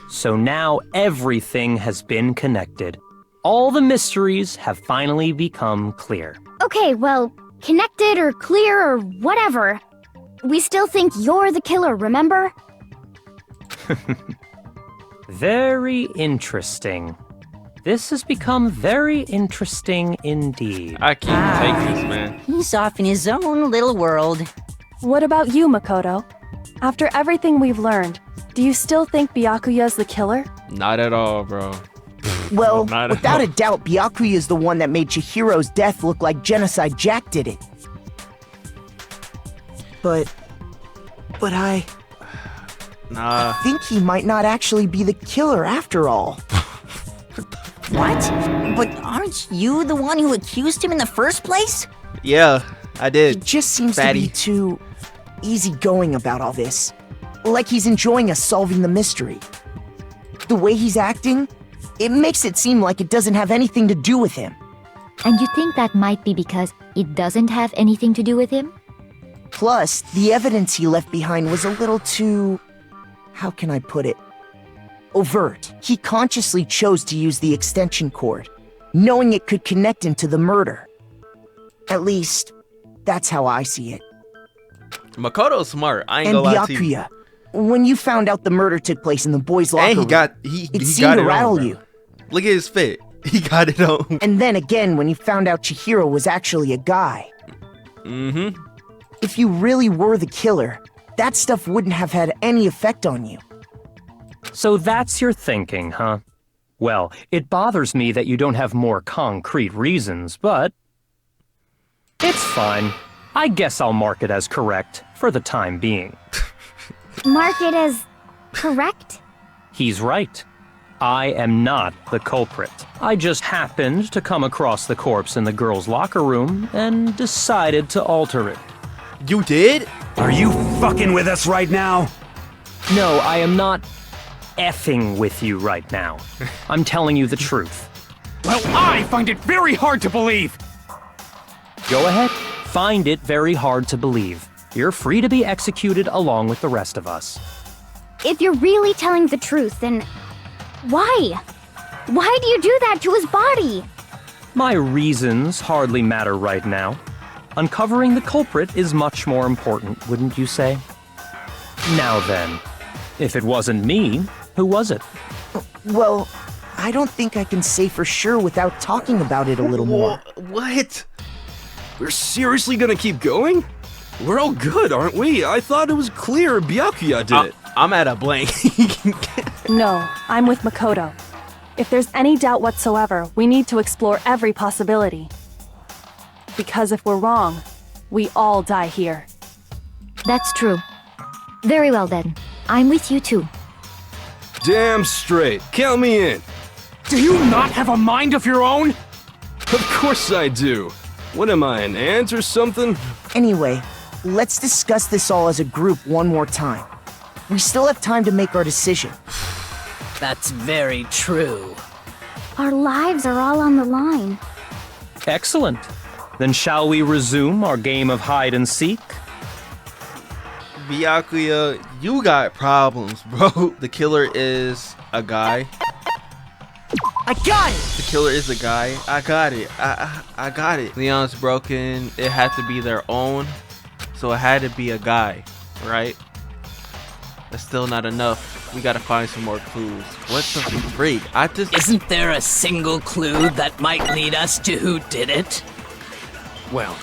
So now everything has been connected. All the mysteries have finally become clear. Okay, well, connected or clear or whatever. We still think you're the killer, remember? Very interesting. This has become very interesting indeed. I can't take this, man. He's off in his own little world. What about you, Makoto? After everything we've learned, do you still think Byakuya's the killer? Not at all, bro. Well, Not at without all. a doubt, Byakuya is the one that made Chihiro's death look like Genocide Jack did it. But I Nah. think he might not actually be the killer after all. What? But aren't you the one who accused him in the first place? Yeah, I He did. just seems to Fatty. be too easygoing about all this. Like he's enjoying us solving the mystery. The way he's acting, it makes it seem like it doesn't have anything to do with him. And you think that might be because it doesn't have anything to do with him? Plus, the evidence he left behind was a little too... how can I put it? Overt. He consciously chose to use the extension cord, knowing it could connect him to the murder. At least, that's how I see it. Makoto's smart. I ain't And gonna lie to you. Byakuya, when you found out the murder took place in the boys' locker And he room, got it he seemed got to it rattle on, bro. you. Look at his fit. He got it on. And then again when you found out Chihiro was actually a guy. Mm-hmm. If you really were the killer, that stuff wouldn't have had any effect on you. So that's your thinking, huh? Well, it bothers me that you don't have more concrete reasons, but it's fine. I guess I'll mark it as correct for the time being. Mark it as correct? He's right. I am not the culprit. I just happened to come across the corpse in the girls' locker room and decided to alter it. You did? Are you fucking with us right now? No, I am not effing with you right now. I'm telling you the truth. Well, I find it very hard to believe. Go ahead. Find it very hard to believe. You're free to be executed along with the rest of us. If you're really telling the truth, then why? Why do you do that to his body? My reasons hardly matter right now. Uncovering the culprit is much more important, wouldn't you say? Now then, if it wasn't me, who was it? Well, I don't think I can say for sure without talking about it a little more. What? We're seriously gonna keep going? We're all good, aren't we? I thought it was clear Byakuya did it. I'm at a blank. No, I'm with Makoto. If there's any doubt whatsoever, we need to explore every possibility. Because if we're wrong, we all die here. That's true. Very well then. I'm with you too. Damn straight. Count me in. Do you not have a mind of your own? Of course I do. What am I, an ant or something? Anyway, let's discuss this all as a group one more time. We still have time to make our decision. That's very true. Our lives are all on the line. Excellent. Then shall we resume our game of hide and seek? Byakuya, you got problems, bro. The killer is a guy. I got it! The killer is a guy. I got it. I got it. Leon's broken. It had to be their own. So it had to be a guy, right? That's still not enough. We gotta find some more clues. What the freak? Isn't there a single clue that might lead us to who did it? Well,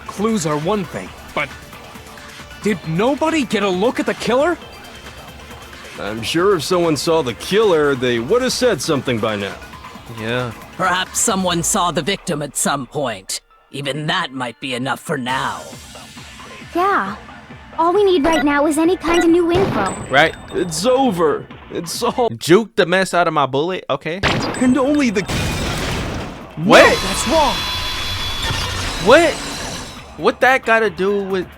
clues are one thing, but did nobody get a look at the killer? I'm sure if someone saw the killer, they would have said something by now. Yeah. Perhaps someone saw the victim at some point. Even that might be enough for now. Yeah. All we need right now is any kind of new info. Right? It's over. It's all. Juke the mess out of my bullet. Okay. And only the. What? No, that's wrong. What that got to do with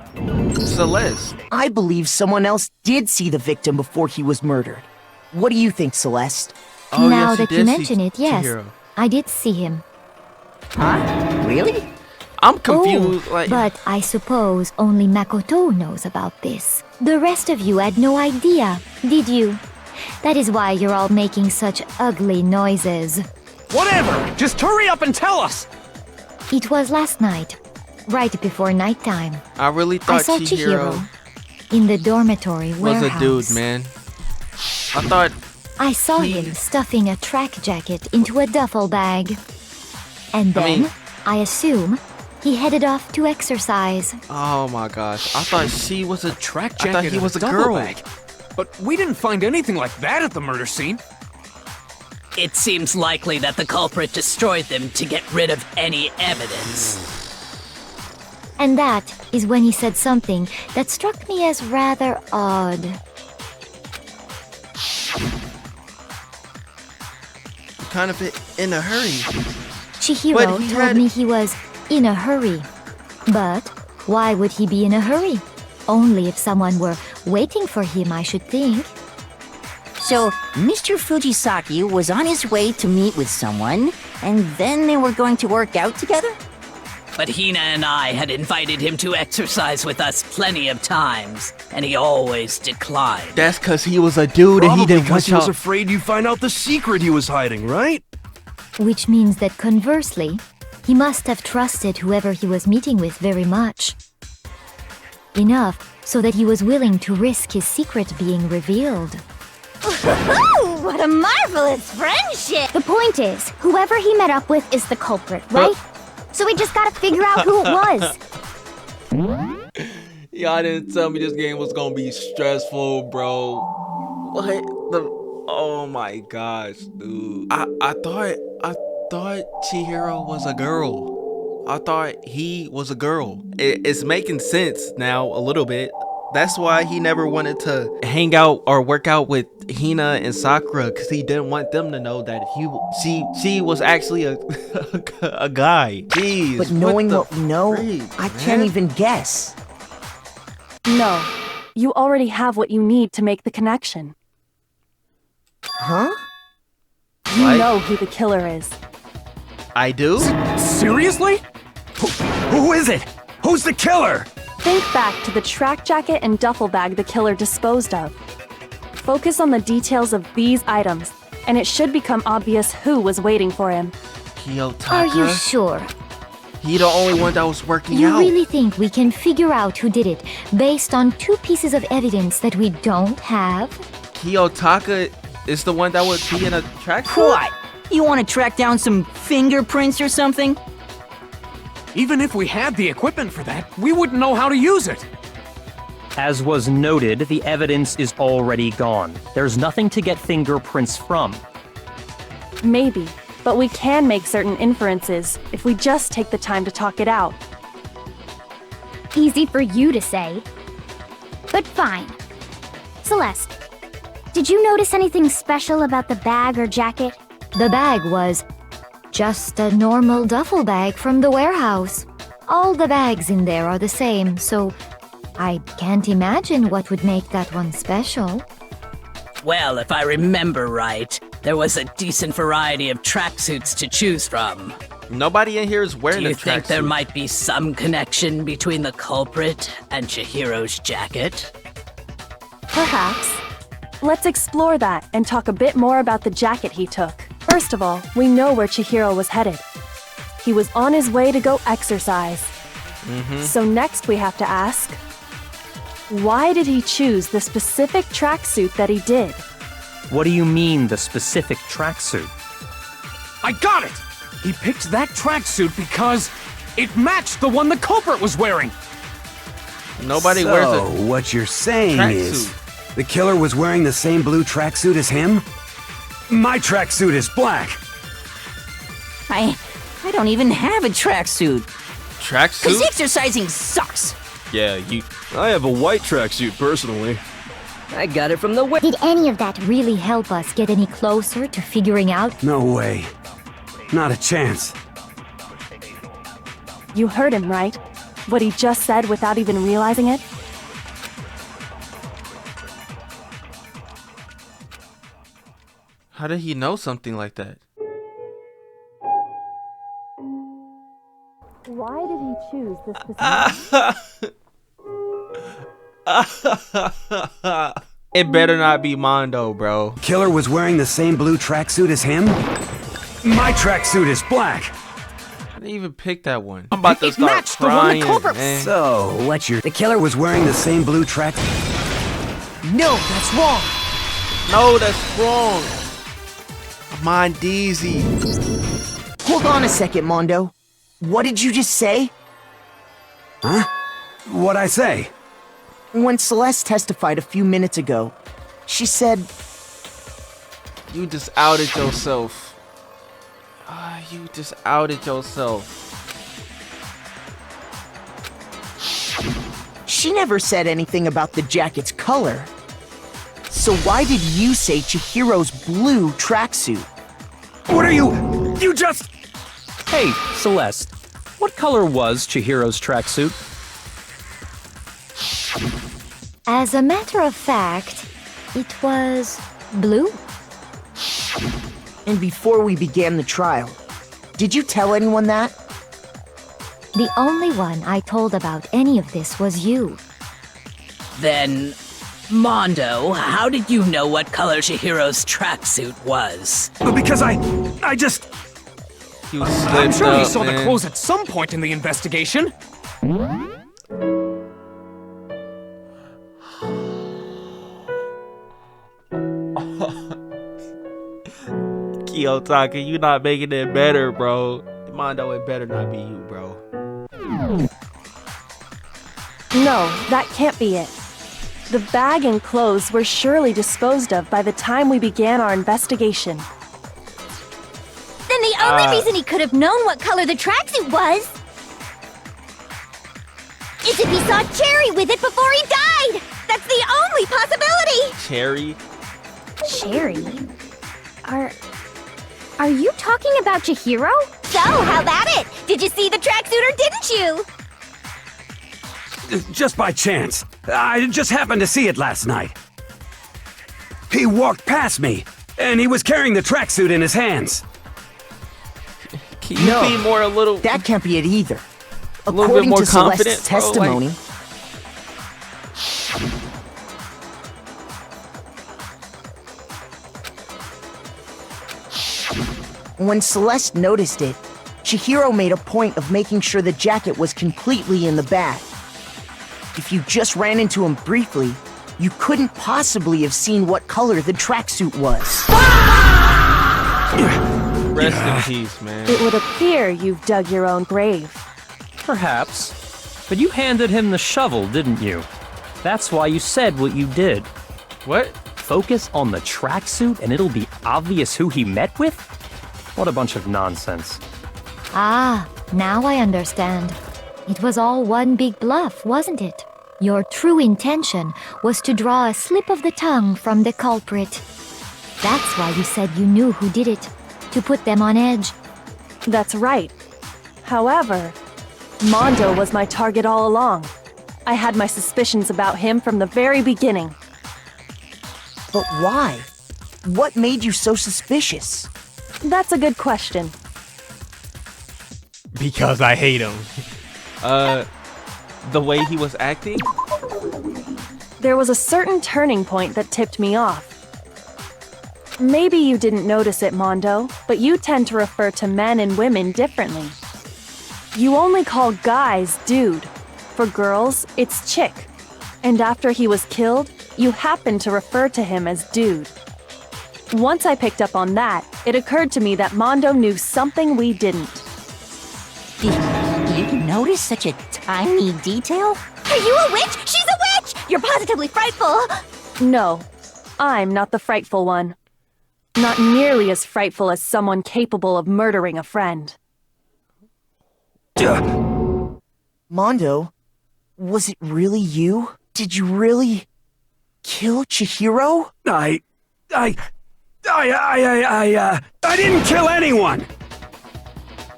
Celeste? I believe someone else did see the victim before he was murdered. What do you think, Celeste? Oh, now yes, that you mention it, yes, Chihiro. I did see him. Huh? Really? I'm confused. Oh, but I suppose only Makoto knows about this. The rest of you had no idea, did you? That is why you're all making such ugly noises. Whatever! Just hurry up and tell us! It was last night, right before nighttime. I really I thought saw Chihiro in the dormitory was warehouse. a dude, man. I thought I saw him stuffing a track jacket into a duffel bag. And then, I assume, he headed off to exercise. Oh my gosh. I thought she was a Track I jacket thought he and was a duffel girl. bag. But we didn't find anything like that at the murder scene. It seems likely that the culprit destroyed them to get rid of any evidence. And that is when he said something that struck me as rather odd. Kind of in a hurry. Chihiro told me he was in a hurry. But why would he be in a hurry? Only if someone were waiting for him, I should think. So, Mr. Fujisaki was on his way to meet with someone, and then they were going to work out together? But Hina and I had invited him to exercise with us plenty of times, and he always declined. That's because he was a dude and he didn't want he was y'all. afraid you'd find out the secret he was hiding, right? Which means that conversely, he must have trusted whoever he was meeting with very much. Enough so that he was willing to risk his secret being revealed. Ooh, what a marvelous friendship! The point is, whoever he met up with is the culprit, right? So we just gotta figure out who it was. Y'all didn't tell me this game was gonna be stressful, bro. What the? Oh my gosh, dude. I thought Chihiro was a girl. I thought he was a girl. It's making sense now a little bit. That's why he never wanted to hang out or work out with Hina and Sakura, because he didn't want them to know that she was actually a a guy. Jeez. But knowing what we know, I can't even guess. No, you already have what you need to make the connection. Huh? You know who the killer is. I do? Seriously? Who is it? Who's the killer? Think back to the track jacket and duffel bag the killer disposed of. Focus on the details of these items, and it should become obvious who was waiting for him. Kiyotaka? Are you sure? He the only one that was working You out. really think we can figure out who did it based on 2 pieces of evidence that we don't have? Kiyotaka is the one that would be in a track suit? What? You want to track down some fingerprints or something? Even if we had the equipment for that, we wouldn't know how to use it. As was noted, the evidence is already gone. There's nothing to get fingerprints from. Maybe, but we can make certain inferences if we just take the time to talk it out. Easy for you to say. But fine. Celeste, did you notice anything special about the bag or jacket? The bag was just a normal duffel bag from the warehouse. All the bags in there are the same, so I can't imagine what would make that one special. Well, if I remember right, there was a decent variety of tracksuits to choose from. Nobody in here is wearing Do a you think tracksuit. there might be some connection between the culprit and Chihiro's jacket? Perhaps. Let's explore that and talk a bit more about the jacket he took. First of all, we know where Chihiro was headed. He was on his way to go exercise. So next we have to ask, why did he choose the specific tracksuit that he did? What do you mean, the specific tracksuit? I got it! He picked that tracksuit because it matched the one the culprit was wearing. Nobody so, wears a what you're saying is, tracksuit. the killer was wearing the same blue tracksuit as him? My tracksuit is black. I don't even have a tracksuit. Tracksuit? Cause exercising sucks. Yeah, you. I have a white tracksuit personally. I got it from the Did any of that really help us get any closer to figuring out? No way. Not a chance. You heard him, right? What he just said without even realizing it? How did he know something like that? Why did he choose this specific... It better not be Mondo, bro. Killer was wearing the same blue tracksuit as him? My tracksuit is black. I didn't even pick that one. I'm about to start crying, man. So, what you're... The killer was wearing the same blue track... No, that's wrong. No, that's wrong. Mine Deezy. Hold on a second, Mondo. What did you just say? Huh? What'd I say? When Celeste testified a few minutes ago, she said... You just outed yourself. You just outed yourself. She never said anything about the jacket's color. So why did you say Chihiro's blue tracksuit? What are you... You just... Hey, Celeste. What color was Chihiro's tracksuit? As a matter of fact, it was blue. And before we began the trial, did you tell anyone that? The only one I told about any of this was you. Then, Mondo, how did you know what color Chihiro's tracksuit was? Because I just... You I'm sure up, he saw man. the clothes at some point in the investigation. Kiyotaka, you not making it better, bro. Mondo, it better not be you, bro. No, that can't be it. The bag and clothes were surely disposed of by the time we began our investigation. Then the only reason he could have known what color the tracksuit was is if he saw Cherry with it before he died! That's the only possibility! Cherry? Cherry? Are you talking about Chihiro? So, how about it? Did you see the tracksuit or didn't you? Just by chance. I just happened to see it last night. He walked past me, and he was carrying the tracksuit in his hands. Can you be more a little... That can't be it either. A little According bit more to confident, Celeste's bro, testimony, when Celeste noticed it, Chihiro made a point of making sure the jacket was completely in the bag. If you just ran into him briefly, you couldn't possibly have seen what color the tracksuit was. Rest in peace, man. It would appear you've dug your own grave. Perhaps. But you handed him the shovel, didn't you? That's why you said what you did. What? Focus on the tracksuit and it'll be obvious who he met with? What a bunch of nonsense. Ah, now I understand. It was all one big bluff, wasn't it? Your true intention was to draw a slip of the tongue from the culprit. That's why you said you knew who did it, to put them on edge. That's right. However, Mondo was my target all along. I had my suspicions about him from the very beginning. But why? What made you so suspicious? That's a good question. Because I hate him. The way he was acting? There was a certain turning point that tipped me off. Maybe you didn't notice it, Mondo, but you tend to refer to men and women differently. You only call guys dude. For girls, it's chick. And after he was killed, you happened to refer to him as dude. Once I picked up on that, it occurred to me that Mondo knew something we didn't. Did you notice such a tiny detail? Are you a witch? She's a witch! You're positively frightful! No, I'm not the frightful one. Not nearly as frightful as someone capable of murdering a friend. Mondo, was it really you? Did you really kill Chihiro? I didn't kill anyone!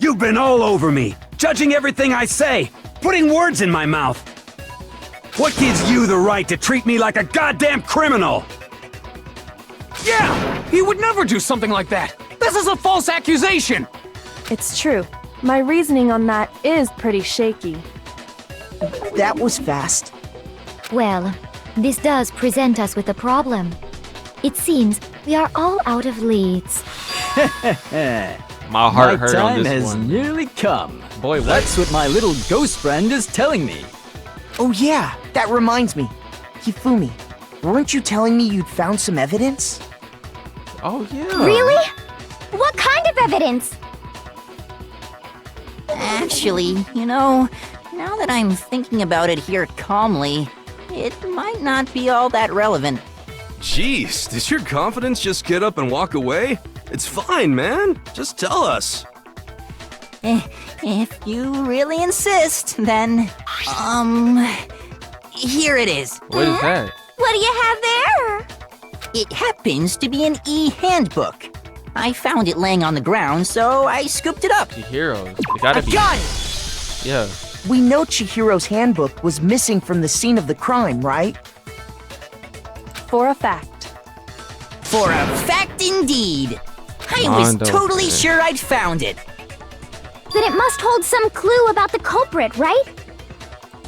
You've been all over me, judging everything I say, putting words in my mouth. What gives you the right to treat me like a goddamn criminal? Yeah! He would never do something like that! This is a false accusation! It's true. My reasoning on that is pretty shaky. That was fast. Well, this does present us with a problem. It seems we are all out of leads. My heart hurt on time this has one. nearly come. Boy, what? That's what my little ghost friend is telling me. Oh yeah, that reminds me. Hifumi, weren't you telling me you'd found some evidence? Oh yeah. Really? What kind of evidence? Actually, you know, now that I'm thinking about it here calmly, it might not be all that relevant. Jeez, did your confidence just get up and walk away? It's fine, man. Just tell us. If you really insist, then, here it is. What is that? What do you have there? It happens to be an e-handbook. I found it laying on the ground, so I scooped it up. Chihiro's. It gotta be. Got it! Yeah. We know Chihiro's handbook was missing from the scene of the crime, right? For a fact. For a fact indeed. I was Mondo, totally man. sure I'd found it. Then it must hold some clue about the culprit, right?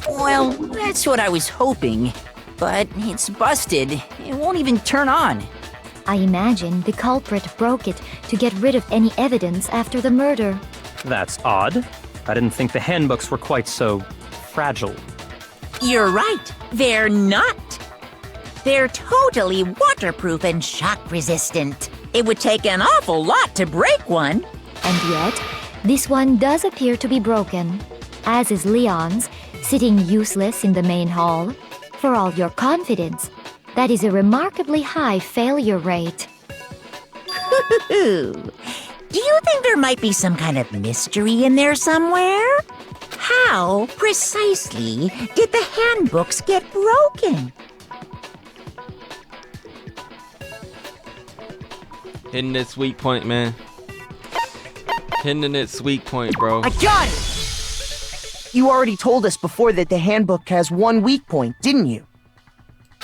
Well, that's what I was hoping. But it's busted. It won't even turn on. I imagine the culprit broke it to get rid of any evidence after the murder. That's odd. I didn't think the handbooks were quite so fragile. You're right. They're not. They're totally waterproof and shock resistant. It would take an awful lot to break one. And yet, this one does appear to be broken, as is Leon's, sitting useless in the main hall. For all your confidence, that is a remarkably high failure rate. Do you think there might be some kind of mystery in there somewhere? How precisely did the handbooks get broken? Hitting its weak point, man. Hitting its weak point, bro. I got it! You already told us before that the handbook has one weak point, didn't you?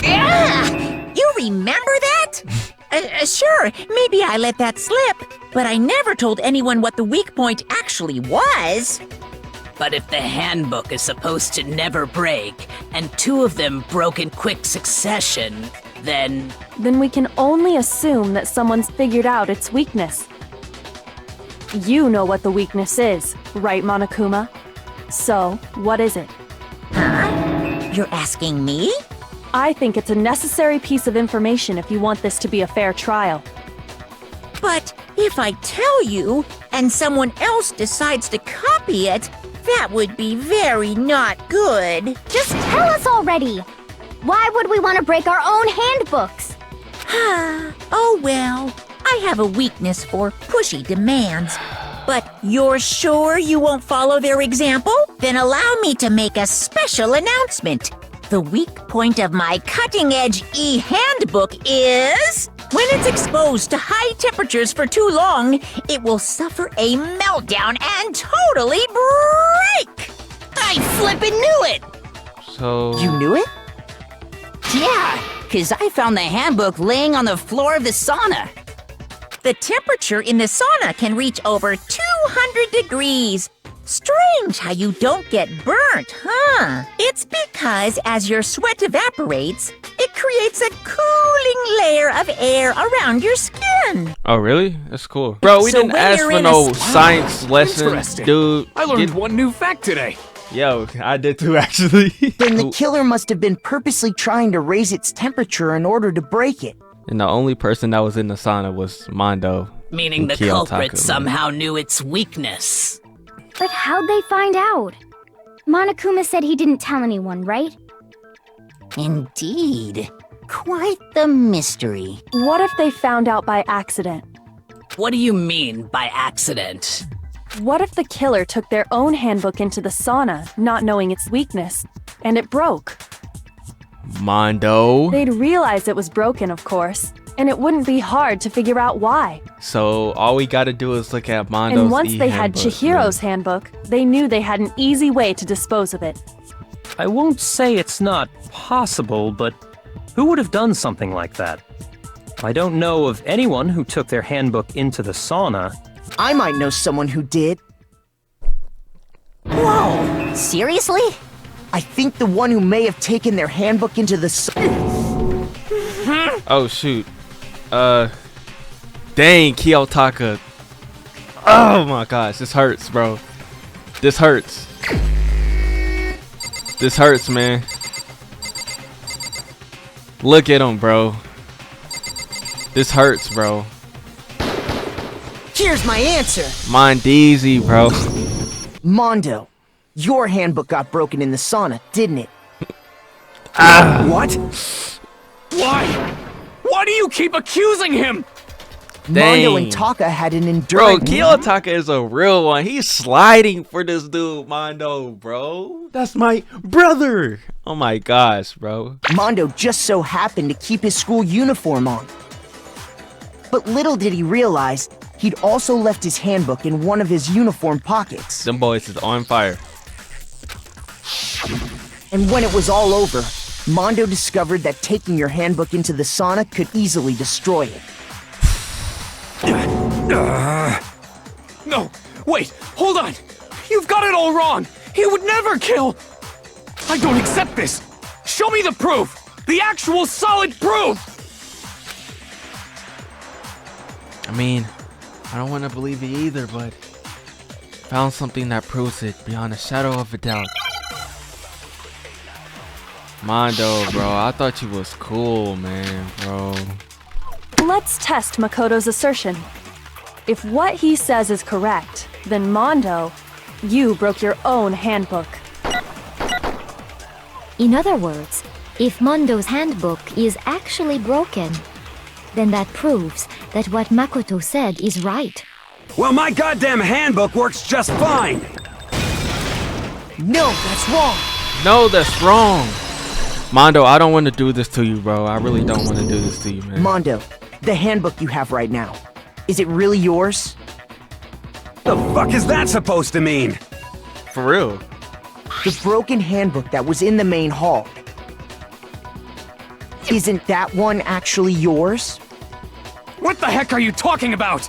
Yeah! You remember that? Sure, maybe I let that slip, but I never told anyone what the weak point actually was. But if the handbook is supposed to never break, and two of them broke in quick succession, then we can only assume that someone's figured out its weakness. You know what the weakness is, right, Monokuma? So, what is it? Huh? You're asking me? I think it's a necessary piece of information if you want this to be a fair trial. But if I tell you, and someone else decides to copy it, that would be very not good. Just tell us already! Why would we want to break our own handbooks? Oh well, I have a weakness for pushy demands. But you're sure you won't follow their example? Then allow me to make a special announcement. The weak point of my cutting-edge e-handbook is... when it's exposed to high temperatures for too long, it will suffer a meltdown and totally break! I flippin' knew it! So... You knew it? Yeah, because I found the handbook laying on the floor of the sauna. The temperature in the sauna can reach over 200 degrees. Strange how you don't get burnt, huh? It's because as your sweat evaporates, it creates a cooling layer of air around your skin. fun. Oh, really? That's cool. Bro, we So didn't when ask you're for in a no s- science lesson, Interesting. dude. I learned one new fact today. Yo, I did too, actually. Then the killer must have been purposely trying to raise its temperature in order to break it. And the only person that was in the sauna was Mondo. Meaning and the Kiyotaka, culprit man. somehow knew its weakness. But how'd they find out? Monokuma said he didn't tell anyone, right? Indeed. Quite the mystery. What if they found out by accident? What do you mean by accident? What if the killer took their own handbook into the sauna, not knowing its weakness, and it broke? Mondo. They'd realize it was broken, of course, and it wouldn't be hard to figure out why. So all we gotta do is look at Mondo's And once they had e-handbook, Chihiro's handbook, they knew they had an easy way to dispose of it. I won't say it's not possible, but who would have done something like that? I don't know of anyone who took their handbook into the sauna. I might know someone who did. Whoa, seriously? I think the one who may have taken their handbook into the Oh shoot. Dang, Kiyotaka. Oh my gosh, this hurts, bro. This hurts. This hurts, man. Look at him, bro. This hurts, bro. Here's my answer. Mondeezy, bro. Mondo, your handbook got broken in the sauna, didn't it? What? Why? Why do you keep accusing him? Mondo Dang. and Taka had an Bro, endurance. Kiyotaka is a real one. He's sliding for this dude, Mondo, bro. That's my brother. Oh my gosh, bro. Mondo just so happened to keep his school uniform on. But little did he realize, he'd also left his handbook in one of his uniform pockets. Them boys is on fire. And when it was all over, Mondo discovered that taking your handbook into the sauna could easily destroy it. No, wait, hold on. You've got it all wrong. He would never kill. I don't accept this. Show me the proof. The actual solid proof. I mean, I don't want to believe it either, but found something that proves it beyond a shadow of a doubt. Mondo, bro, I thought you was cool, man, bro. Let's test Makoto's assertion. If what he says is correct, then Mondo, you broke your own handbook. In other words, if Mondo's handbook is actually broken, then that proves that what Makoto said is right. Well, my goddamn handbook works just fine. No, that's wrong. No, that's wrong. Mondo, I don't want to do this to you, bro. I really don't want to do this to you, man. Mondo, the handbook you have right now, is it really yours? The fuck is that supposed to mean? For real. The broken handbook that was in the main hall. Isn't that one actually yours? What the heck are you talking about?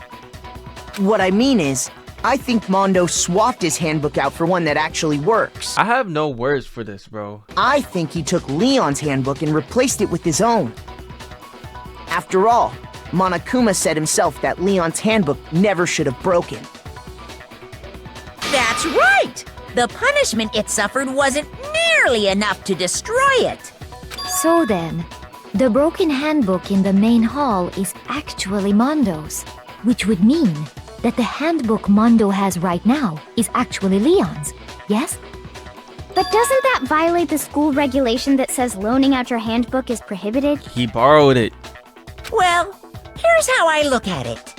What I mean is, I think Mondo swapped his handbook out for one that actually works. I have no words for this, bro. I think he took Leon's handbook and replaced it with his own. After all, Monokuma said himself that Leon's handbook never should have broken. That's right! The punishment it suffered wasn't nearly enough to destroy it. So then, the broken handbook in the main hall is actually Mondo's, which would mean that the handbook Mondo has right now is actually Leon's, yes? But doesn't that violate the school regulation that says loaning out your handbook is prohibited? He borrowed it. Well, here's how I look at it.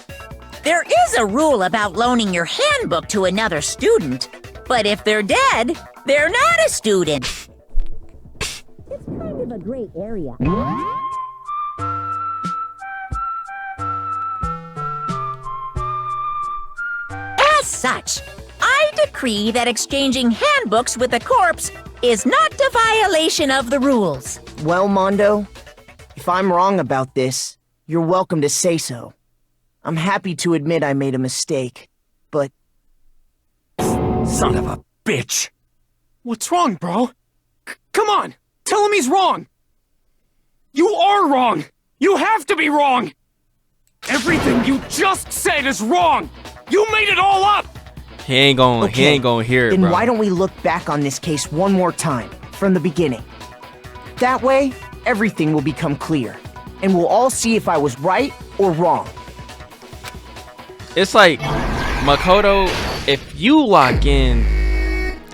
There is a rule about loaning your handbook to another student, but if they're dead, they're not a student. It's kind of a gray area. As such, I decree that exchanging handbooks with a corpse is not a violation of the rules. Well, Mondo, if I'm wrong about this, you're welcome to say so. I'm happy to admit I made a mistake, but... Son of a bitch. What's wrong, bro? Come on, tell him he's wrong. You are wrong. You have to be wrong. Everything you just said is wrong! You made it all up! He ain't gonna hear it, Then bro. why don't we look back on this case one more time, from the beginning? That way, everything will become clear, and we'll all see if I was right or wrong. It's like, Makoto, if you lock in...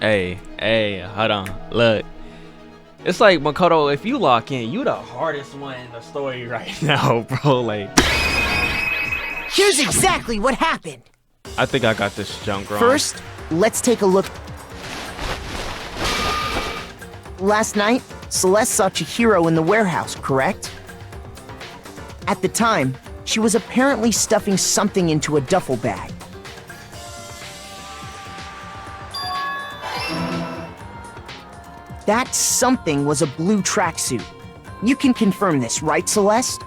Hey, hold on, look. It's like, Makoto, if you lock in, you the hardest one in the story right now, bro. Like, Here's exactly what happened. I think I got this junk wrong. First, let's take a look. Last night, Celeste saw Chihiro in the warehouse, correct? At the time, she was apparently stuffing something into a duffel bag. That something was a blue tracksuit. You can confirm this, right, Celeste?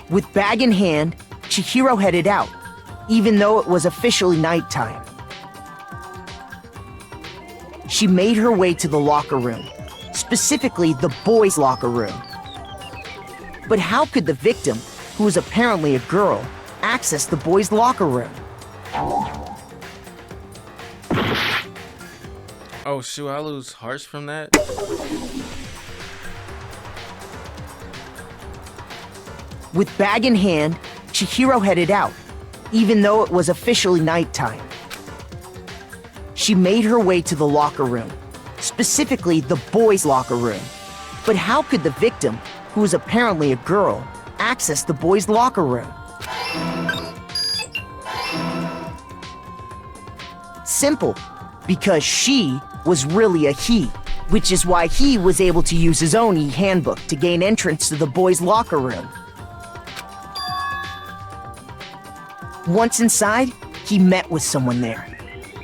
With bag in hand, Chihiro headed out, even though it was officially nighttime. She made her way to the locker room, specifically the boys' locker room. But how could the victim, who was apparently a girl, access the boys' locker room? Oh shoot, I lose hearts from that? With bag in hand, Chihiro headed out, even though it was officially nighttime. She made her way to the locker room, specifically the boys' locker room. But how could the victim, who was apparently a girl, access the boys' locker room? Simple, because she was really a he, which is why he was able to use his own e-handbook to gain entrance to the boys' locker room. Once inside, he met with someone there.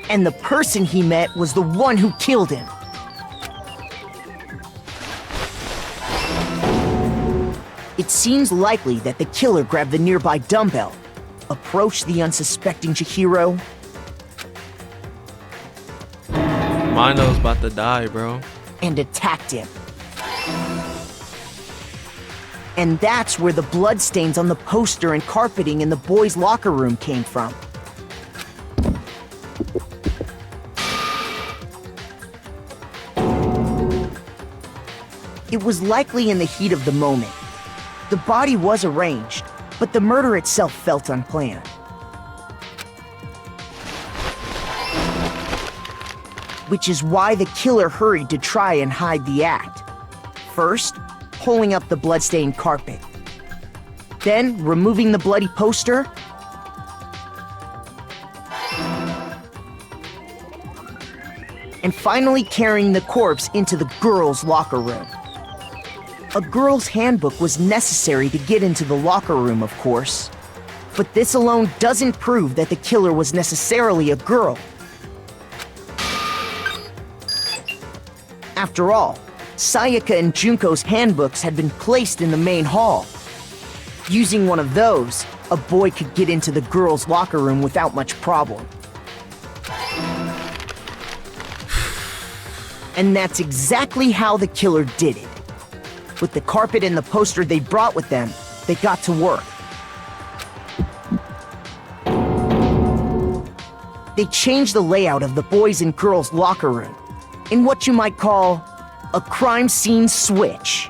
And the person he met was the one who killed him. It seems likely that the killer grabbed the nearby dumbbell, approached the unsuspecting Chihiro. Mondo's about to die, bro. And attacked him. And that's where the bloodstains on the poster and carpeting in the boys' locker room came from. It was likely in the heat of the moment. The body was arranged, but the murder itself felt unplanned. Which is why the killer hurried to try and hide the act. First, pulling up the bloodstained carpet. Then, removing the bloody poster. And finally carrying the corpse into the girls' locker room. A girl's handbook was necessary to get into the locker room, of course. But this alone doesn't prove that the killer was necessarily a girl. After all, Sayaka and Junko's handbooks had been placed in the main hall. Using one of those, a boy could get into the girls' locker room without much problem. And that's exactly how the killer did it. With the carpet and the poster they brought with them, they got to work. They changed the layout of the boys' and girls' locker room in what you might call a crime scene switch.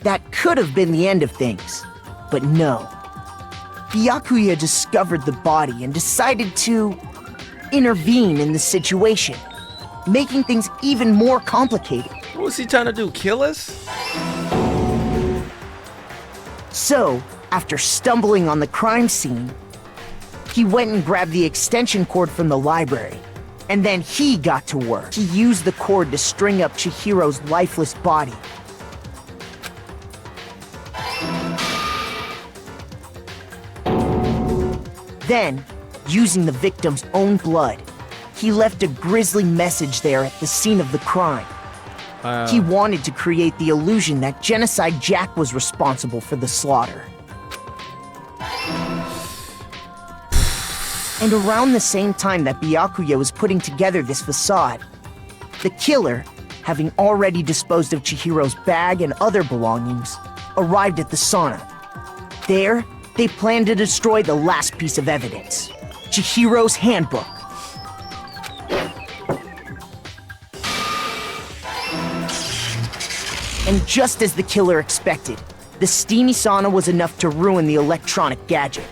That could have been the end of things, but no. Byakuya discovered the body and decided to intervene in the situation, making things even more complicated. What was he trying to do, kill us? So, after stumbling on the crime scene, he went and grabbed the extension cord from the library, and then he got to work. He used the cord to string up Chihiro's lifeless body. Then, using the victim's own blood, he left a grisly message there at the scene of the crime. He wanted to create the illusion that Genocide Jack was responsible for the slaughter. And around the same time that Byakuya was putting together this facade, the killer, having already disposed of Chihiro's bag and other belongings, arrived at the sauna. There, they planned to destroy the last piece of evidence, Chihiro's handbook. And just as the killer expected, the steamy sauna was enough to ruin the electronic gadget.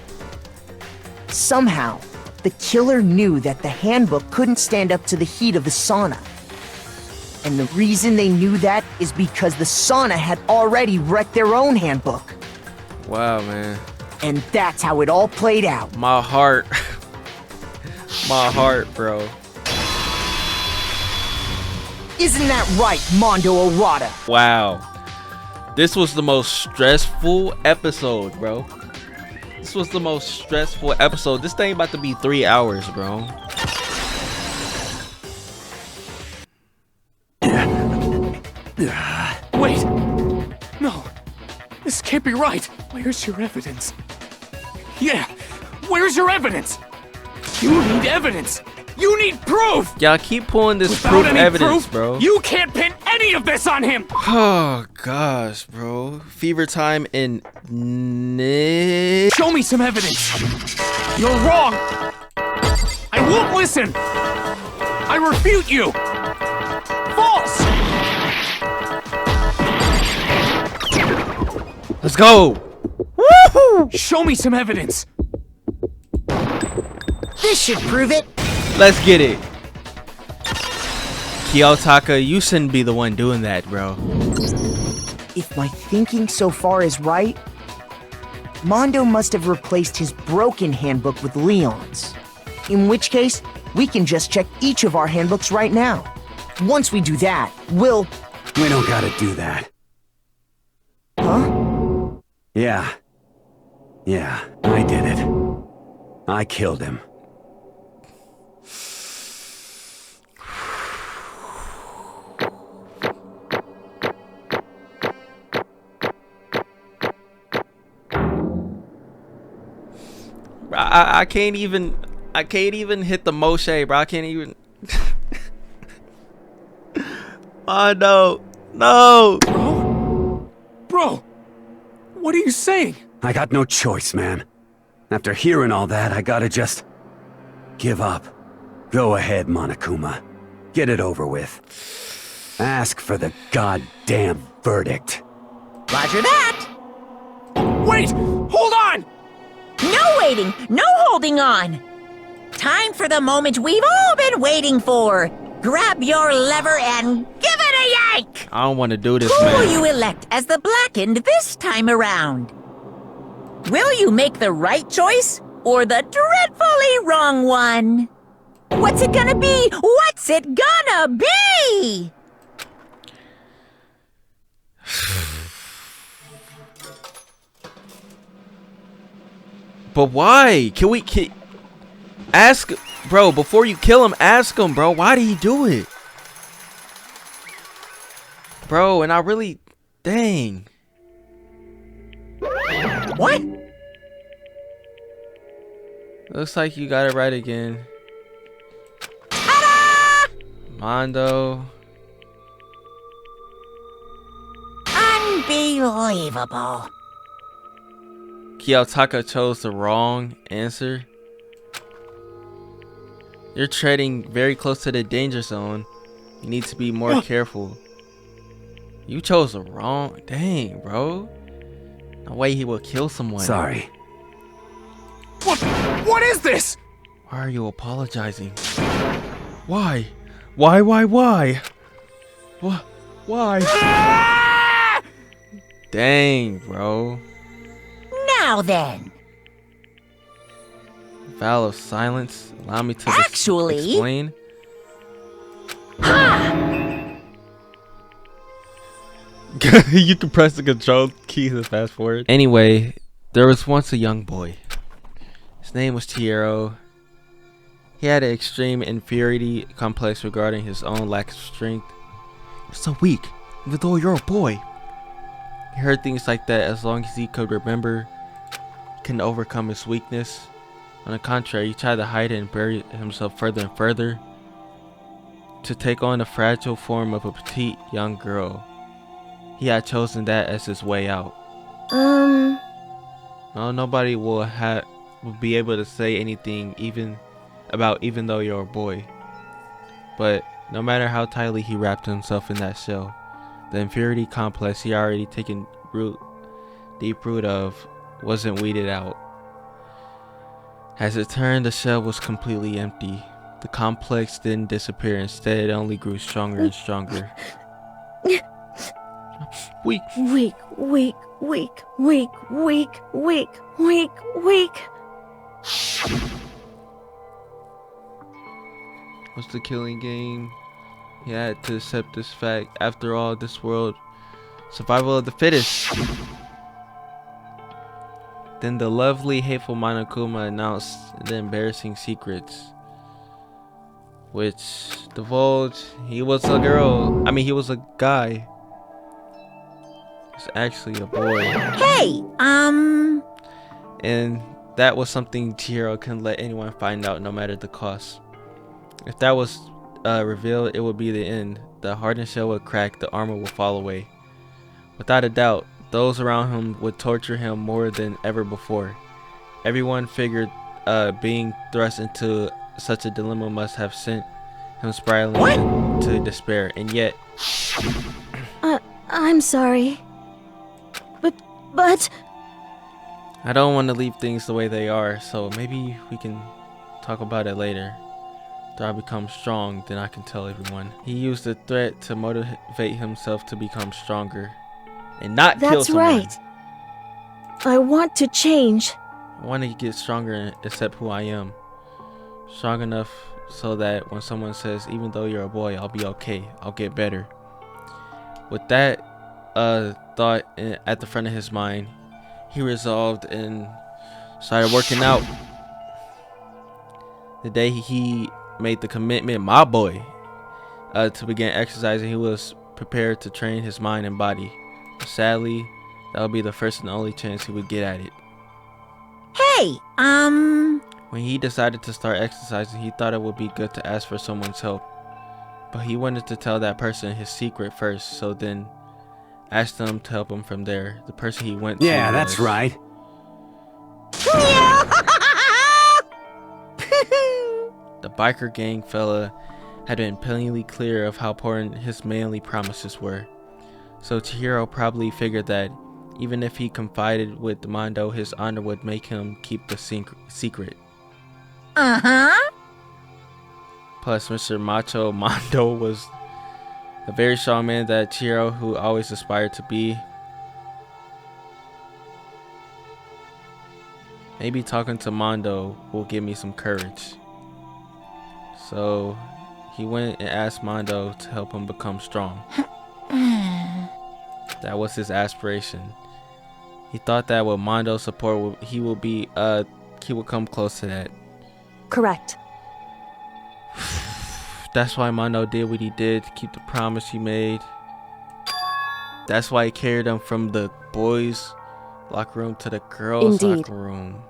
Somehow, the killer knew that the handbook couldn't stand up to the heat of the sauna. And the reason they knew that is because the sauna had already wrecked their own handbook. Wow, man. And that's how it all played out. My heart. My heart, bro. Isn't that right, Mondo Arata? Wow. This was the most stressful episode, bro. This was the most stressful episode. This thing about to be 3 hours, bro. Wait! No! This can't be right! Where's your evidence? Yeah! Where's your evidence? You need evidence! You need proof! Y'all keep pulling this Without proof any evidence, proof, bro. You can't pin any of this on him! Oh, gosh, bro. Fever time in... Show me some evidence! You're wrong! I won't listen! I refute you! False! Let's go! Woohoo! Show me some evidence! This should prove it! Let's get it. Kiyotaka, you shouldn't be the one doing that, bro. If my thinking so far is right, Mondo must have replaced his broken handbook with Leon's. In which case, we can just check each of our handbooks right now. Once we do that, we'll... We don't gotta do that. Huh? Yeah, I did it. I killed him. I can't even hit the Moshe, bro. I can't even. Oh no. Bro, what are you saying? I got no choice, man. After hearing all that, I gotta just give up. Go ahead, Monokuma. Get it over with. Ask for the goddamn verdict. Roger that. Wait! Hold on! No waiting, no holding on. Time for the moment we've all been waiting for. Grab your lever and give it a yank! I don't want to do this, Who man. will you elect as the Blackened this time around? Will you make the right choice or the dreadfully wrong one? What's it gonna be? What's it gonna be? But why? Can ask, bro, before you kill him, ask him, bro, why did he do it? Bro, and I really, dang. What? Looks like you got it right again. Mondo. Unbelievable. Kiyotaka chose the wrong answer. You're treading very close to the danger zone. You need to be more careful. You chose the wrong... Dang, bro. No way he will kill someone. Sorry. What is this? Why are you apologizing? Why? Why? What? Why? Dang, bro. Now then. Vow of silence. Allow me to Actually... explain. You can press the control key to fast forward. Anyway, there was once a young boy. His name was Chihiro. He had an extreme inferiority complex regarding his own lack of strength. You're so weak, even though you're a boy. He heard things like that as long as he could remember. He couldn't overcome his weakness. On the contrary, he tried to hide it and bury himself further and further to take on the fragile form of a petite young girl. He had chosen that as his way out. No, nobody will be able to say anything even though you're a boy. But no matter how tightly he wrapped himself in that shell, the inferiority complex he already taken deep root of wasn't weeded out. As it turned, the shell was completely empty. The complex didn't disappear. Instead, it only grew stronger and stronger. Weak. Weak, weak, weak, weak, weak, weak, weak, weak. What's the killing game? He had to accept this fact. After all, this world, survival of the fittest. Then the lovely, hateful Monokuma announced the embarrassing secrets, which divulged he was a girl. He was a guy. It's actually a boy. Hey, And that was something Chihiro couldn't let anyone find out, no matter the cost. If that was revealed, it would be the end. The hardened shell would crack, the armor would fall away. Without a doubt, those around him would torture him more than ever before. Everyone figured being thrust into such a dilemma must have sent him spiraling into despair, and yet... I'm sorry. But... I don't want to leave things the way they are, so maybe we can talk about it later. After I become strong, then I can tell everyone. He used the threat to motivate himself to become stronger. And not kill someone. That's right. I want to change. I want to get stronger and accept who I am. Strong enough so that when someone says, even though you're a boy, I'll be okay. I'll get better. With that thought at the front of his mind, he resolved and started working out. The day he made the commitment, my boy, to begin exercising, he was prepared to train his mind and body. But sadly, that would be the first and only chance he would get at it. Hey, When he decided to start exercising, he thought it would be good to ask for someone's help. But he wanted to tell that person his secret first, so then asked them to help him from there. The person he went to that's right. The biker gang fella had been plainly clear of how important his manly promises were. So Chihiro probably figured that even if he confided with Mondo, his honor would make him keep the secret. Plus, Mr. Macho Mondo was a very strong man that Chihiro, who always aspired to be. Maybe talking to Mondo will give me some courage. So he went and asked Mondo to help him become strong. That was his aspiration. He thought that with Mondo's support, he would come close to that. Correct. That's why Mondo did what he did to keep the promise he made. That's why he carried him from the boys' locker room to the girls' locker room.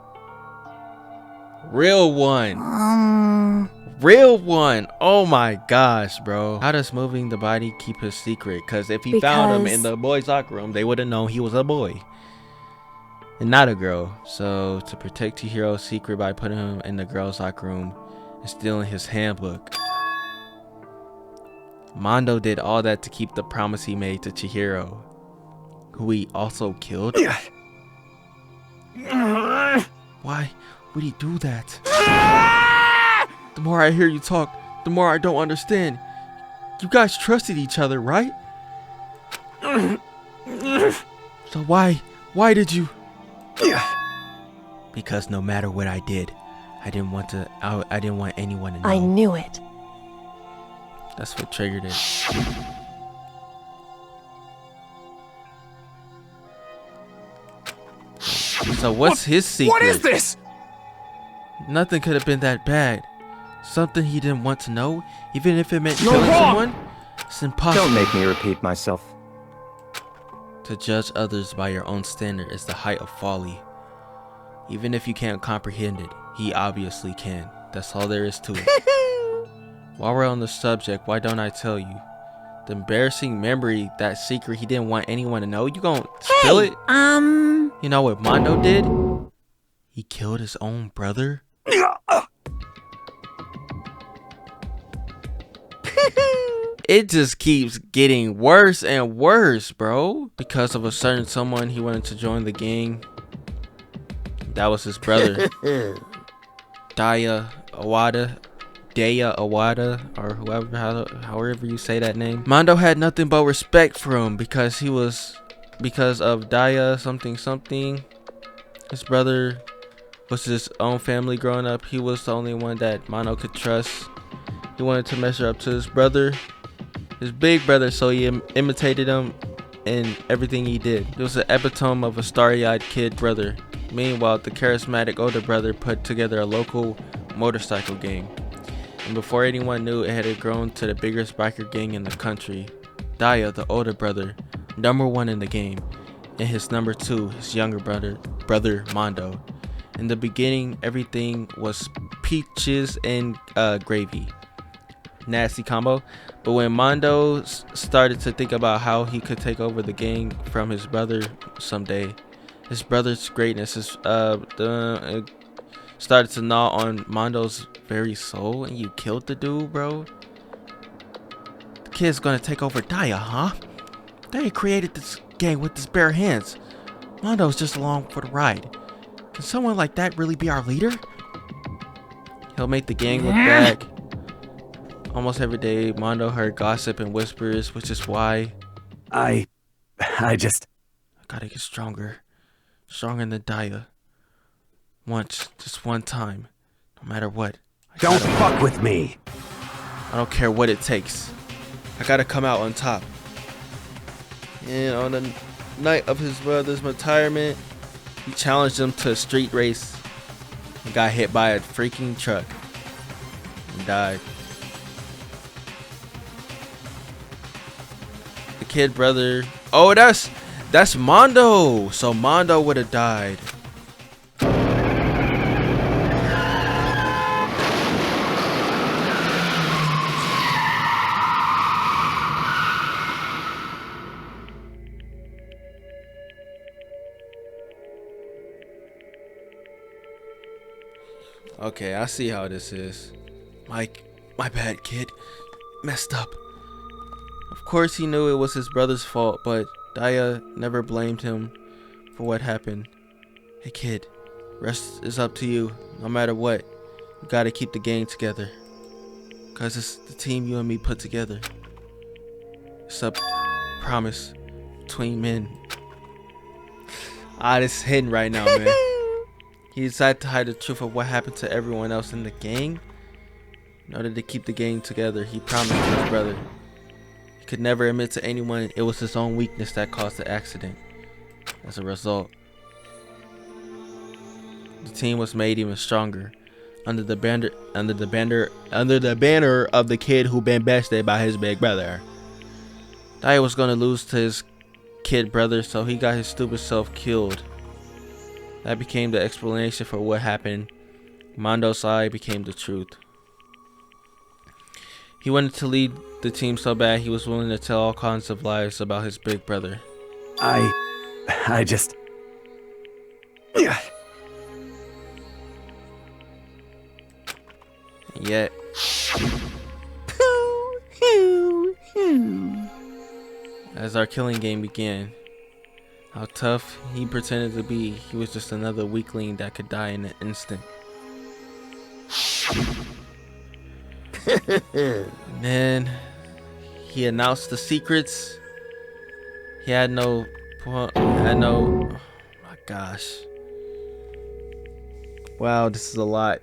Real one. Real one. Oh my gosh, bro. How does moving the body keep his secret? Because if he found him in the boys' locker room, they would have known he was a boy and not a girl. So to protect Chihiro's secret by putting him in the girls' locker room and stealing his handbook, Mondo did all that to keep the promise he made to Chihiro, who he also killed. Why would he do that? The more I hear you talk, the more I don't understand. You guys trusted each other, right? So why did you? Because no matter what I did, I didn't want anyone to know. I knew it. That's what triggered it. So what's his secret? What is this? Nothing could have been that bad. Something he didn't want to know, even if it meant killing someone? It's impossible. Don't make me repeat myself. To judge others by your own standard is the height of folly. Even if you can't comprehend it, he obviously can. That's all there is to it. While we're on the subject, why don't I tell you? The embarrassing memory, that secret he didn't want anyone to know. You gonna spill it? You know what Mondo did? He killed his own brother? It just keeps getting worse and worse, bro. Because of a certain someone, he wanted to join the gang. That was his brother. Daya Awada, or however you say that name. Mondo had nothing but respect for him because of Daya something. His brother was his own family growing up. He was the only one that Mondo could trust. He wanted to measure up to his brother, his big brother, so he imitated him in everything he did. It was an epitome of a starry-eyed kid brother. Meanwhile, the charismatic older brother put together a local motorcycle gang. And before anyone knew, it had grown to the biggest biker gang in the country. Daya, the older brother, #1 in the game, and his #2, his younger brother Mondo. In the beginning, everything was peaches and gravy. Nasty combo. But when Mondo started to think about how he could take over the gang from his brother someday, his brother's greatness started to gnaw on Mondo's very soul. And you killed the dude, bro. The kid's gonna take over Daya, huh? They created this gang with his bare hands. Mondo's just along for the ride. Can someone like that really be our leader? He'll make the gang look back. Almost every day, Mondo heard gossip and whispers, which is why I gotta get stronger than Daya. Just one time, no matter what. Don't fuck with me. I don't care what it takes. I gotta come out on top. And on the night of his brother's retirement, he challenged him to a street race and got hit by a freaking truck and died. The kid brother, oh, that's Mondo. So Mondo would have died. Okay, I see how this is. Mike, my bad, kid. Messed up. Of course he knew it was his brother's fault, but Daya never blamed him for what happened. Hey kid, rest is up to you. No matter what, you gotta keep the gang together. Cause it's the team you and me put together. It's a promise between men. It's hidden right now, man. He decided to hide the truth of what happened to everyone else in the gang. In order to keep the gang together, he promised to his brother he could never admit to anyone it was his own weakness that caused the accident. As a result, the team was made even stronger under the banner of the kid who been bested by his big brother. Daya was gonna lose to his kid brother, so he got his stupid self killed. That became the explanation for what happened. Mondo's side became the truth. He wanted to lead the team so bad he was willing to tell all kinds of lies about his big brother. I just... And yet... As our killing game began, how tough he pretended to be, he was just another weakling that could die in an instant. Then he announced the secrets. He had no oh my gosh. Wow, this is a lot.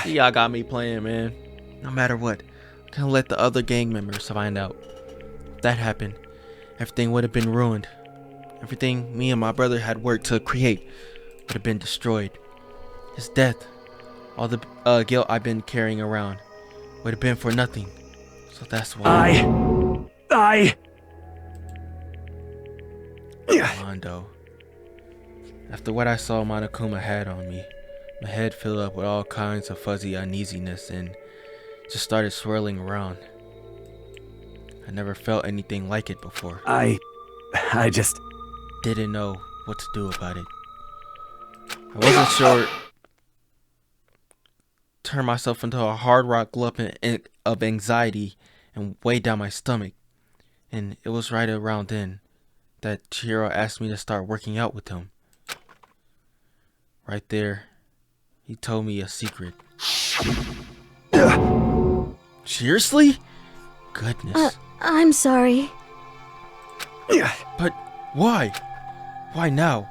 Y'all got me playing, man. No matter what, I'm gonna let the other gang members find out. If that happened, everything would have been ruined. Everything me and my brother had worked to create would have been destroyed. His death, all the guilt I've been carrying around, would have been for nothing. So that's why Mondo. After what I saw Monokuma had on me, my head filled up with all kinds of fuzzy uneasiness and just started swirling around. I never felt anything like it before. I just didn't know what to do about it. I wasn't sure. Turned myself into a hard rock lump of anxiety and weighed down my stomach. And it was right around then that Chihiro asked me to start working out with him. Right there, he told me a secret. Seriously? Goodness. I'm sorry. But why? Why now?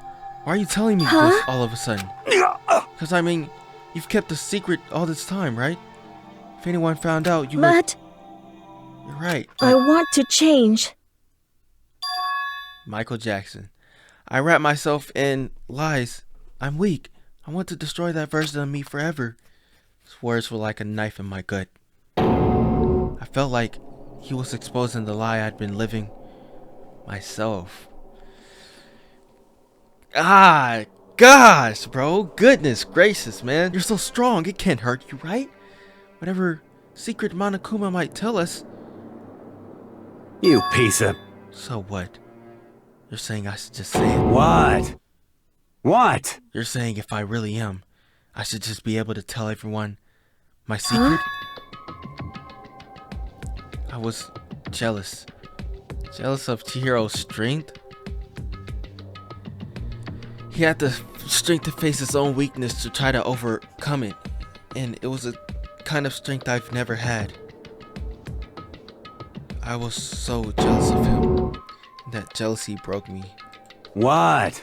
Why are you telling me this all of a sudden? Because I mean, you've kept a secret all this time, right? If anyone found out, you would... But... You're right. I want to change. Michael Jackson. I wrap myself in lies. I'm weak. I want to destroy that version of me forever. His words were like a knife in my gut. I felt like he was exposing the lie I'd been living myself. Ah, gosh, bro. Goodness gracious, man. You're so strong. It can't hurt you, right? Whatever secret Monokuma might tell us. You piece of... So what? You're saying I should just say it? What? What? You're saying if I really am, I should just be able to tell everyone my secret? I was jealous. Jealous of Chihiro's strength? He had the strength to face his own weakness to try to overcome it. And it was a kind of strength I've never had. I was so jealous of him. That jealousy broke me. What?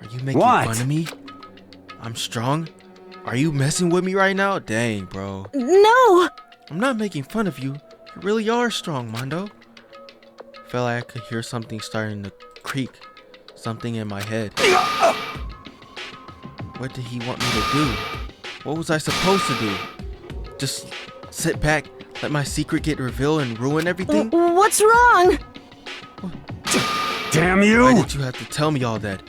Are you making fun of me? I'm strong? Are you messing with me right now? Dang, bro. No! I'm not making fun of you. You really are strong, Mondo. Felt like I could hear something starting to creak. Something in my head. What did he want me to do? What was I supposed to do? Just sit back, let my secret get revealed and ruin everything? What's wrong? Damn you! Why did you have to tell me all that?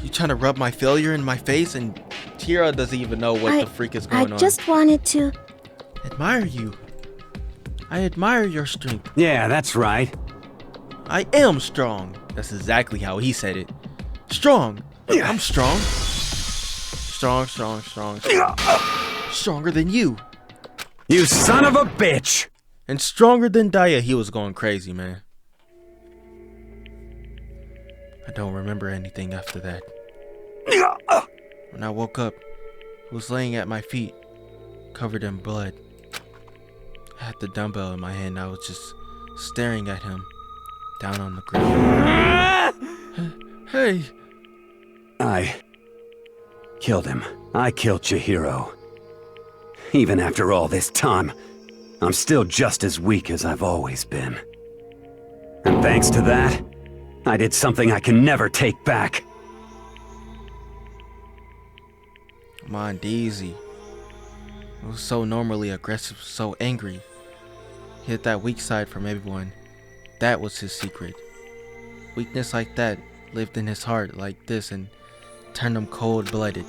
You trying to rub my failure in my face, and Chihiro doesn't even know what the freak is going on. I just wanted to... Admire you. I admire your strength. Yeah, that's right. I am strong. That's exactly how he said it. Strong. I'm strong. Strong. Stronger than you. You son of a bitch! And stronger than Daya. He was going crazy, man. I don't remember anything after that. When I woke up, he was laying at my feet, covered in blood. I had the dumbbell in my hand. I was just staring at him, down on the ground. Hey! I killed him. I killed Chihiro. Even after all this time, I'm still just as weak as I've always been. And thanks to that, I did something I can never take back. Come on, Daisy. He was so normally aggressive, so angry. He hid that weak side from everyone. That was his secret. Weakness like that lived in his heart like this and turned him cold-blooded.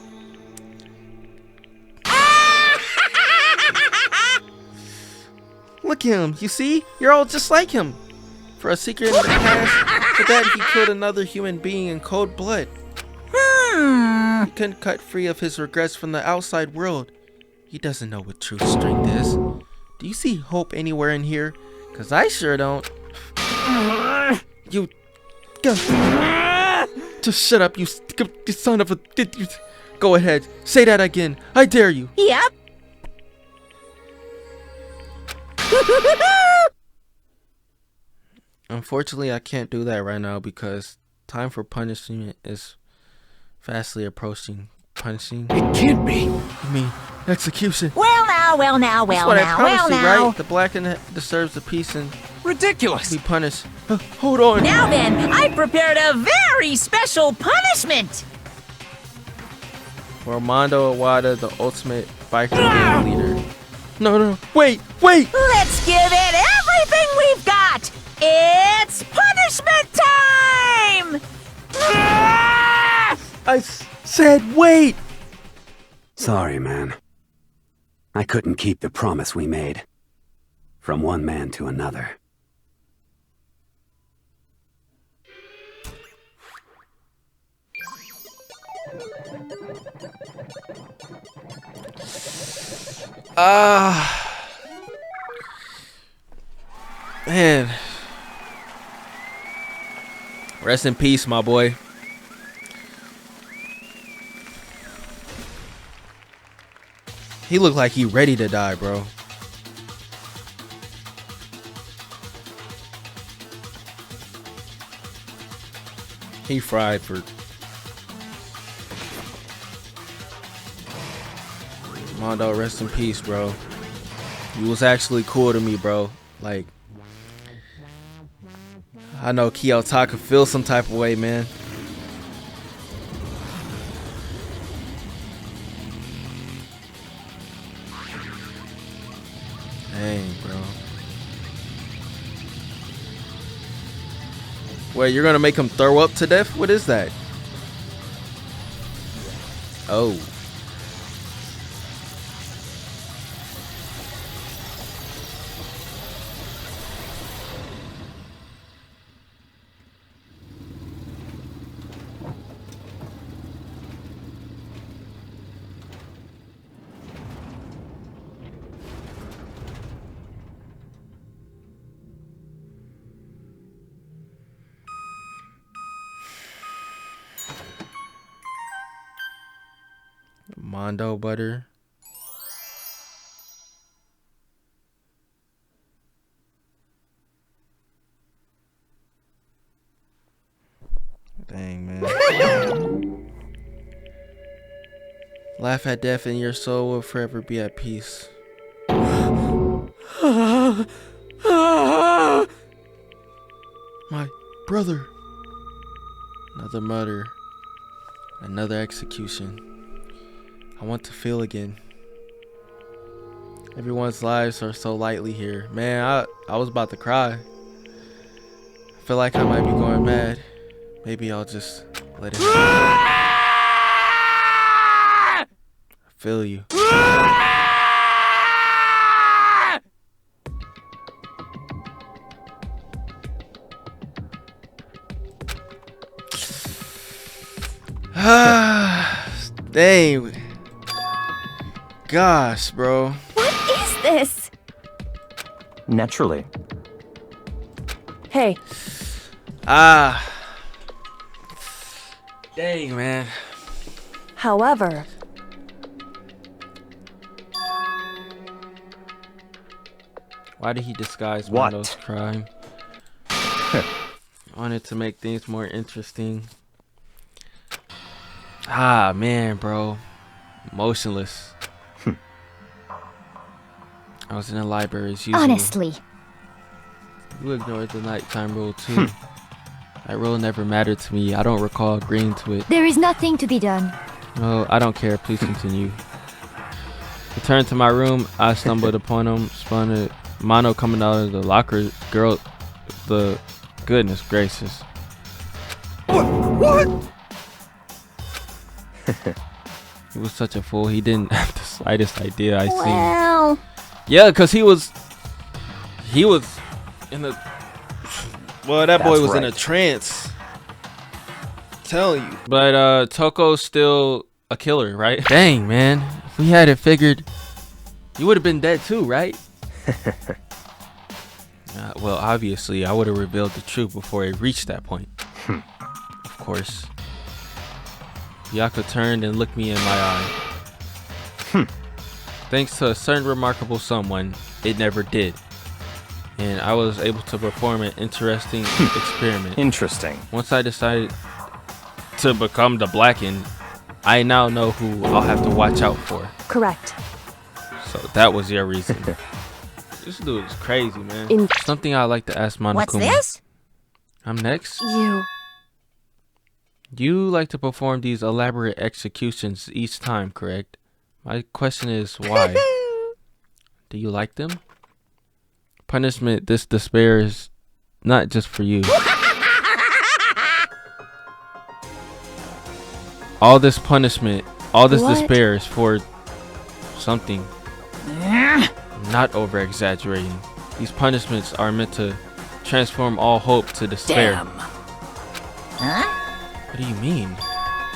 Look at him, you see? You're all just like him. For a secret in the past, for that he killed another human being in cold blood. He couldn't cut free of his regrets from the outside world. He doesn't know what true strength is. Do you see hope anywhere in here? Cause I sure don't. You... Just shut up, you son of a... Go ahead, say that again. I dare you. Yep. Unfortunately, I can't do that right now because time for punishment is fastly approaching. Punishing? It can't be. I mean, execution. Well now. That's what I promised you, right? The blackened deserves a piece and ridiculous. Be punished. Hold on. Now then, I prepared a very special punishment. For Mondo Iwata, the ultimate biker gang leader. No, wait. Let's give it everything we've got. It's punishment time! I said wait! Sorry, man. I couldn't keep the promise we made. From one man to another. Man. Rest in peace, my boy. He looked like he ready to die, bro. He fried for... Mondo, rest in peace, bro. You was actually cool to me, bro. Like, I know Kiyotaka feels some type of way, man. Dang, bro. Wait, you're gonna make him throw up to death? What is that? Oh. Mondo butter. Dang, man. Laugh at death and your soul will forever be at peace. My brother. Another murder. Another execution. I want to feel again. Everyone's lives are so lightly here. Man, I was about to cry. I feel like I might be going mad. Maybe I'll just let it happen. I feel you. Dang. Gosh, bro. What is this? Naturally. Hey. Dang, man. However, why did he disguise What? Mondo's crime? Wanted to make things more interesting. Man, bro. Emotionless. I was in the library as usual. Honestly. You ignored the nighttime rule too. That rule never mattered to me. I don't recall agreeing to it. There is nothing to be done. No, I don't care. Please continue. Returned to my room. I stumbled upon him. Spun it. Mono coming out of the locker. Girl, the goodness gracious. What? He was such a fool. He didn't have the slightest idea. I see. Well, Yeah, because he was in the... Well, that boy was in a trance. I'm telling you. But Toko's still a killer, right? Dang, man. If we had it figured, you would have been dead too, right? Well, obviously, I would have revealed the truth before it reached that point. Of course. Yako turned and looked me in my eye. Thanks to a certain remarkable someone, it never did. And I was able to perform an interesting experiment. Interesting. Once I decided to become the Blackened, I now know who I'll have to watch out for. correct. So that was your reason. This dude is crazy, man. Something I'd like to ask Monokuma. What's this? I'm next. You like to perform these elaborate executions each time, correct? My question is why? Do you like them? Punishment, this despair is not just for you. All this punishment, all this What? despair is for something. I'm not over exaggerating. These punishments are meant to transform all hope to despair. Damn. Huh? What do you mean?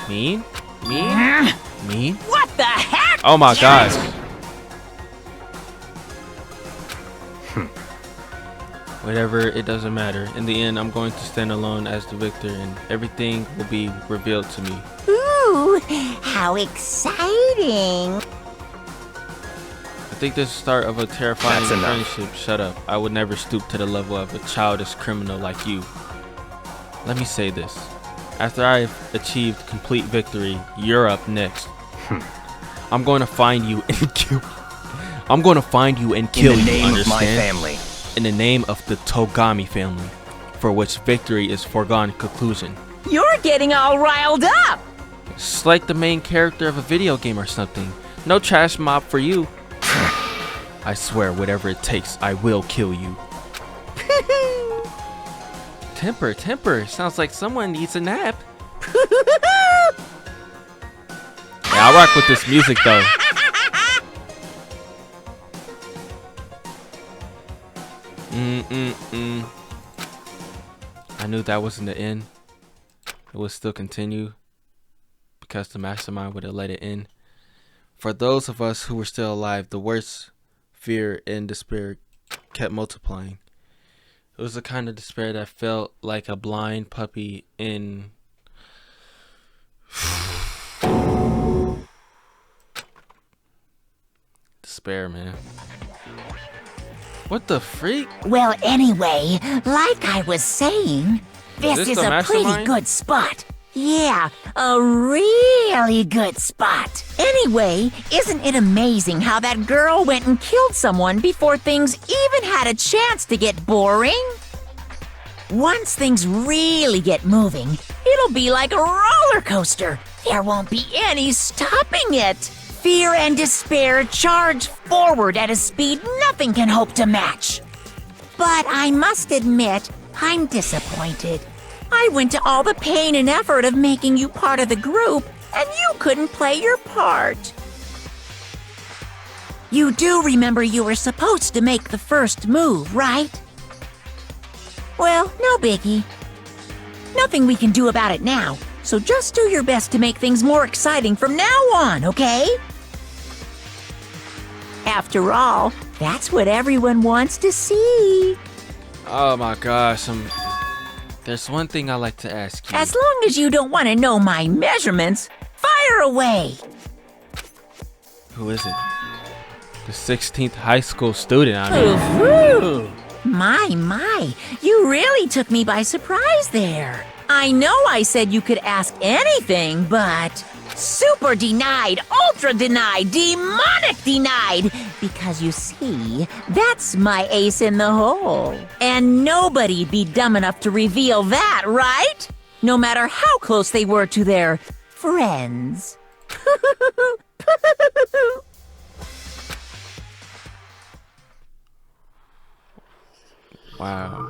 Mean? Mean? Mean? What the heck? Oh my gosh. Whatever, it doesn't matter. In the end, I'm going to stand alone as the victor and everything will be revealed to me. Ooh, how exciting. I think this is the start of a terrifying That's enough. friendship. Shut up. I would never stoop to the level of a childish criminal like you. Let me say this. After I've achieved complete victory, you're up next. I'm going to find you and kill you. I'm going to find you and kill you, In the name of understand? my family. In the name of the Togami family, for which victory is foregone conclusion. You're getting all riled up. It's like the main character of a video game or something. No trash mob for you. I swear, whatever it takes, I will kill you. Temper. Sounds like someone needs a nap. Yeah, I'll rock with this music though. I knew that wasn't the end. It would still continue because the mastermind would have let it end. For those of us who were still alive, the worst fear and despair kept multiplying. It was the kind of despair that felt like a blind puppy in despair, man. What the freak? Well, anyway, like I was saying, this this is the a pretty mastermind? good spot. Yeah, a really good spot. Anyway, isn't it amazing how that girl went and killed someone before things even had a chance to get boring? Once things really get moving, it'll be like a roller coaster. There won't be any stopping it. Fear and despair charge forward at a speed nothing can hope to match. But I must admit, I'm disappointed. I went to all the pain and effort of making you part of the group, and you couldn't play your part. You do remember you were supposed to make the first move, right? Well, no biggie. Nothing we can do about it now, so just do your best to make things more exciting from now on, okay? After all, that's what everyone wants to see. Oh my gosh, there's one thing I like to ask you. As long as you don't want to know my measurements, fire away. Who is it? The 16th high school student, I mean. Ooh, my, you really took me by surprise there. I know I said you could ask anything, but super denied, ultra denied, demonic denied. Because you see, that's my ace in the hole. And nobody'd be dumb enough to reveal that, right? No matter how close they were to their friends. Wow.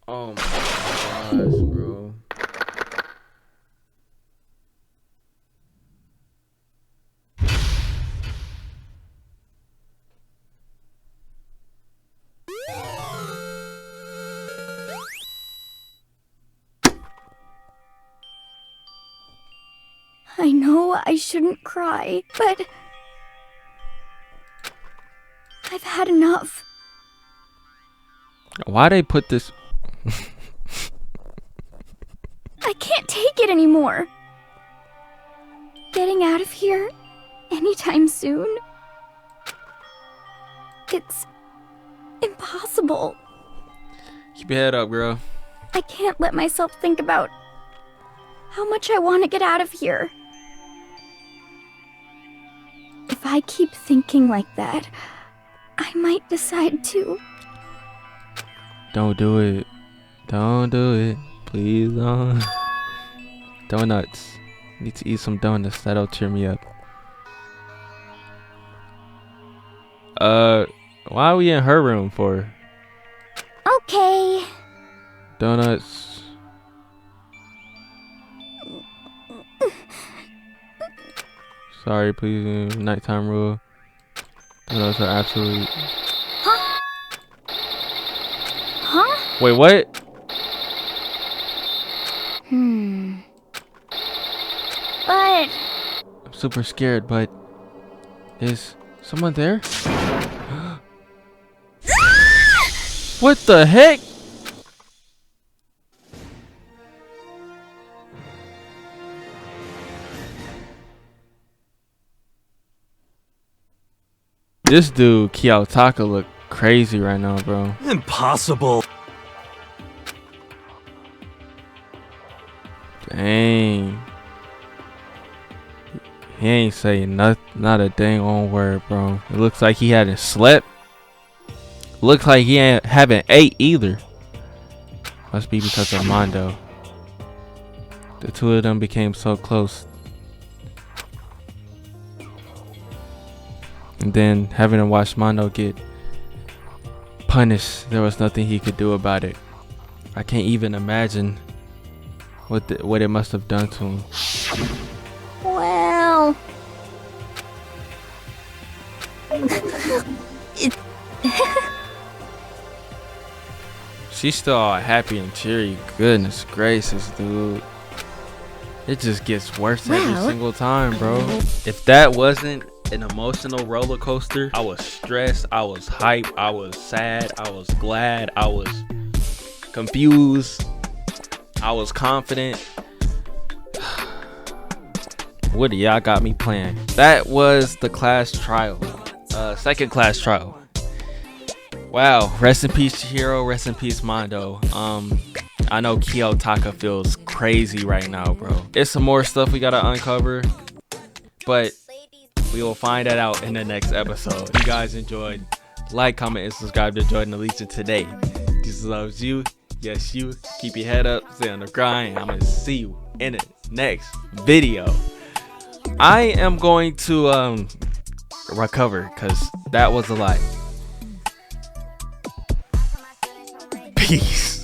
Oh my gosh, bro. I know I shouldn't cry, but I've had enough. Why they put this? I can't take it anymore. Getting out of here anytime soon. It's impossible. Keep your head up, girl. I can't let myself think about how much I want to get out of here. If I keep thinking like that, I might decide to. Don't do it. Don't do it. Please don't. Donuts. Need to eat some donuts. That'll cheer me up. Why are we in her room for? Okay. Donuts. Sorry, please. Nighttime rule. Those are absolute. Huh? Huh? Wait, what? But I'm super scared, but is someone there? What the heck? This dude, Kiyotaka, look crazy right now, bro. Impossible. Dang. He ain't saying not a dang on word, bro. It looks like he hadn't slept. Looks like he haven't ate either. Must be because of Mondo. The two of them became so close. And then having to watch Mondo get punished, there was nothing he could do about it. I can't even imagine what it must have done to him. well, She's still all happy and cheery. Goodness gracious, dude. It just gets worse every single time, bro. If that wasn't an emotional roller coaster, I was stressed, I was hyped, I was sad, I was glad, I was confused, I was confident. What do y'all got me playing? That was the class trial. Second class trial. Wow, rest in peace Chihiro, rest in peace Mondo. I know Kiyotaka feels crazy right now, bro. It's some more stuff we gotta uncover, but we will find that out in the next episode. If you guys enjoyed, like, comment, and subscribe to Jordan the Legion today. Jesus loves you. Yes, you. Keep your head up. Stay on the grind. I'm gonna see you in the next video. I am going to recover because that was a lot. Peace.